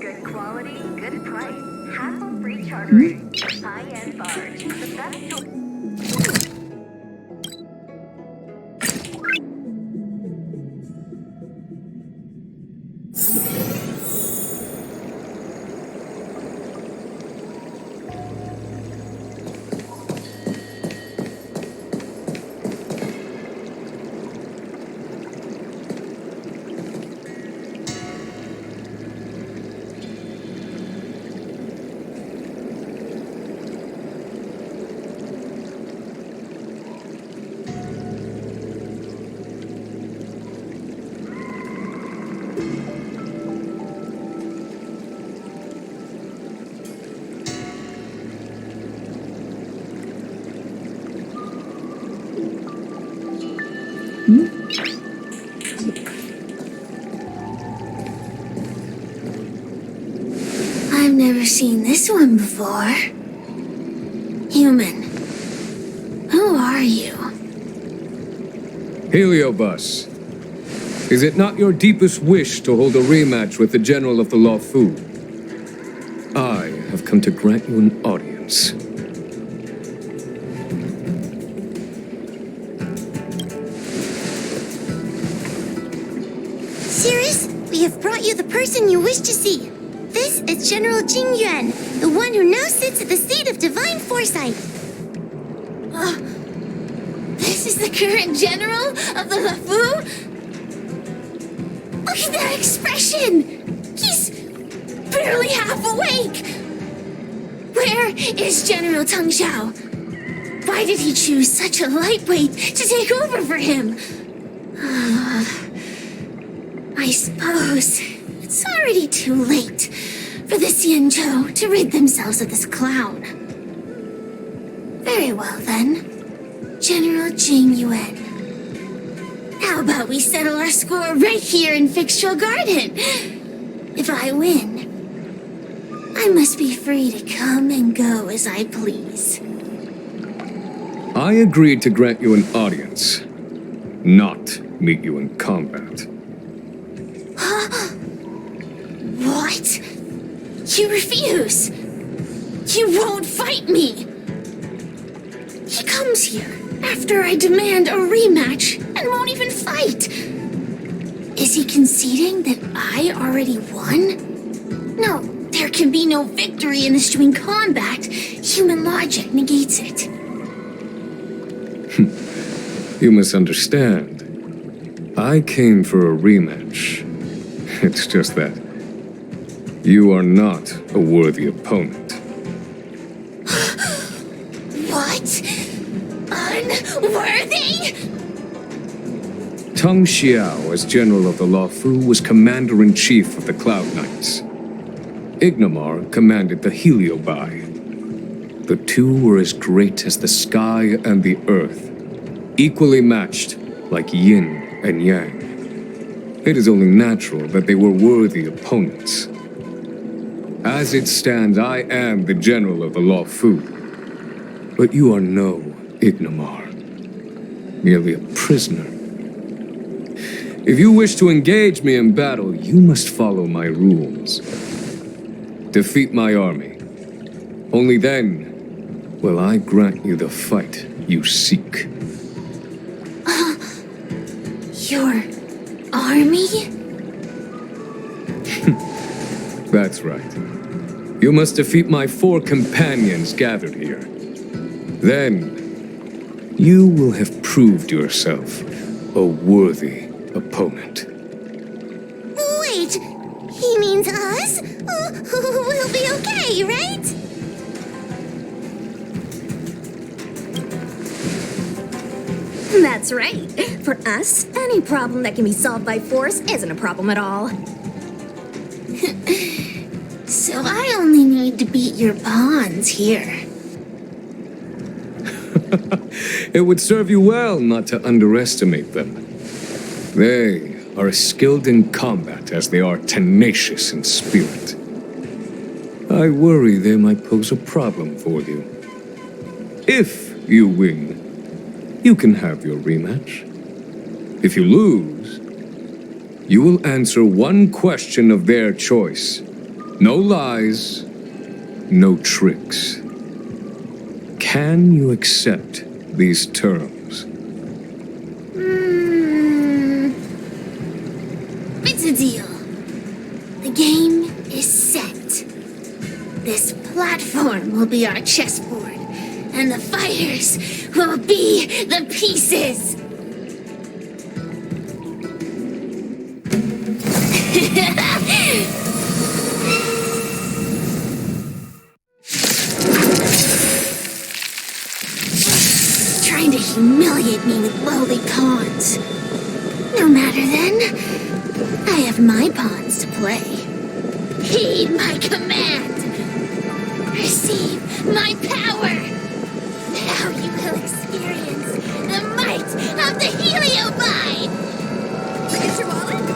Good quality, good price. Hassle-free chartering. High-end barge. The best... never seen this one before. Human, who are you? Heliobus, is it not your deepest wish to hold a rematch with the General of the Lawfu? I have come to grant you an audience. Sirius, we have brought you the person you wish to see. This is General Jing Yuan, the one who now sits at the seat of divine foresight. This is the current general of the Lafu? Look at that expression! He's barely half awake! Where is General Teng Xiao? Why did he choose such a lightweight to take over for him? I suppose it's already too late for the Xianzhou to rid themselves of this clown. Very well then, General Jing Yuan. How about we settle our score right here in Fixtral Garden? If I win, I must be free to come and go as I please. I agreed to grant you an audience, not meet you in combat. What? You refuse? You won't fight me? He comes here after I demand a rematch and won't even fight. Is he conceding that I already won? No, there can be no victory in this doing combat. Human logic negates it. You misunderstand. I came for a rematch. It's just that you are not a worthy opponent. What? Unworthy? Teng Xiao, as General of the Lawfu, was Commander-in-Chief of the Cloud Knights. Ignamar commanded the Heliobai. The two were as great as the sky and the earth, equally matched like yin and yang. It is only natural that they were worthy opponents. As it stands, I am the General of the Lawfu. But you are no Ignamar, merely a prisoner. If you wish to engage me in battle, you must follow my rules. Defeat my army. Only then will I grant you the fight you seek. Your army? That's right. You must defeat my 4 companions gathered here. Then, you will have proved yourself a worthy opponent. Wait, he means us? We'll be okay, right? That's right. For us, any problem that can be solved by force isn't a problem at all. So I only need to beat your pawns here. It would serve you well not to underestimate them. They are as skilled in combat as they are tenacious in spirit. I worry they might pose a problem for you. If you win, you can have your rematch. If you lose, you will answer one question of their choice. No lies, no tricks. Can you accept these terms? It's a deal. The game is set. This platform will be our chessboard, and the fighters will be the pieces. Trying to humiliate me with lowly pawns. No matter then, I have my pawns to play. Heed my command. Receive my power. Now you will experience the might of the Heliobai. Forget your wallet?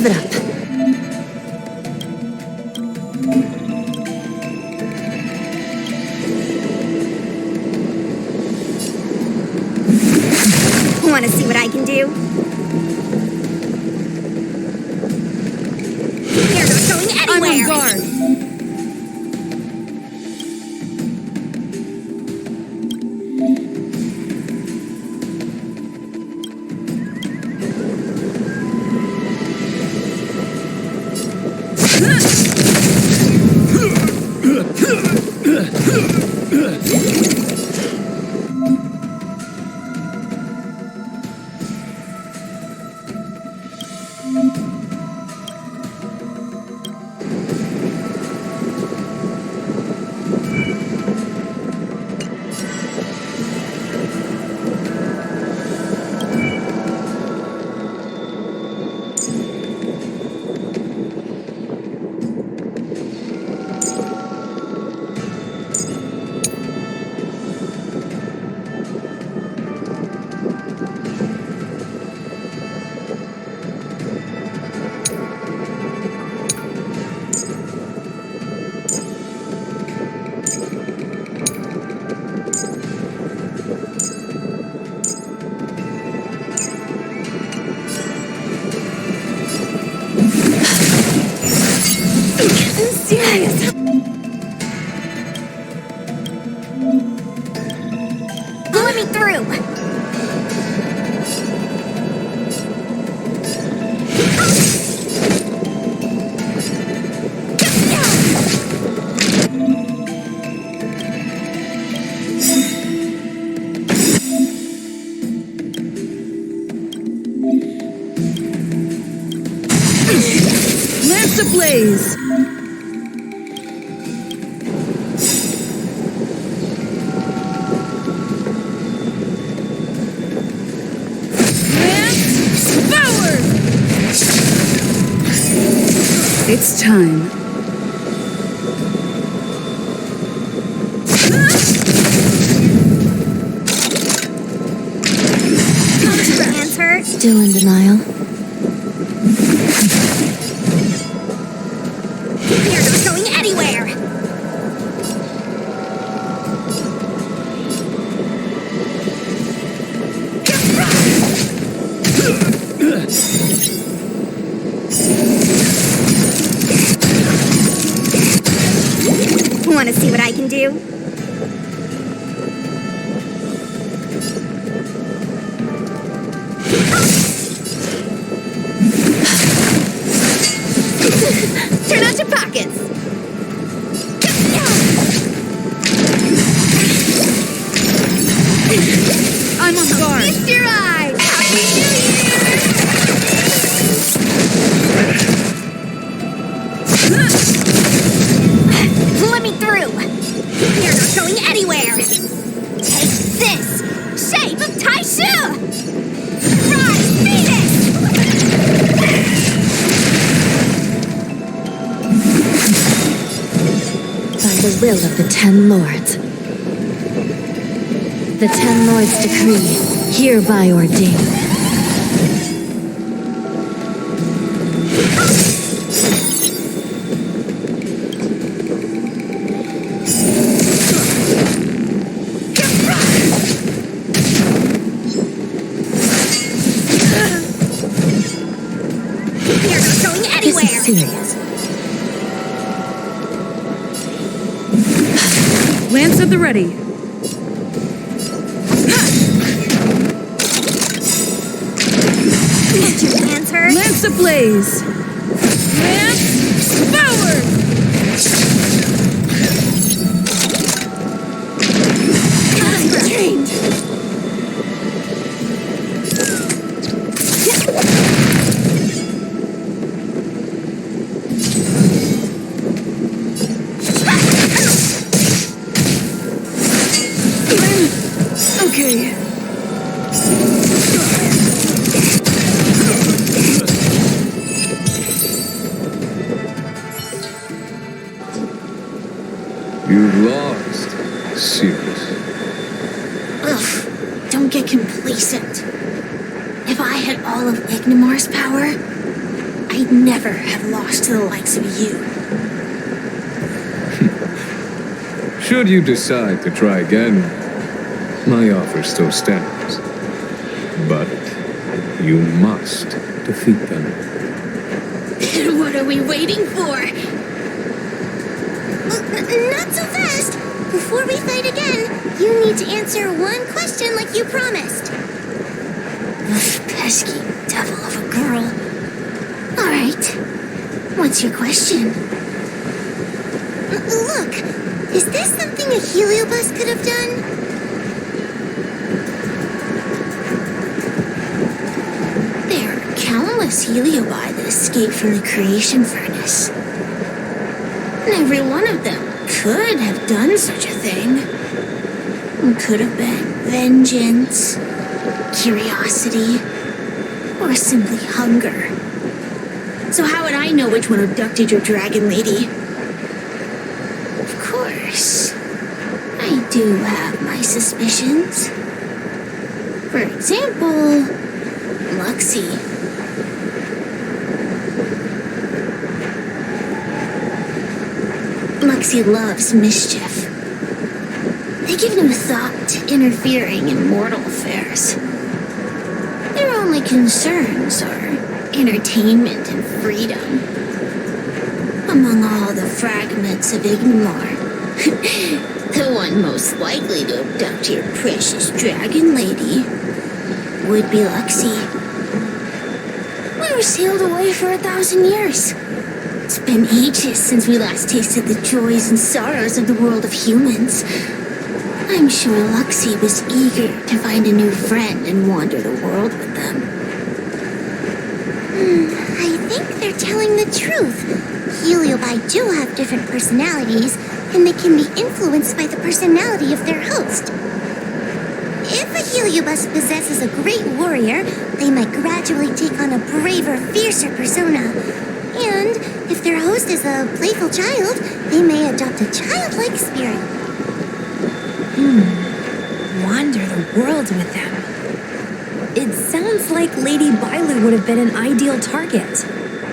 it up. Want to see what I can do? You're not going I'm anywhere! on guard. Serious! Let me through! Lance ablaze! It's time. Hands hurt? Still in denial? You're not going anywhere! Want to see what I can do? Turn out your pockets! I'm on guard. Lift your eye! Happy New Year! Let me through! You're not going anywhere! Take this! Shape of Taishu! Rise, Phoenix! By the will of the Ten Lords. The Ten Lords' decree, hereby ordained. You're not going anywhere! This is serious. Lance at the ready. Did your hands hurt? Lance ablaze. Lance forward. Trained. Okay. You've lost. Serious. Ugh, don't get complacent. If I had all of Ignimar's power, I'd never have lost to the likes of you. Should you decide to try again, my offer still stands. But you must defeat them. What are we waiting for? Not so fast! Before we fight again, you need to answer one question like you promised. Ugh, pesky devil of a girl. Alright, what's your question? Look, is this something a heliobus could have done? There are countless heliobi that escaped from the creation furnace. And every one of them could have done such a thing. It could have been vengeance, curiosity, or simply hunger. So how would I know which one abducted your dragon lady? Of course, I do have my suspicions. For example, Luxie. Luxie loves mischief. They give no thought to interfering in mortal affairs. Their only concerns are entertainment and freedom. Among all the fragments of Ignomar, the one most likely to abduct your precious dragon lady would be Luxie. We were sealed away for 1,000 years. It's been ages since we last tasted the joys and sorrows of the world of humans. I'm sure Luxie was eager to find a new friend and wander the world with them. I think they're telling the truth. Heliobi do have different personalities, and they can be influenced by the personality of their host. If a heliobus possesses a great warrior, they might gradually take on a braver, fiercer persona. And if their host is a playful child, they may adopt a childlike spirit. Wander the world with them. It sounds like Lady Bailu would have been an ideal target.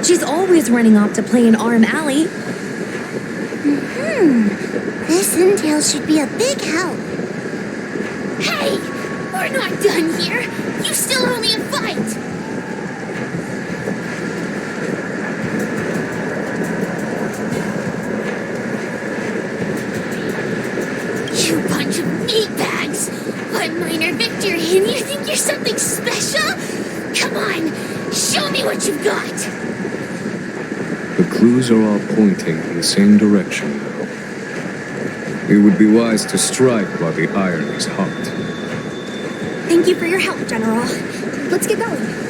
She's always running off to play in Arm Alley. This intel should be a big help. Hey! We're not done here! You still owe me a fight! You bunch of meatbags! A minor victory and you think you're something special? Come on, show me what you've got! The clues are all pointing in the same direction now. It would be wise to strike while the iron is hot. Thank you for your help, General. Let's get going.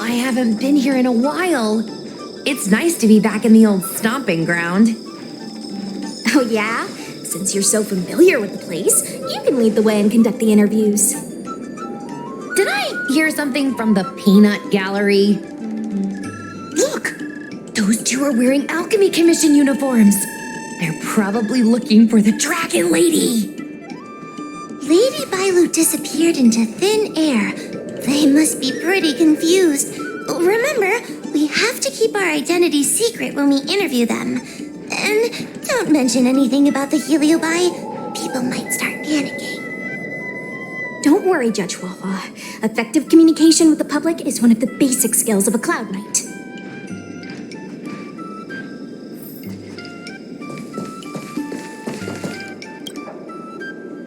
I haven't been here in a while. It's nice to be back in the old stomping ground. Oh yeah? Since you're so familiar with the place, you can lead the way and conduct the interviews. Did I hear something from the peanut gallery? Look! Those two are wearing Alchemy Commission uniforms. They're probably looking for the Dragon Lady. Lady Bailu disappeared into thin air. They must be pretty confused. Remember, we have to keep our identities secret when we interview them. And don't mention anything about the heliobi. People might start panicking. Don't worry, Judge Wawa. Effective communication with the public is one of the basic skills of a Cloud Knight.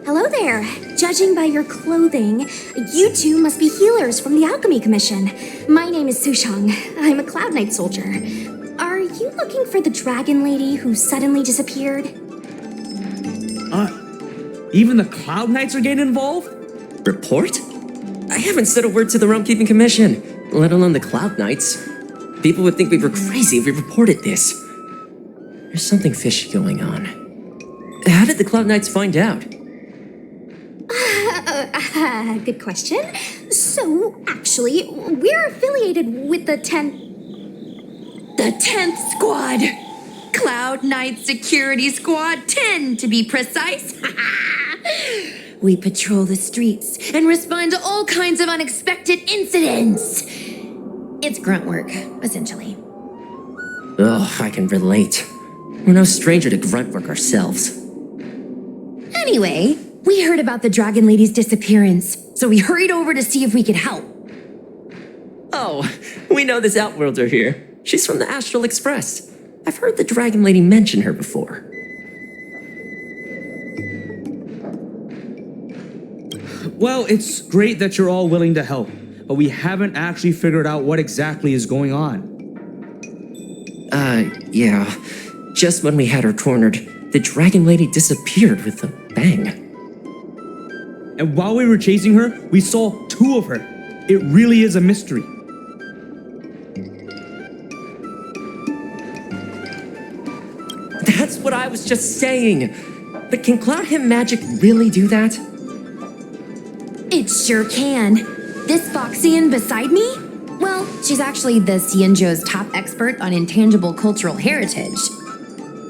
Hello there. Judging by your clothing, you two must be healers from the Alchemy Commission. My name is Sushang. I'm a Cloud Knight soldier. Are you looking for the Dragon Lady who suddenly disappeared? Even the Cloud Knights are getting involved? Report? I haven't said a word to the Realm Keeping Commission, let alone the Cloud Knights. People would think we were crazy if we reported this. There's something fishy going on. How did the Cloud Knights find out? Good question. So, actually, we're affiliated with the 10th... The 10th Squad! Cloud Knight Security Squad 10, to be precise. We patrol the streets and respond to all kinds of unexpected incidents. It's grunt work, essentially. Ugh, I can relate. We're no stranger to grunt work ourselves. Anyway, we heard about the Dragon Lady's disappearance, so we hurried over to see if we could help. Oh, we know this Outworlder here. She's from the Astral Express. I've heard the Dragon Lady mention her before. Well, it's great that you're all willing to help, but we haven't actually figured out what exactly is going on. Yeah. Just when we had her cornered, the Dragon Lady disappeared with a bang. And while we were chasing her, we saw 2 of her. It really is a mystery. That's what I was just saying. But can Cloud Him Magic really do that? It sure can. This Foxian beside me? Well, she's actually the Xianzhou's top expert on intangible cultural heritage.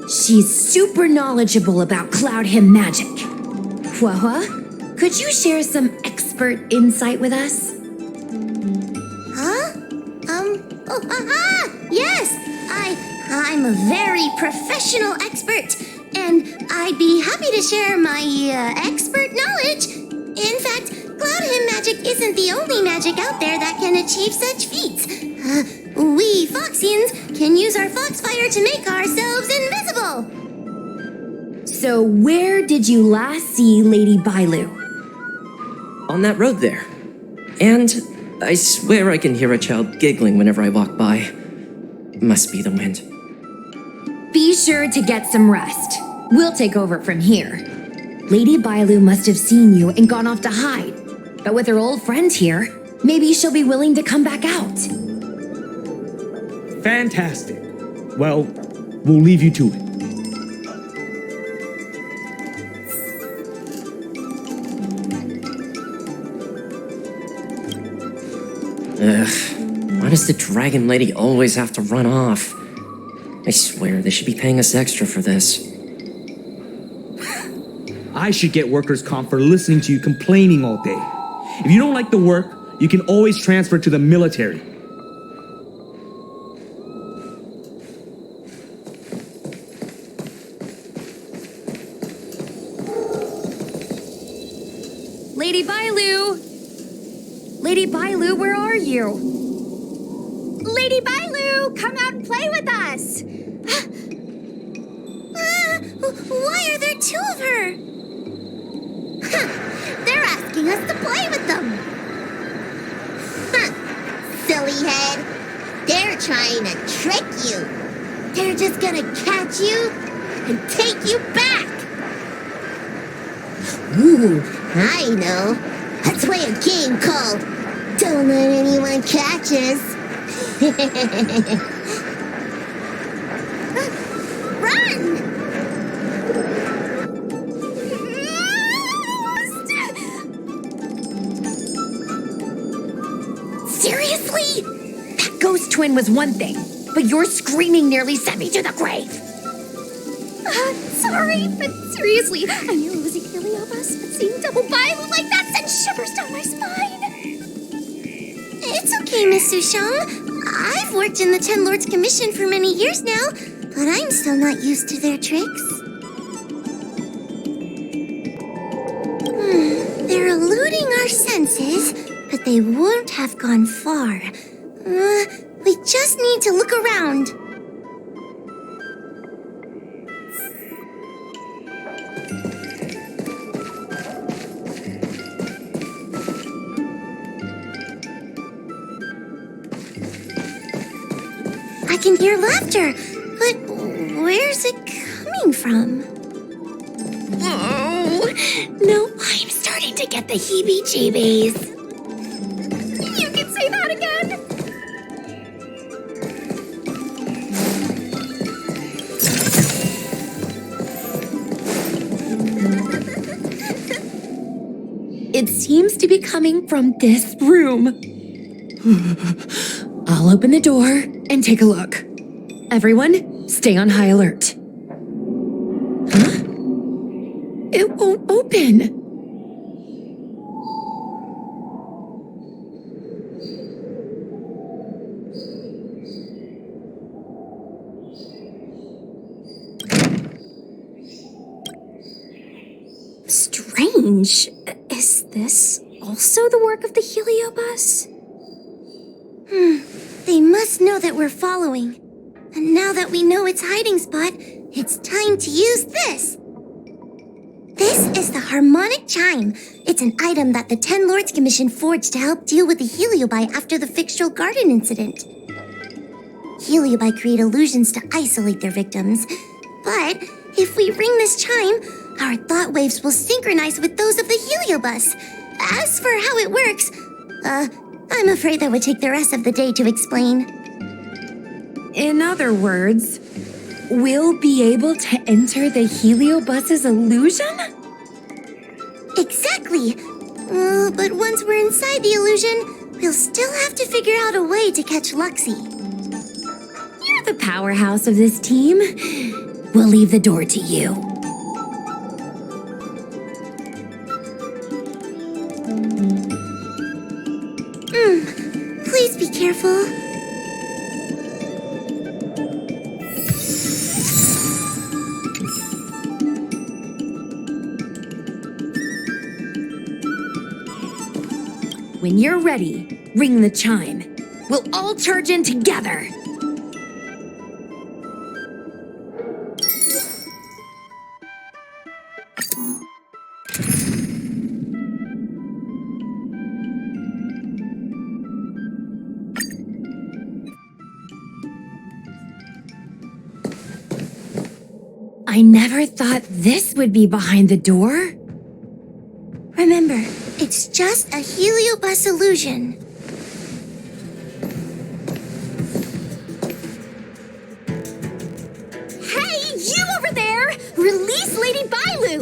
She's super knowledgeable about Cloud Him Magic. Hua, could you share some expert insight with us? Huh? Yes! I'm a very professional expert, and I'd be happy to share my, expert knowledge. In fact, Cloud Him Magic isn't the only magic out there that can achieve such feats. We Foxians can use our Foxfire to make ourselves invisible. So where did you last see Lady Bailu? On that road there. And I swear I can hear a child giggling whenever I walk by. Must be the wind. Be sure to get some rest. We'll take over from here. Lady Bailu must have seen you and gone off to hide. But with her old friend here, maybe she'll be willing to come back out. Fantastic. Well, we'll leave you to it. Ugh, why does the Dragon Lady always have to run off? I swear they should be paying us extra for this. I should get workers' comp for listening to you complaining all day. If you don't like the work, you can always transfer to the military. Lady Bailu! Lady Bailu, where are you? Lady Bailu, come out and play with us! Why are there 2 of her? They're asking us to play with them! Silly head! They're trying to trick you! They're just gonna catch you and take you back! Ooh, I know. Let's play a game called Don't Let Anyone Catch Us. Run! Seriously? That ghost twin was one thing, but your screaming nearly sent me to the grave. Sorry, but seriously, I knew it wasn't gonna really help us, but seeing double Bailu like that sent shivers down my spine. It's okay, Miss Sushang. I've worked in the Ten Lords Commission for many years now, but I'm still not used to their tricks. They're eluding our senses, but they won't have gone far. We just need to look around. I can hear laughter, but where's it coming from? Oh, no, I'm starting to get the heebie-jeebies. You can say that again! seems to be coming from this room. I'll open the door and take a look. Everyone, stay on high alert. Huh? It won't open. Strange. Is this also the work of the Heliobus? They must know that we're following. And now that we know its hiding spot, it's time to use this. This is the harmonic chime. It's an item that the Ten Lords Commission forged to help deal with the Heliobi after the Fictional Garden incident. Heliobi create illusions to isolate their victims. But if we ring this chime, our thought waves will synchronize with those of the Heliobus. As for how it works, I'm afraid that would take the rest of the day to explain. In other words, we'll be able to enter the Heliobus's illusion? Exactly. But once we're inside the illusion, we'll still have to figure out a way to catch Luxie. You're the powerhouse of this team. We'll leave the door to you. Please be careful. When you're ready, ring the chime. We'll all charge in together. I never thought this would be behind the door. Remember, it's just a Heliobus illusion. Hey, you over there! Release Lady Bailu!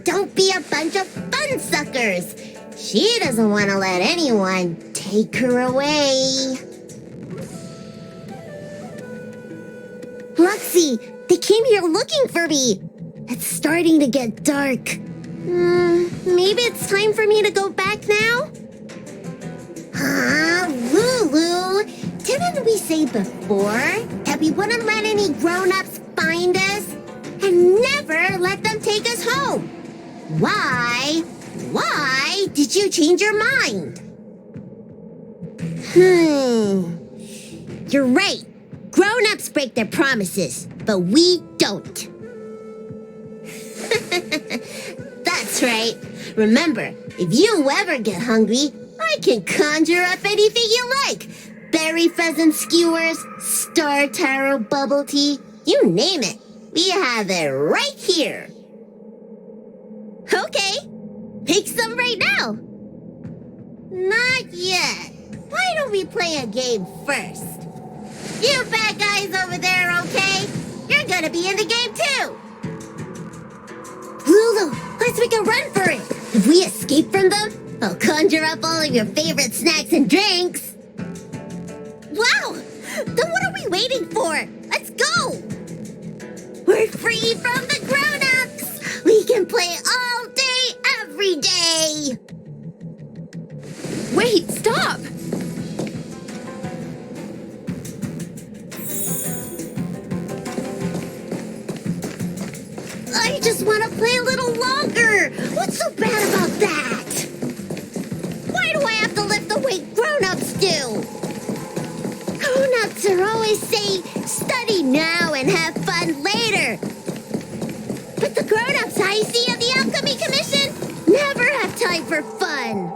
Don't be a bunch of fun suckers. She doesn't want to let anyone take her away. Luxie, they came here looking for me. It's starting to get dark. Maybe it's time for me to go back now? Lulu, didn't we say before that we wouldn't let any grown-ups find us and never let them take us home? Why did you change your mind? You're right. Grown-ups break their promises, but we don't. That's right. Remember, if you ever get hungry, I can conjure up anything you like. Berry pheasant skewers, star taro bubble tea, you name it. We have it right here. Okay, make some right now. Not yet. Why don't we play a game first? You bad guys over there, okay? You're gonna be in the game too. Lulu, let's make a run for it. If we escape from them, I'll conjure up all of your favorite snacks and drinks. Wow! Then what are we waiting for? Let's go! We're free from the grown-ups! We can play all day, every day! Wait, stop! I just want to play a little longer! What's so bad about that? Why do I have to lift the weight grown-ups do? Grown-ups are always saying, study now and have fun later. But the grown-ups I see at the Alchemy Commission never have time for fun.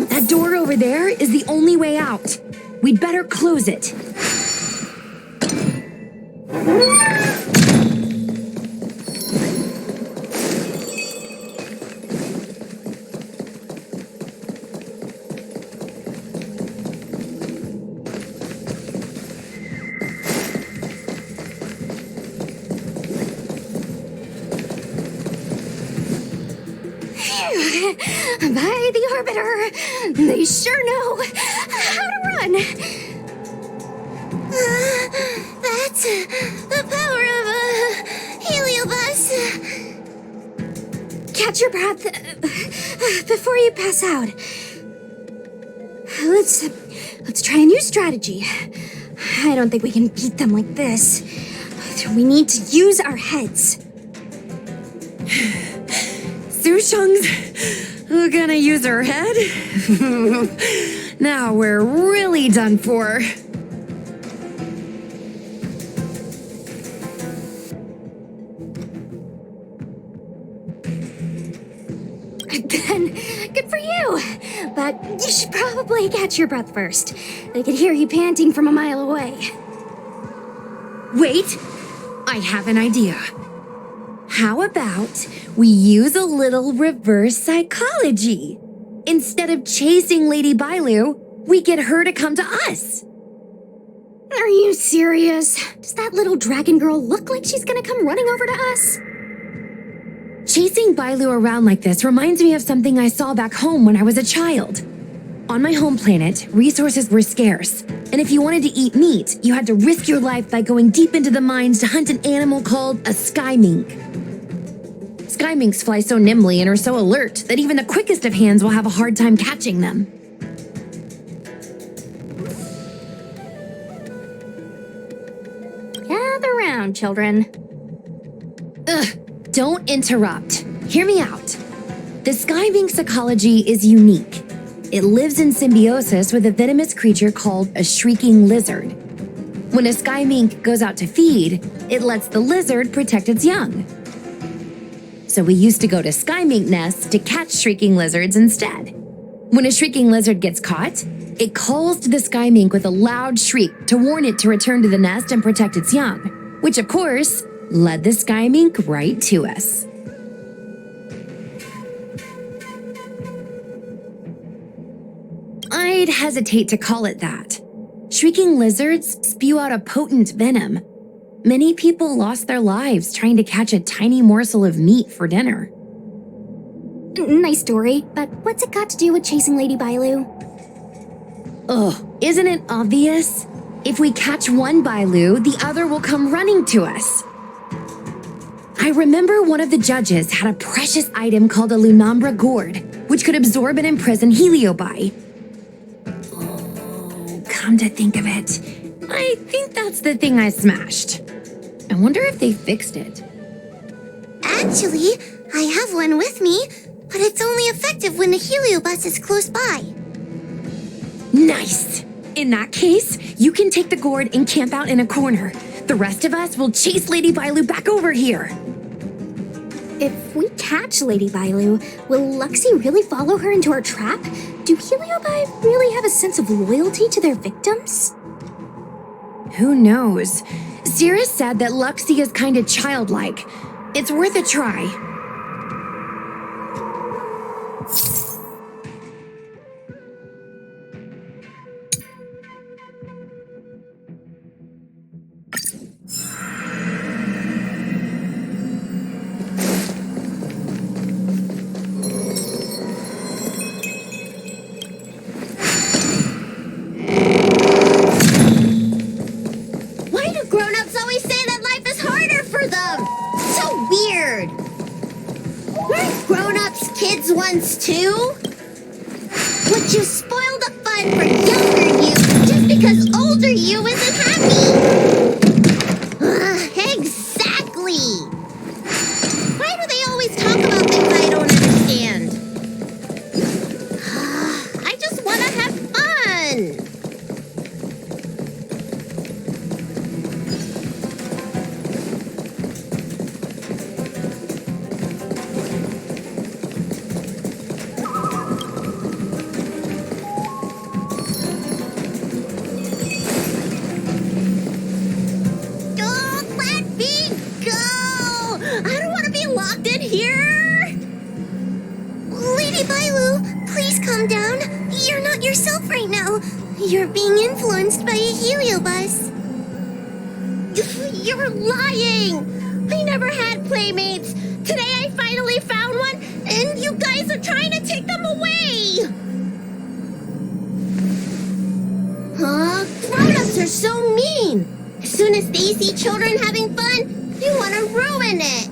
That door over there is the only way out. We'd better close it. by the Orbiter. They sure know how to run. That's the power of a heliobus. Catch your breath before you pass out. Let's try a new strategy. I don't think we can beat them like this. We need to use our heads. Sushang's gonna use her head? Now we're really done for. Then, good for you. But you should probably catch your breath first. I could hear you panting from a mile away. Wait, I have an idea. How about we use a little reverse psychology? Instead of chasing Lady Bailu, we get her to come to us. Are you serious? Does that little dragon girl look like she's gonna come running over to us? Chasing Bailu around like this reminds me of something I saw back home when I was a child. On my home planet, resources were scarce, and if you wanted to eat meat, you had to risk your life by going deep into the mines to hunt an animal called a sky mink. Sky minks fly so nimbly and are so alert that even the quickest of hands will have a hard time catching them. Gather round, children. Ugh, don't interrupt. Hear me out. The sky mink's ecology is unique. It lives in symbiosis with a venomous creature called a shrieking lizard. When a sky mink goes out to feed, it lets the lizard protect its young. So we used to go to sky mink nests to catch shrieking lizards instead. When a shrieking lizard gets caught, it calls to the sky mink with a loud shriek to warn it to return to the nest and protect its young, which of course led the sky mink right to us. I'd hesitate to call it that. Shrieking lizards spew out a potent venom. Many people lost their lives trying to catch a tiny morsel of meat for dinner. Nice story, but what's it got to do with chasing Lady Bailu? Ugh, isn't it obvious? If we catch one Bailu, the other will come running to us. I remember one of the judges had a precious item called a Lunambra gourd, which could absorb and imprison Heliobi. Come to think of it, I think that's the thing I smashed. I wonder if they fixed it. Actually, I have one with me, but it's only effective when the heliobus is close by. Nice! In that case, you can take the gourd and camp out in a corner. The rest of us will chase Lady Bailu back over here. If we catch Lady Bailu, will Luxie really follow her into our trap? Do Heliobi really have a sense of loyalty to their victims? Who knows? Cirrus said that Luxie is kinda childlike. It's worth a try. Why do grown-ups always say that life is harder for them? So weird. Weren't grown-ups kids once too? Would you spoil the fun for younger you just because older you isn't happy? Exactly. Why do they always talk about things I don't understand? I just want to have fun. Don't let me go! I don't want to be locked in here! Lady Bailu, please calm down. You're not yourself right now. You're being influenced by a heliobus. You're lying! I never had playmates. Today I finally found one, and you guys are trying to take them away! Grown-ups are so mean! As soon as they see children having fun, they want to ruin it!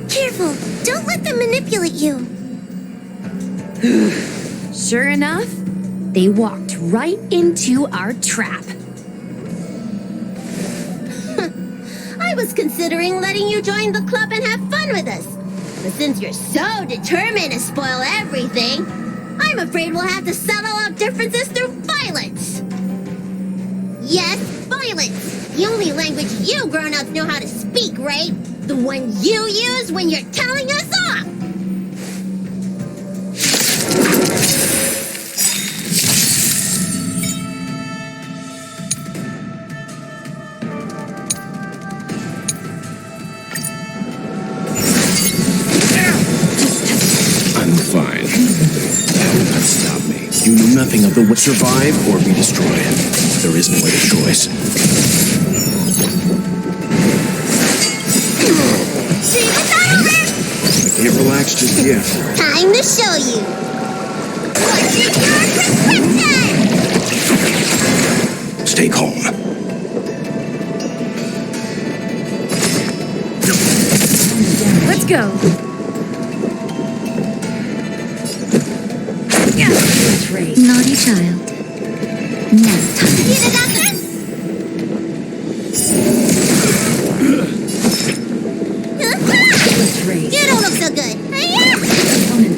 Careful! Don't let them manipulate you! Sure enough, they walked right into our trap. I was considering letting you join the club and have fun with us. But since you're so determined to spoil everything, I'm afraid we'll have to settle our differences through violence. Yes, violence. The only language you grown-ups know how to speak, right? The one you use when you're telling us off. I'm fine. That will not stop me. You know nothing of the way. Survive or be destroyed. There is no other choice. See what's over? I can't relax just yet. Time to show you. What's in your prescription? Stay calm. Let's go. Naughty child. Nest time. See the doctor? You don't look so good.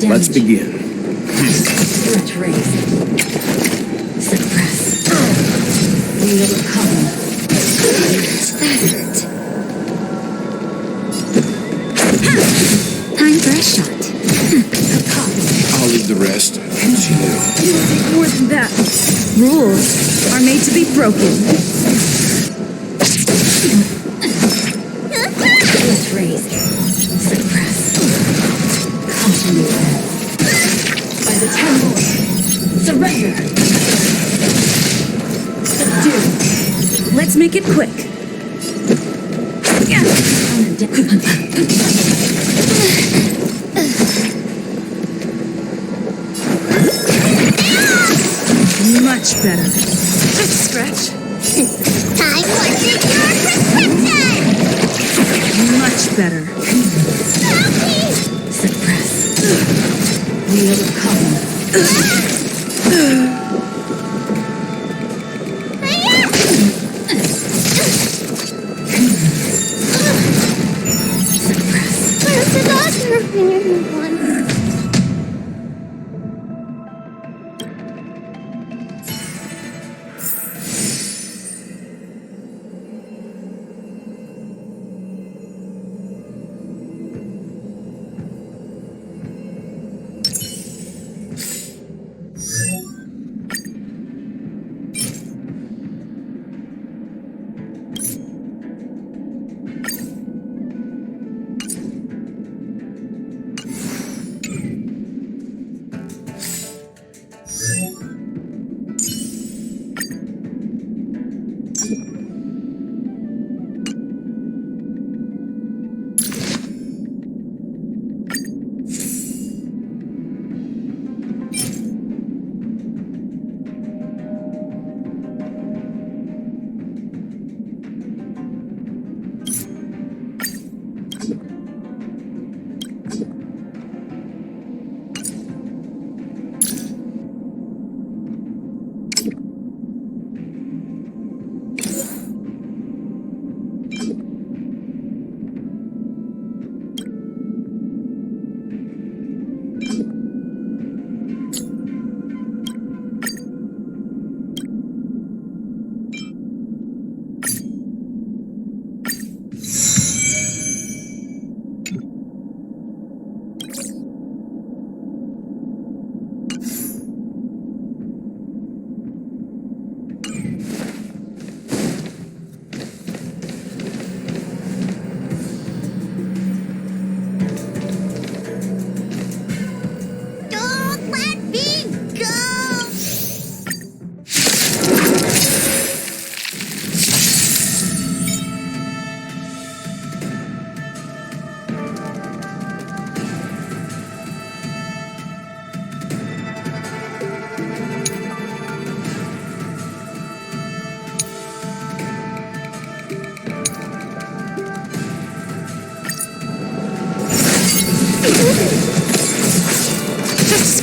Let's begin. Let's raise. Suppress. We will come. Time for a shot. I'll leave the rest to you. It'll take more than that. Rules are made to be broken. Let's raise. Suppress. Continue. By the Ten Lords. Surrender. Subdue. Let's make it quick. Much better. Just scratch. Time for your prescription! Much better. Help me! Suppress. We will come. Where's the doctor? I need one.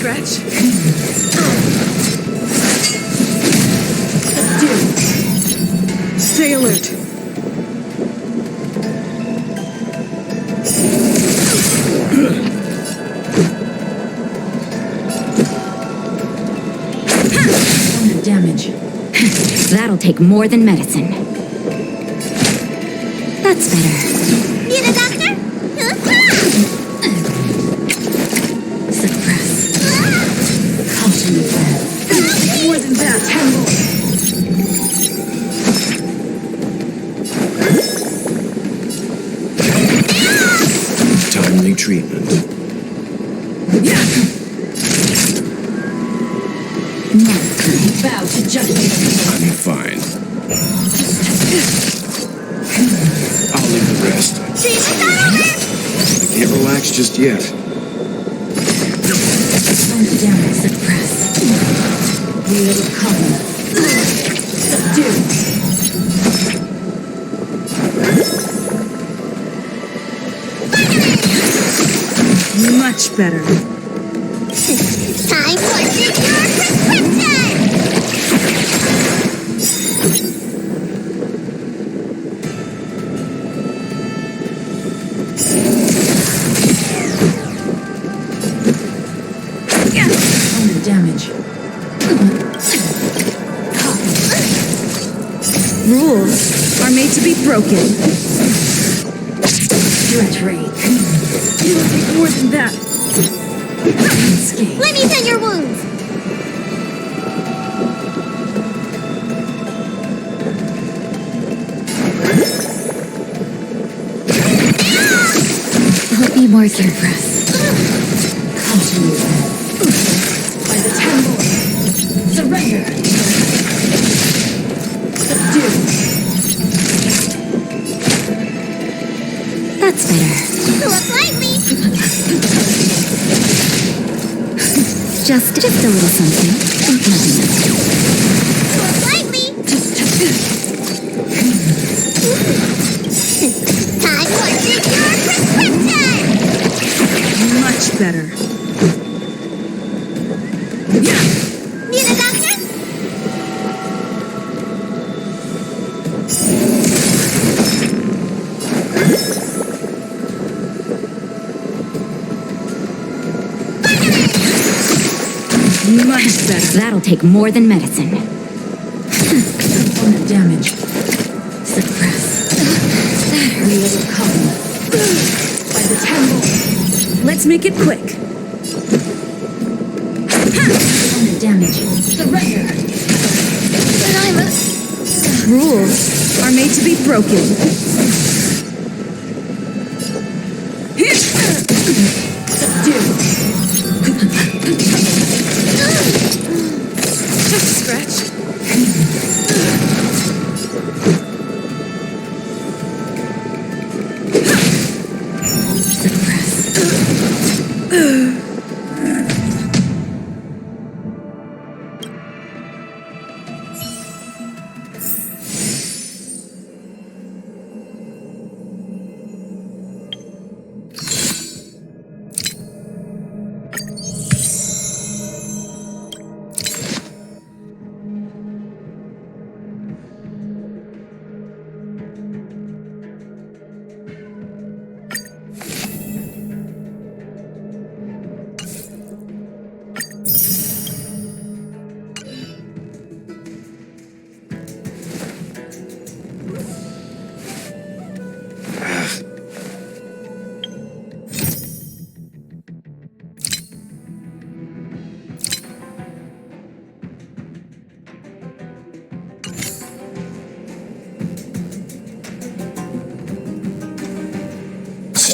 stretch. Stay alert. Damage. That'll take more than medicine. That's better. Need a doctor? Suppress. Caution the More than that. Timely treatment. Bow to justice. I'm fine. I'll leave the rest. I can't relax just yet. Down, suppress. Little color. Subdue. Much better. Time for your prescription! Damage. Rules are made to be broken. Stretch rate. It'll take more than that. Let me tend your wounds! I'll be more careful. Caution by the temple. Surrender. Subdue. That's better. Look lively! Just a little something. Nothing else. Look lively! Time for your prescription! Much better. Need a doctor? Much better. That'll take more than medicine. Damage. Suppress. We will come. By the temple. Let's make it quick. Damage. Surrender. But I'm a... Rules are made to be broken. Just scratch.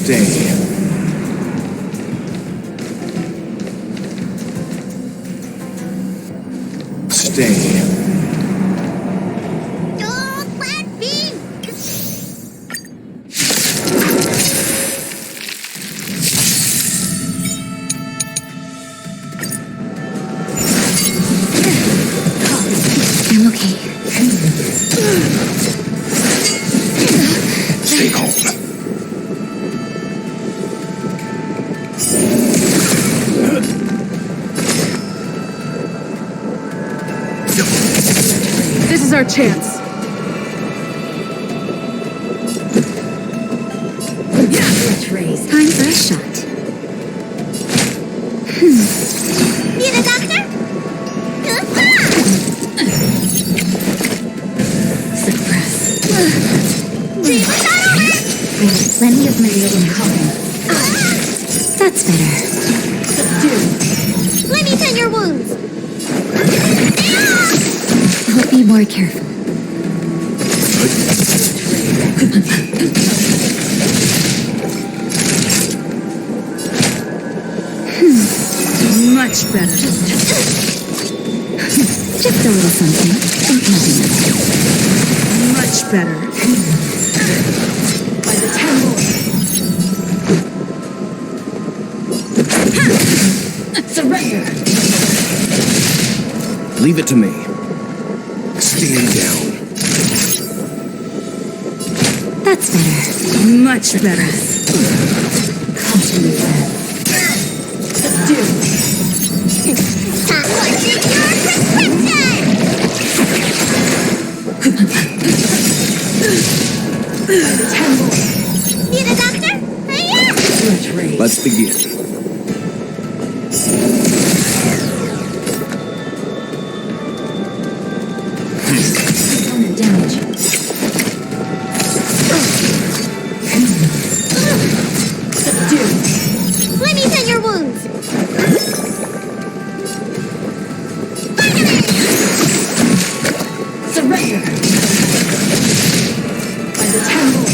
Stay. Stay. Don't let me... I'm okay. Stay calm. This is our chance. Time for a shot. Need a doctor? I have plenty of material cover. That's better. Let me tend your wounds. I'll be more careful. Much better. Just a little something. Think nothing of it. Much better. By the temple. Surrender. Leave it to me. Stand down. That's better. Much better. Subdue. What's in your prescription? By the temple. Need a doctor? Hiya! Let's begin. Component damage. Subdue. Let me tend your wounds. Surrender. By the temple.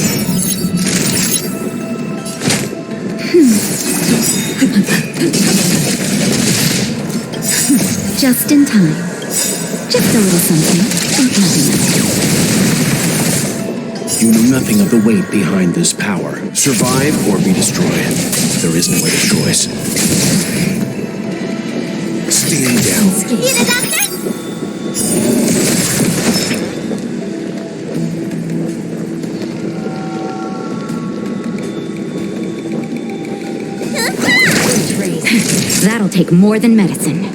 Just in time. Just a little something. Think nothing of it. You know nothing of the weight behind this power. Survive or be destroyed. There is no other choice. Stand down. Need a doctor? That'll take more than medicine.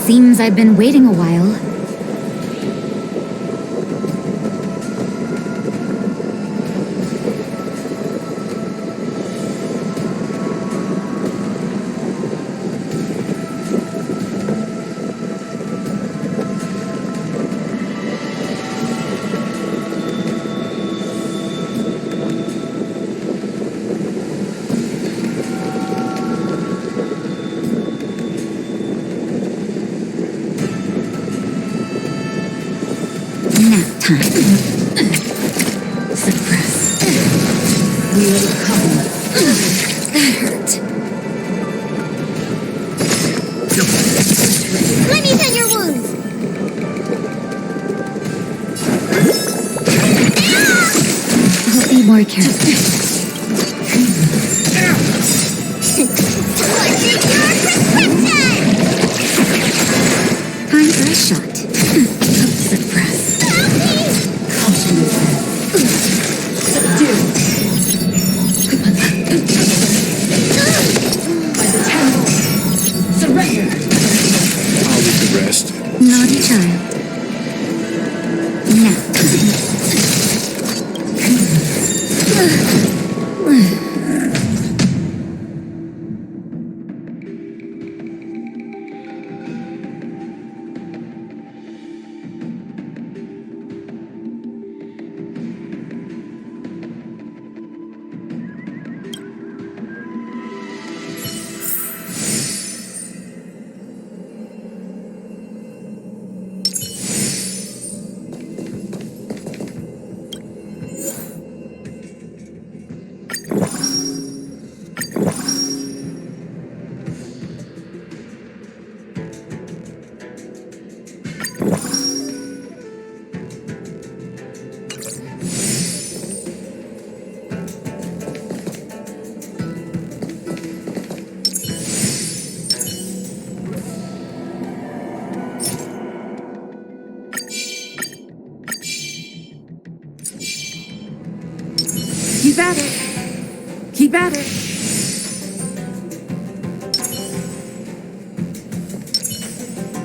Seems I've been waiting a while. Nap time. Suppress. We'll come. That hurt. Let me tend your wounds. I'll be more careful. What's in your prescription? Time for a shot. Suppress. Subdue. By the temple. Surrender. I'll leave the rest. Naughty child. Nap time. Keep at it. Keep at it.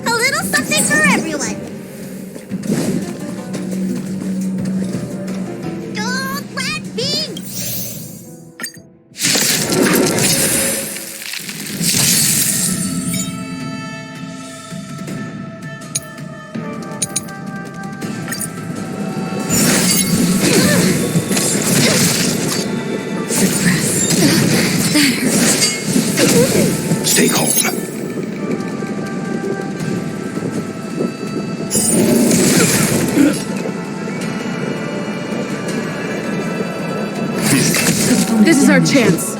A little something for everyone. Gold red beans! Stay calm. This is our chance.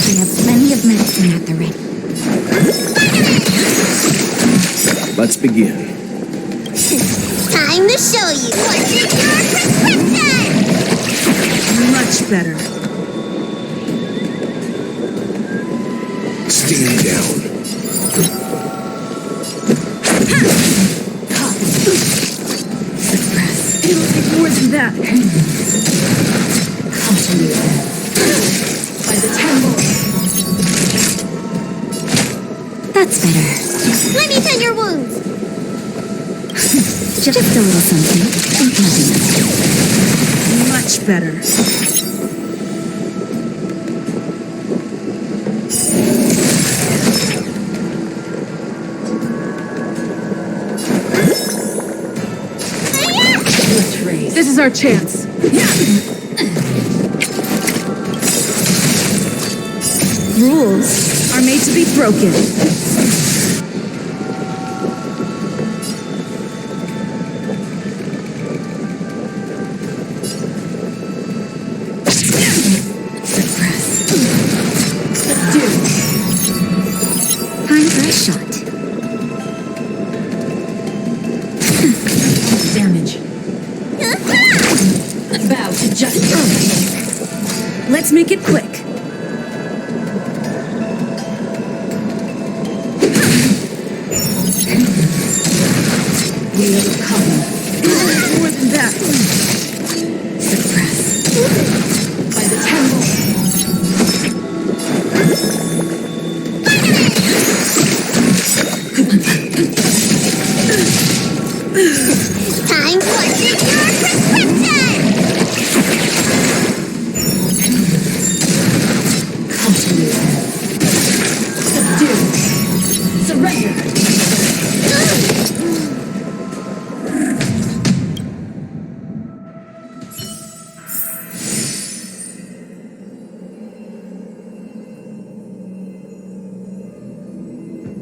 We have plenty of medicine at the ready. Let's begin. Time to show you what's in your prescription! Much better. Stand down. It'll take more than that. By the temple. That's better. Let me tend your wounds! Just a little something. Nothing else. Much better. This is our chance. Rules are made to be broken. Time for a shot. Damage. About to just. Let's make it quick. We'll come. More than that. Suppress. By the temple. Time for your prescription! Subdue. Surrender.